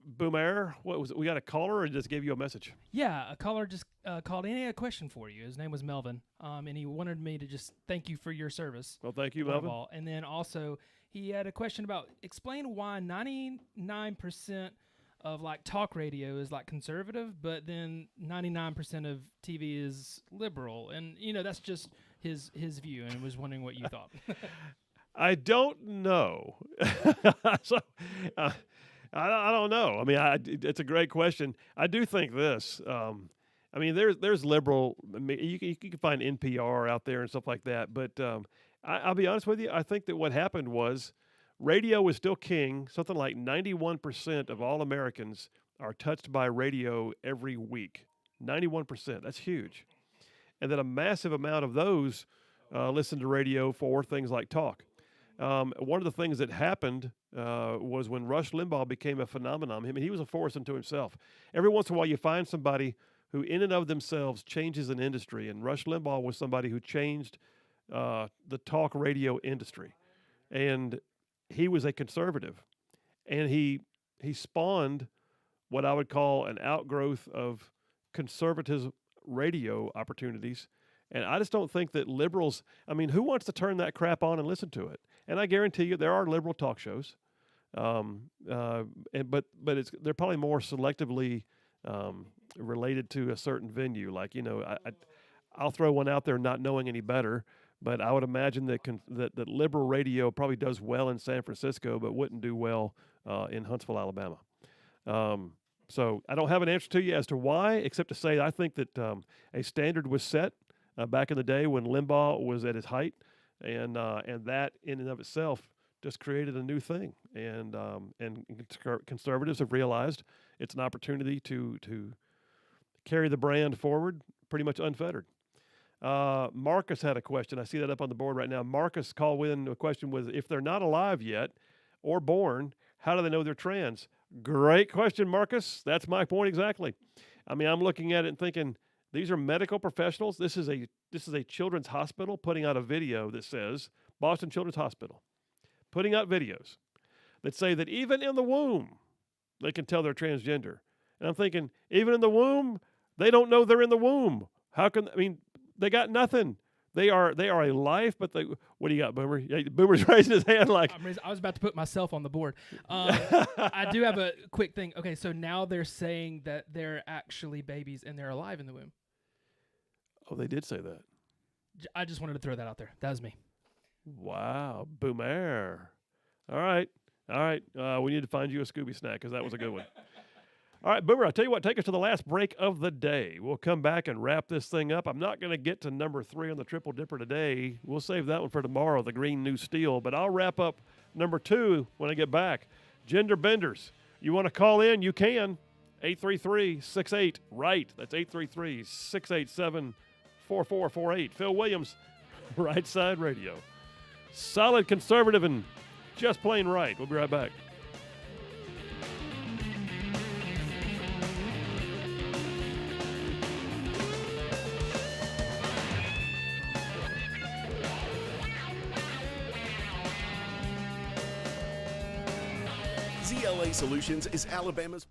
Speaker 2: Boomer, what was it? We got a caller or just gave you a message?
Speaker 5: Yeah, a caller just called in. He had a question for you. His name was Melvin, and he wanted me to just thank you for your service.
Speaker 2: Well, thank you, Melvin.
Speaker 5: And then also he had a question about explain why 99% of like talk radio is like conservative, but then 99% of TV is liberal, and that's just his view, and was wondering what you thought.
Speaker 2: I don't know. So. I don't know. I mean, it's a great question. I do think this. There's liberal. You can find NPR out there and stuff like that. But I'll be honest with you. I think that what happened was radio was still king. Something like 91% of all Americans are touched by radio every week. 91%. That's huge. And then a massive amount of those listen to radio for things like talk. One of the things that happened was when Rush Limbaugh became a phenomenon. I mean, he was a force unto himself. Every once in a while, you find somebody who, in and of themselves, changes an industry. And Rush Limbaugh was somebody who changed the talk radio industry. And he was a conservative. And he spawned what I would call an outgrowth of conservative radio opportunities. And I just don't think that liberals, who wants to turn that crap on and listen to it? And I guarantee you there are liberal talk shows, but they're probably more selectively related to a certain venue. Like, I'll throw one out there, not knowing any better. But I would imagine that liberal radio probably does well in San Francisco, but wouldn't do well in Huntsville, Alabama. So I don't have an answer to you as to why, except to say I think that a standard was set back in the day when Limbaugh was at his height, and that in and of itself just created a new thing. And conservatives have realized it's an opportunity to carry the brand forward pretty much unfettered. Marcus had a question. I see that up on the board right now. Marcus called in a question with, if they're not alive yet or born, how do they know they're trans? Great question, Marcus. That's my point exactly. I mean, I'm looking at it and thinking, these are medical professionals. This is a children's hospital putting out a video that says, Boston Children's Hospital, putting out videos that say that even in the womb, they can tell they're transgender. And I'm thinking, even in the womb, they don't know they're in the womb. How can, I mean, they got nothing. They are a life, but what do you got, Boomer? Yeah, Boomer's raising his hand like.
Speaker 5: I was about to put myself on the board. I do have a quick thing. Okay, so now they're saying that they're actually babies and they're alive in the womb.
Speaker 2: Oh, they did say that.
Speaker 5: I just wanted to throw that out there. That was me.
Speaker 2: Wow, Boomer. All right. We need to find you a Scooby snack because that was a good one. All right, Boomer, I'll tell you what, take us to the last break of the day. We'll come back and wrap this thing up. I'm not going to get to number 3 on the Triple Dipper today. We'll save that one for tomorrow, the Green New Steel. But I'll wrap up number 2 when I get back. Gender benders. You want to call in? You can. 833-68-RIGHT. That's 833-687-4448. Phil Williams, Right Side Radio. Solid conservative and just plain right. We'll be right back.
Speaker 7: ZLA Solutions is Alabama's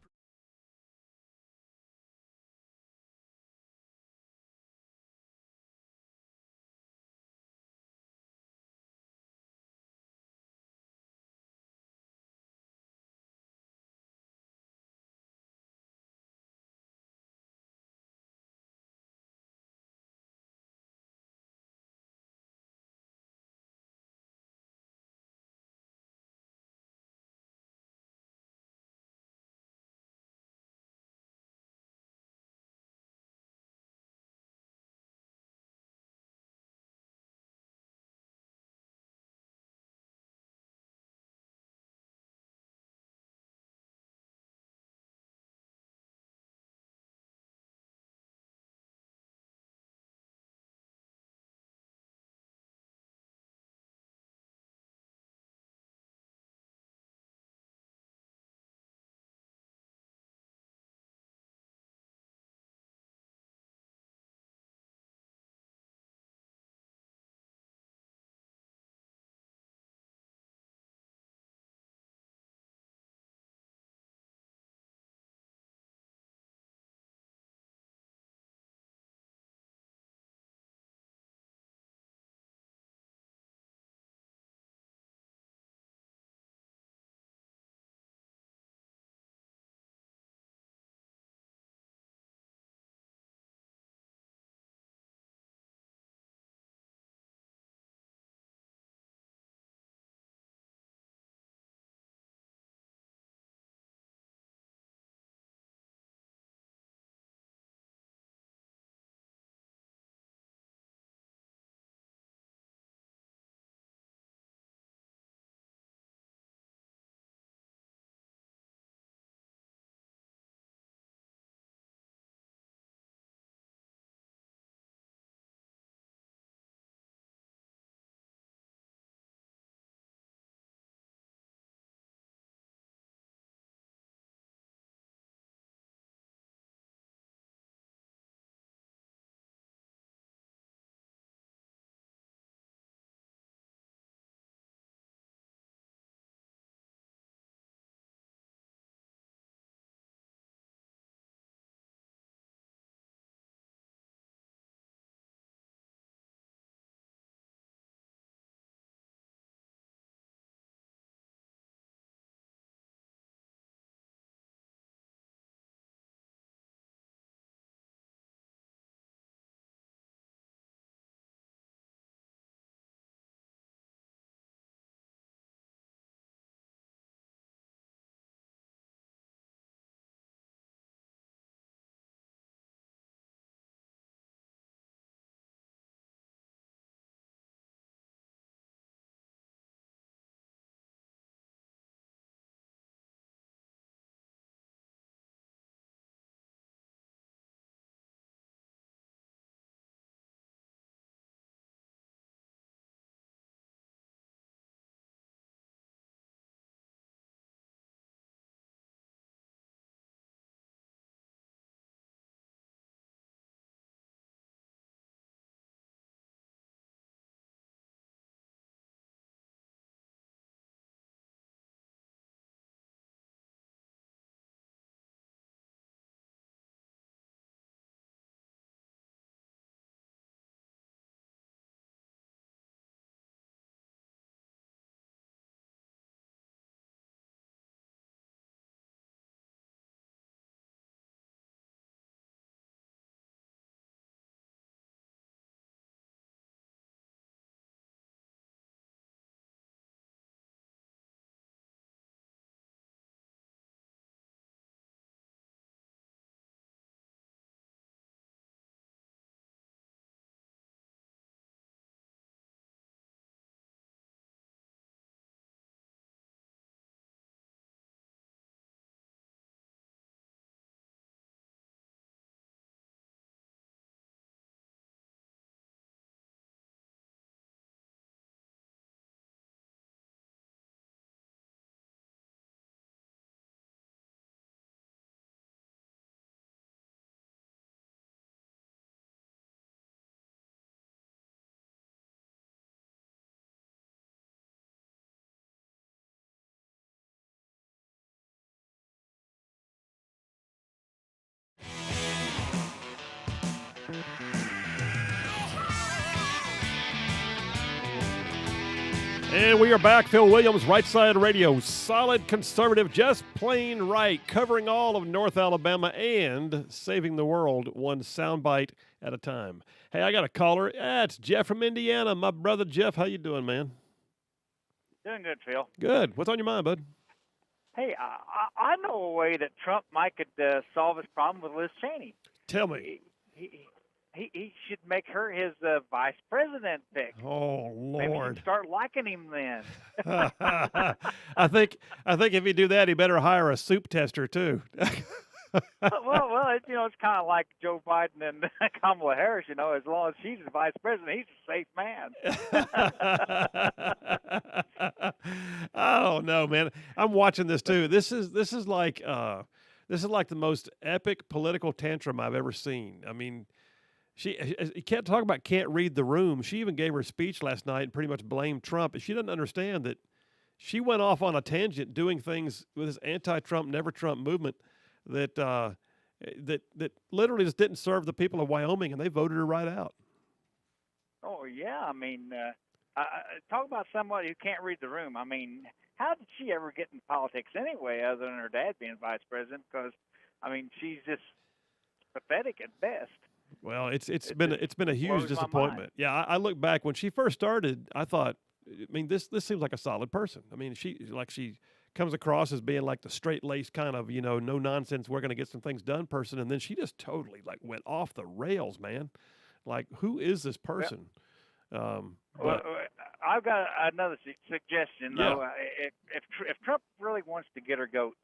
Speaker 2: And we are back. Phil Williams, Rightside Radio. Solid conservative, just plain right. Covering all of North Alabama and saving the world one soundbite at a time. Hey, I got a caller. It's Jeff from Indiana. My brother Jeff. How you doing, man?
Speaker 16: Doing good, Phil.
Speaker 2: Good. What's on your mind, bud?
Speaker 16: Hey, I know a way that Trump might could solve his problem with Liz Cheney.
Speaker 2: Tell me.
Speaker 16: He should make her his vice president pick.
Speaker 2: Oh,
Speaker 16: Maybe you
Speaker 2: Lord.
Speaker 16: can start liking him then.
Speaker 2: I think if you do that, he better hire a soup tester too.
Speaker 16: well, it's kind of like Joe Biden and Kamala Harris. As long as she's the vice president, he's a safe man.
Speaker 2: I don't know, man. I'm watching this too. This is like the most epic political tantrum I've ever seen. I mean, you can't talk about can't read the room. She even gave her speech last night and pretty much blamed Trump. She doesn't understand that she went off on a tangent doing things with this anti-Trump, never-Trump movement that literally just didn't serve the people of Wyoming, and they voted her right out.
Speaker 16: Oh, yeah. I mean, talk about somebody who can't read the room. I mean, how did she ever get in politics anyway, other than her dad being vice president? Because, I mean, she's just pathetic at best.
Speaker 2: Well, it's been a huge disappointment. Yeah, I look back when she first started. I thought, this seems like a solid person. I mean, she comes across as being like the straight-laced kind of no nonsense. We're going to get some things done person, and then she just totally went off the rails, man. Like, who is this person?
Speaker 16: Well, I've got another suggestion though. If Trump really wants to get her goat,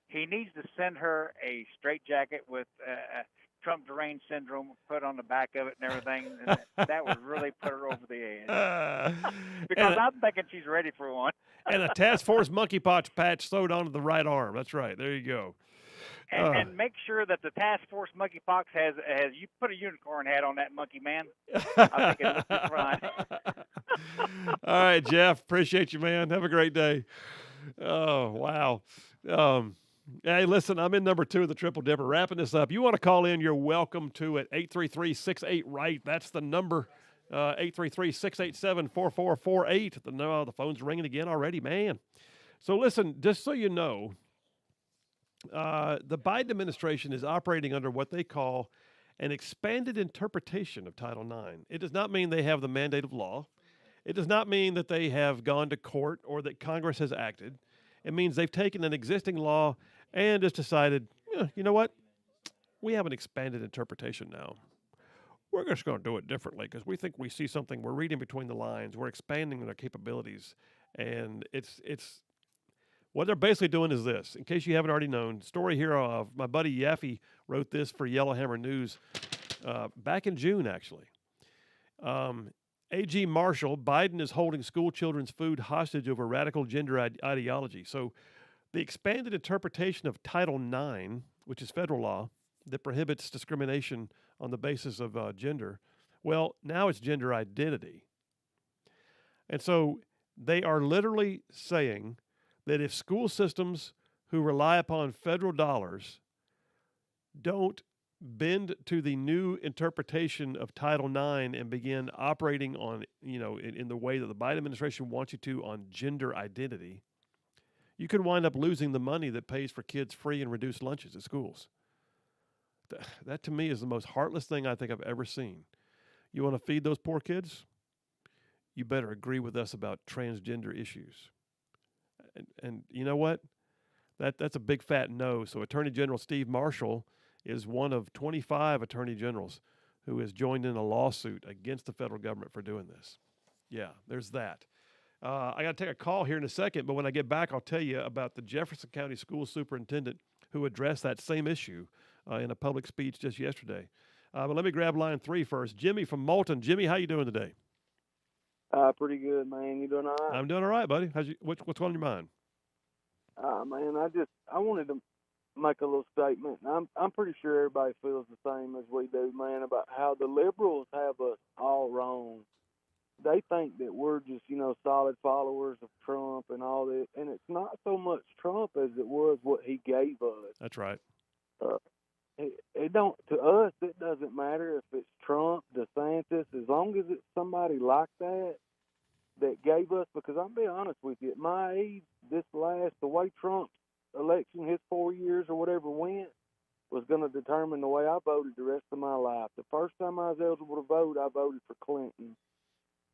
Speaker 16: he needs to send her a straitjacket with Trump deranged syndrome put on the back of it and everything. And that would really put her over the edge. Because I'm thinking she's ready for one.
Speaker 2: And a task force monkeypox patch sewed onto the right arm. That's right. There you go.
Speaker 16: And make sure that the task force monkeypox has you put a unicorn hat on that monkey man. I think it looks just fine.
Speaker 2: All right, Jeff. Appreciate you, man. Have a great day. Oh, wow. Hey, listen, I'm in number 2 of the Triple Dipper. Wrapping this up. You want to call in, you're welcome to it. 833-68-RIGHT. That's the number. 833-687-4448. The phone's ringing again already, man. So listen, just so you know, the Biden administration is operating under what they call an expanded interpretation of Title IX. It does not mean they have the mandate of law. It does not mean that they have gone to court or that Congress has acted. It means they've taken an existing law and just decided, you know what? We have an expanded interpretation now. We're just going to do it differently because we think we see something. We're reading between the lines. We're expanding their capabilities. And it's what they're basically doing is this. In case you haven't already known, story here of my buddy Yaffe wrote this for Yellowhammer News back in June, actually. A.G. Marshall, Biden is holding school children's food hostage over radical gender ideology. So the expanded interpretation of Title IX, which is federal law, that prohibits discrimination on the basis of gender, well, now it's gender identity. And so they are literally saying that if school systems who rely upon federal dollars don't bend to the new interpretation of Title IX and begin operating on, in the way that the Biden administration wants you to on gender identity, you could wind up losing the money that pays for kids' free and reduced lunches at schools. That to me is the most heartless thing I think I've ever seen. You want to feed those poor kids? You better agree with us about transgender issues. And you know what? That's a big fat no. So Attorney General Steve Marshall is one of 25 attorney generals who has joined in a lawsuit against the federal government for doing this. Yeah, there's that. I got to take a call here in a second, but when I get back, I'll tell you about the Jefferson County School Superintendent who addressed that same issue in a public speech just yesterday. But let me grab line 3 first. Jimmy from Moulton. Jimmy, how you doing today?
Speaker 17: Pretty good, man. You doing all right?
Speaker 2: I'm doing all right, buddy. What's on your mind?
Speaker 17: Man, I wanted to make a little statement. I'm pretty sure everybody feels the same as we do, man, about how the liberals have us all wrong. They think that we're just, solid followers of Trump and all that, and it's not so much Trump as it was what he gave us.
Speaker 2: That's right.
Speaker 17: It don't, to us, it doesn't matter if it's Trump, DeSantis, as long as it's somebody like that, that gave us, because I'm being honest with you, at my age, the way Trump's election, his 4 years or whatever went, was going to determine the way I voted the rest of my life. The first time I was eligible to vote, I voted for Clinton,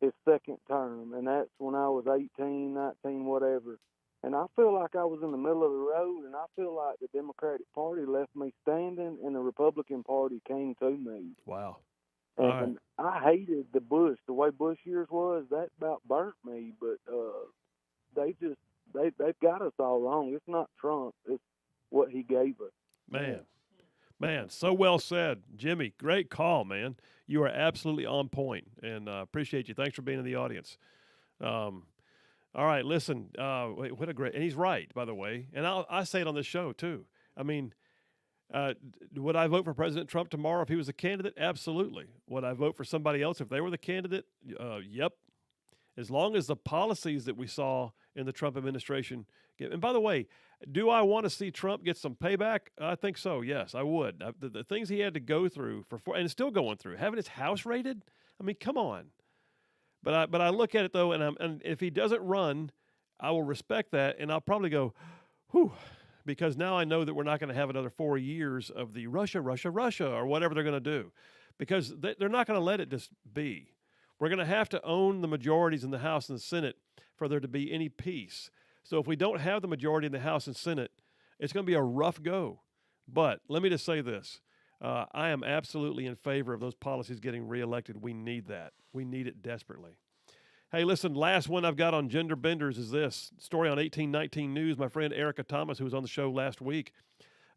Speaker 17: his second term, and that's when I was 18, 19, whatever. And I feel like I was in the middle of the road, and I feel like the Democratic Party left me standing, and the Republican Party came to me.
Speaker 2: Wow.
Speaker 17: And I hated the way Bush years was. That about burnt me. But they've got us all wrong. It's not Trump. It's what he gave us.
Speaker 2: Man, so well said, Jimmy. Great call, man. You are absolutely on point, and appreciate you. Thanks for being in the audience. All right, listen. What a great, and he's right, by the way. And I say it on this show too. I mean, would I vote for President Trump tomorrow if he was a candidate? Absolutely. Would I vote for somebody else if they were the candidate? Yep. As long as the policies that we saw in the Trump administration get, and by the way, do I want to see Trump get some payback? I think so. Yes, I would. The things he had to go through and still going through, having his house raided. I mean, come on. But I look at it though, and if he doesn't run, I will respect that, and I'll probably go, whew, because now I know that we're not going to have another 4 years of the Russia, or whatever they're going to do, because they're not going to let it just be. We're going to have to own the majorities in the House and the Senate for there to be any peace. So if we don't have the majority in the House and Senate, it's going to be a rough go. But let me just say this. I am absolutely in favor of those policies getting reelected. We need that. We need it desperately. Hey, listen, last one I've got on gender benders is this story on 1819 News. My friend Erica Thomas, who was on the show last week,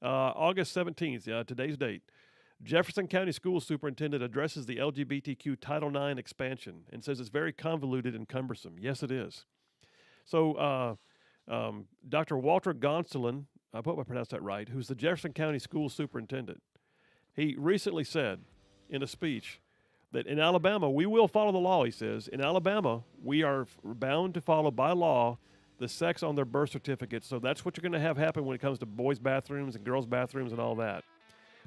Speaker 2: August 17th, today's date. Jefferson County School Superintendent addresses the LGBTQ Title IX expansion and says it's very convoluted and cumbersome. Yes, it is. So Dr. Walter Gonsolin, I hope I pronounced that right, who's the Jefferson County School Superintendent, he recently said in a speech that in Alabama, we will follow the law, he says. In Alabama, we are bound to follow by law the sex on their birth certificates. So that's what you're going to have happen when it comes to boys' bathrooms and girls' bathrooms and all that.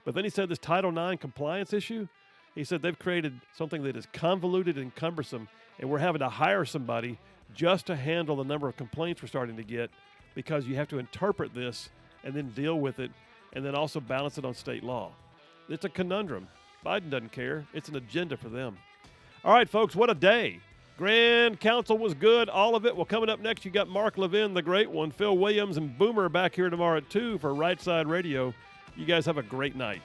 Speaker 2: But then he said this Title IX compliance issue, he said they've created something that is convoluted and cumbersome, and we're having to hire somebody just to handle the number of complaints we're starting to get, because you have to interpret this and then deal with it and then also balance it on state law. It's a conundrum. Biden doesn't care. It's an agenda for them. All right, folks, what a day. Grand Council was good, all of it. Well, coming up next, you got Mark Levin, the great one, Phil Williams, and Boomer back here tomorrow at 2 for Rightside Radio. You guys have a great night.